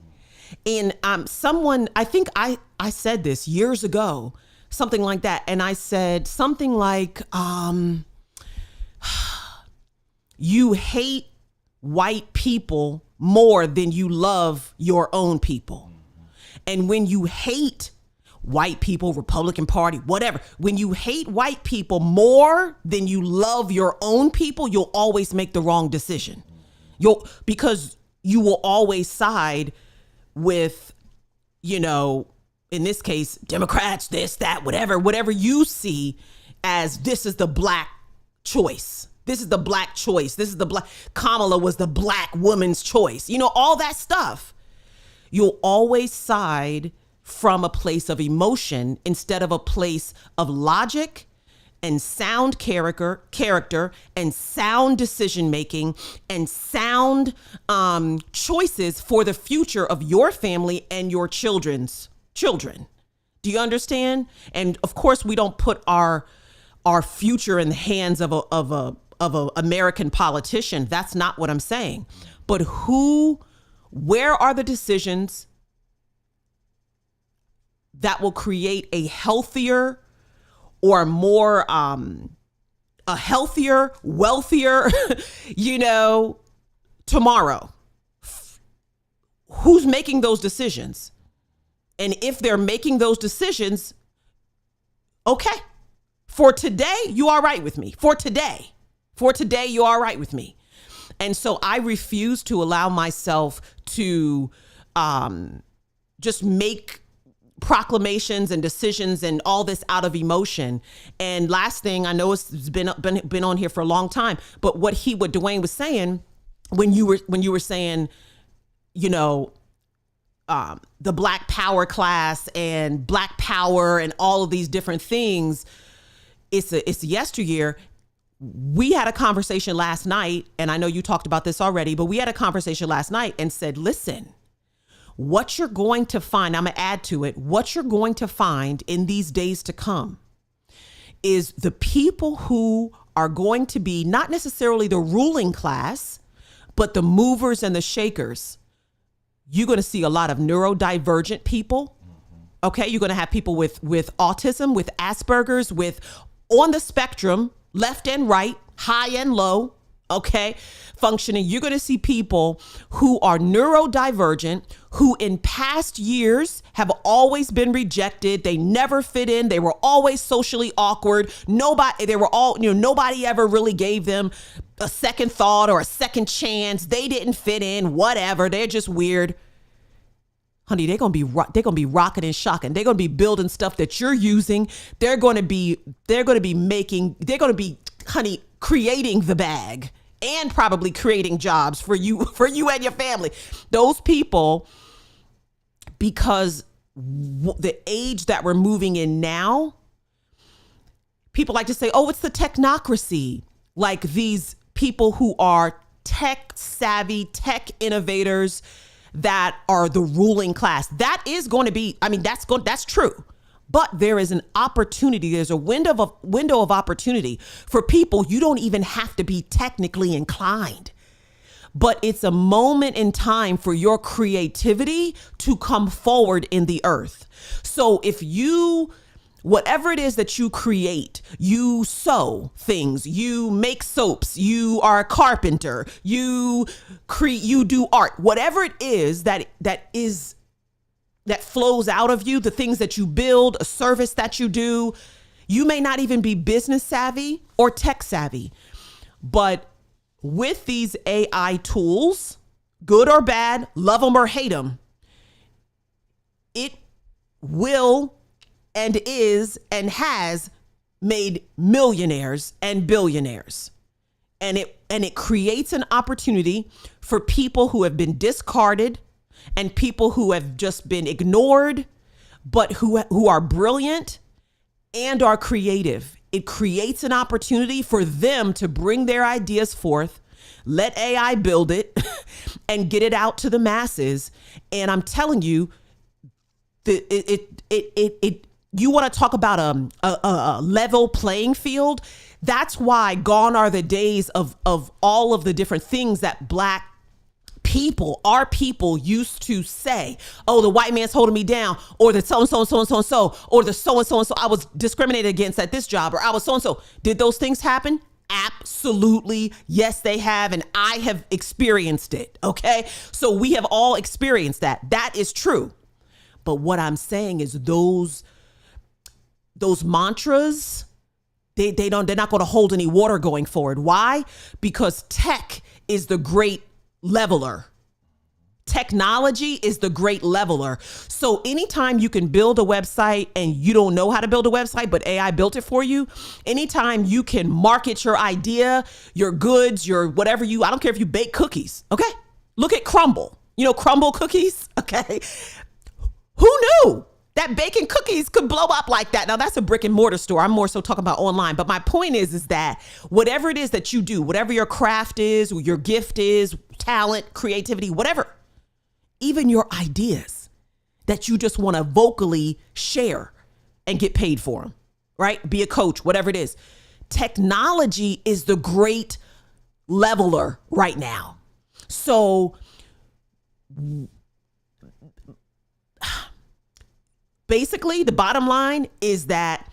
And someone, I think I said this years ago, something like that. And I said something like, you hate white people more than you love your own people. And when you hate white people, Republican Party, whatever, when you hate white people more than you love your own people, you'll always make the wrong decision. Because you will always side with, in this case, Democrats, this, that, whatever you see as this is the black choice. This is the black choice. This is the black, Kamala was the black woman's choice. All that stuff. You'll always side from a place of emotion instead of a place of logic and sound character and sound decision making and sound choices for the future of your family and your children's children. Do you understand? And of course, we don't put our future in the hands of a American politician. That's not what I'm saying. But where are the decisions that will create a healthier or more, a healthier, wealthier, tomorrow? Who's making those decisions? And if they're making those decisions, okay, for today, you are right with me. For today, you are right with me. And so I refuse to allow myself to just make proclamations and decisions and all this out of emotion. And last thing, I know it's been on here for a long time, but what Dwayne was saying when you were saying the Black Power class and Black Power and all of these different things. It's yesteryear. We had a conversation last night, and I know you talked about this already, but we had a conversation last night and said, listen, what you're going to find, I'm going to add to it, what you're going to find in these days to come is the people who are going to be not necessarily the ruling class, but the movers and the shakers. You're going to see a lot of neurodivergent people. Okay. You're going to have people with autism, with Asperger's, with on the spectrum, left and right, high and low. Okay. Functioning. You're going to see people who are neurodivergent, who in past years have always been rejected. They never fit in. They were always socially awkward. Nobody ever really gave them a second thought or a second chance. They didn't fit in, whatever. They're just weird. Honey, they're going to be rocking and shocking. They're going to be building stuff that you're using. They're going to be creating the bag and probably creating jobs for you and your family. Those people, because the age that we're moving in now, people like to say, oh, it's the technocracy. Like these people who are tech savvy, tech innovators that are the ruling class. That is going to be, that's true. But there is an opportunity. There's a window of opportunity for people. You don't even have to be technically inclined, but it's a moment in time for your creativity to come forward in the earth. So if whatever it is that you create, you sew things, you make soaps, you are a carpenter, you do art, whatever it is that flows out of you, the things that you build, a service that you do, you may not even be business savvy or tech savvy, but with these AI tools, good or bad, love them or hate them, it will and is and has made millionaires and billionaires. And it creates an opportunity for people who have been discarded and people who have just been ignored, but who are brilliant and are creative. It creates an opportunity for them to bring their ideas forth, let AI build it and get it out to the masses. And I'm telling you, you want to talk about a level playing field? That's why gone are the days of all of the different things that Black people, our people used to say, oh, the white man's holding me down, or the so-and-so and so-and-so and so, or the so-and-so and so, I was discriminated against at this job, or I was so-and-so. Did those things happen? Absolutely. Yes, they have. And I have experienced it. Okay. So we have all experienced that. That is true. But what I'm saying is those mantras, they're not going to hold any water going forward. Why? Because tech is the great leveler. Technology is the great leveler. So anytime you can build a website and you don't know how to build a website, but AI built it for you, anytime you can market your idea, your goods, your whatever I don't care if you bake cookies. Okay. Look at Crumble, Crumble cookies. Okay. Who knew that baking cookies could blow up like that? Now that's a brick and mortar store. I'm more so talking about online. But my point is that whatever it is that you do, whatever your craft is, your gift is, talent, creativity, whatever, even your ideas that you just want to vocally share and get paid for them, right? Be a coach, whatever it is. Technology is the great leveler right now. So basically, the bottom line is that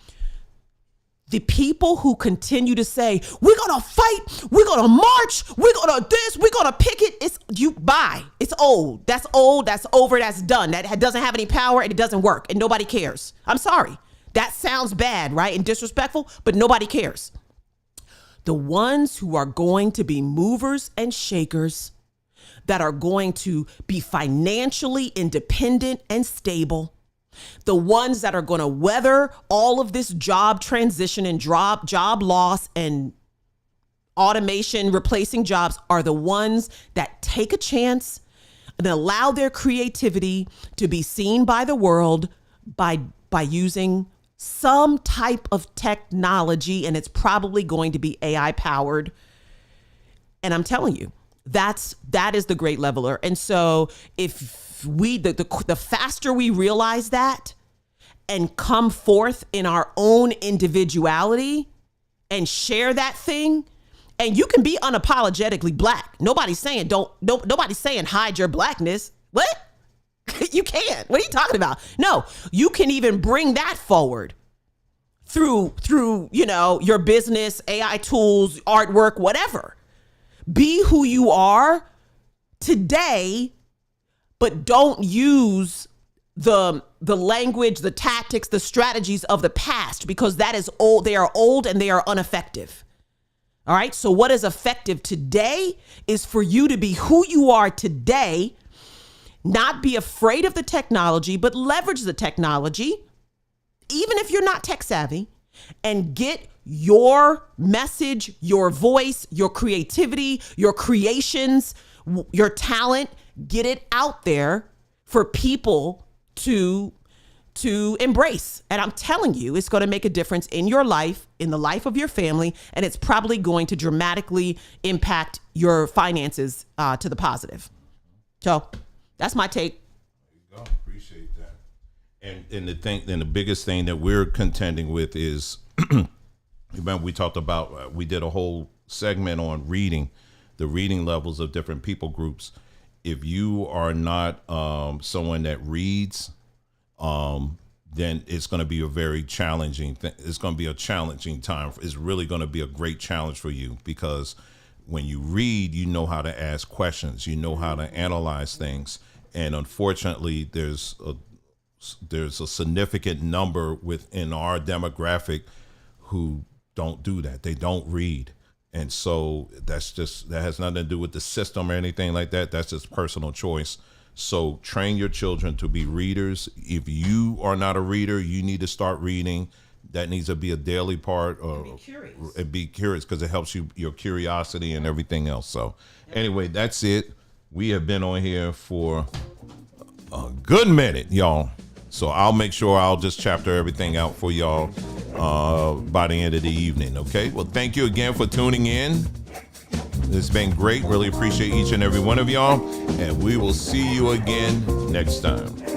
the people who continue to say, we're going to fight, we're going to march, we're going to this, we're going to picket, it's old. That's old. That's over. That's done. That doesn't have any power and it doesn't work and nobody cares. I'm sorry. That sounds bad, right? And disrespectful, but nobody cares. The ones who are going to be movers and shakers, that are going to be financially independent and stable, the ones that are going to weather all of this job transition and job loss and automation replacing jobs, are the ones that take a chance, and allow their creativity to be seen by the world by using some type of technology, and it's probably going to be AI powered. And I'm telling you, that is the great leveler. And so if we, the faster we realize that and come forth in our own individuality and share that thing, and you can be unapologetically black. Nobody's saying nobody's saying hide your blackness. What? You can't. What are you talking about? No, you can even bring that forward through, your business, AI tools, artwork, whatever. Be who you are today, but don't use the language, the tactics, the strategies of the past, because that is old. They are old and they are ineffective. All right. So what is effective today is for you to be who you are today, not be afraid of the technology, but leverage the technology, even if you're not tech savvy, and get your message, your voice, your creativity, your creations, your talent, get it out there for people to embrace. And I'm telling you, it's going to make a difference in your life, in the life of your family, and it's probably going to dramatically impact your finances to the positive. So that's my take. There you go. Appreciate that. And the biggest thing that we're contending with is, remember we talked about, we did a whole segment on reading, the reading levels of different people groups. If you are not someone that reads, then it's going to be a very challenging thing. It's going to be a challenging time. It's really going to be a great challenge for you, because when you read, you know how to ask questions, you know how to analyze things. And unfortunately, there's a significant number within our demographic who don't do that. They don't read. And so that has nothing to do with the system or anything like that. That's just personal choice. So train your children to be readers. If you are not a reader, you need to start reading. That needs to be a daily part. Be curious, because it helps your curiosity and everything else. So anyway, that's it. We have been on here for a good minute, y'all. So I'll make sure I'll just chapter everything out for y'all by the end of the evening. Okay. Well, thank you again for tuning in. It's been great. Really appreciate each and every one of y'all. And we will see you again next time.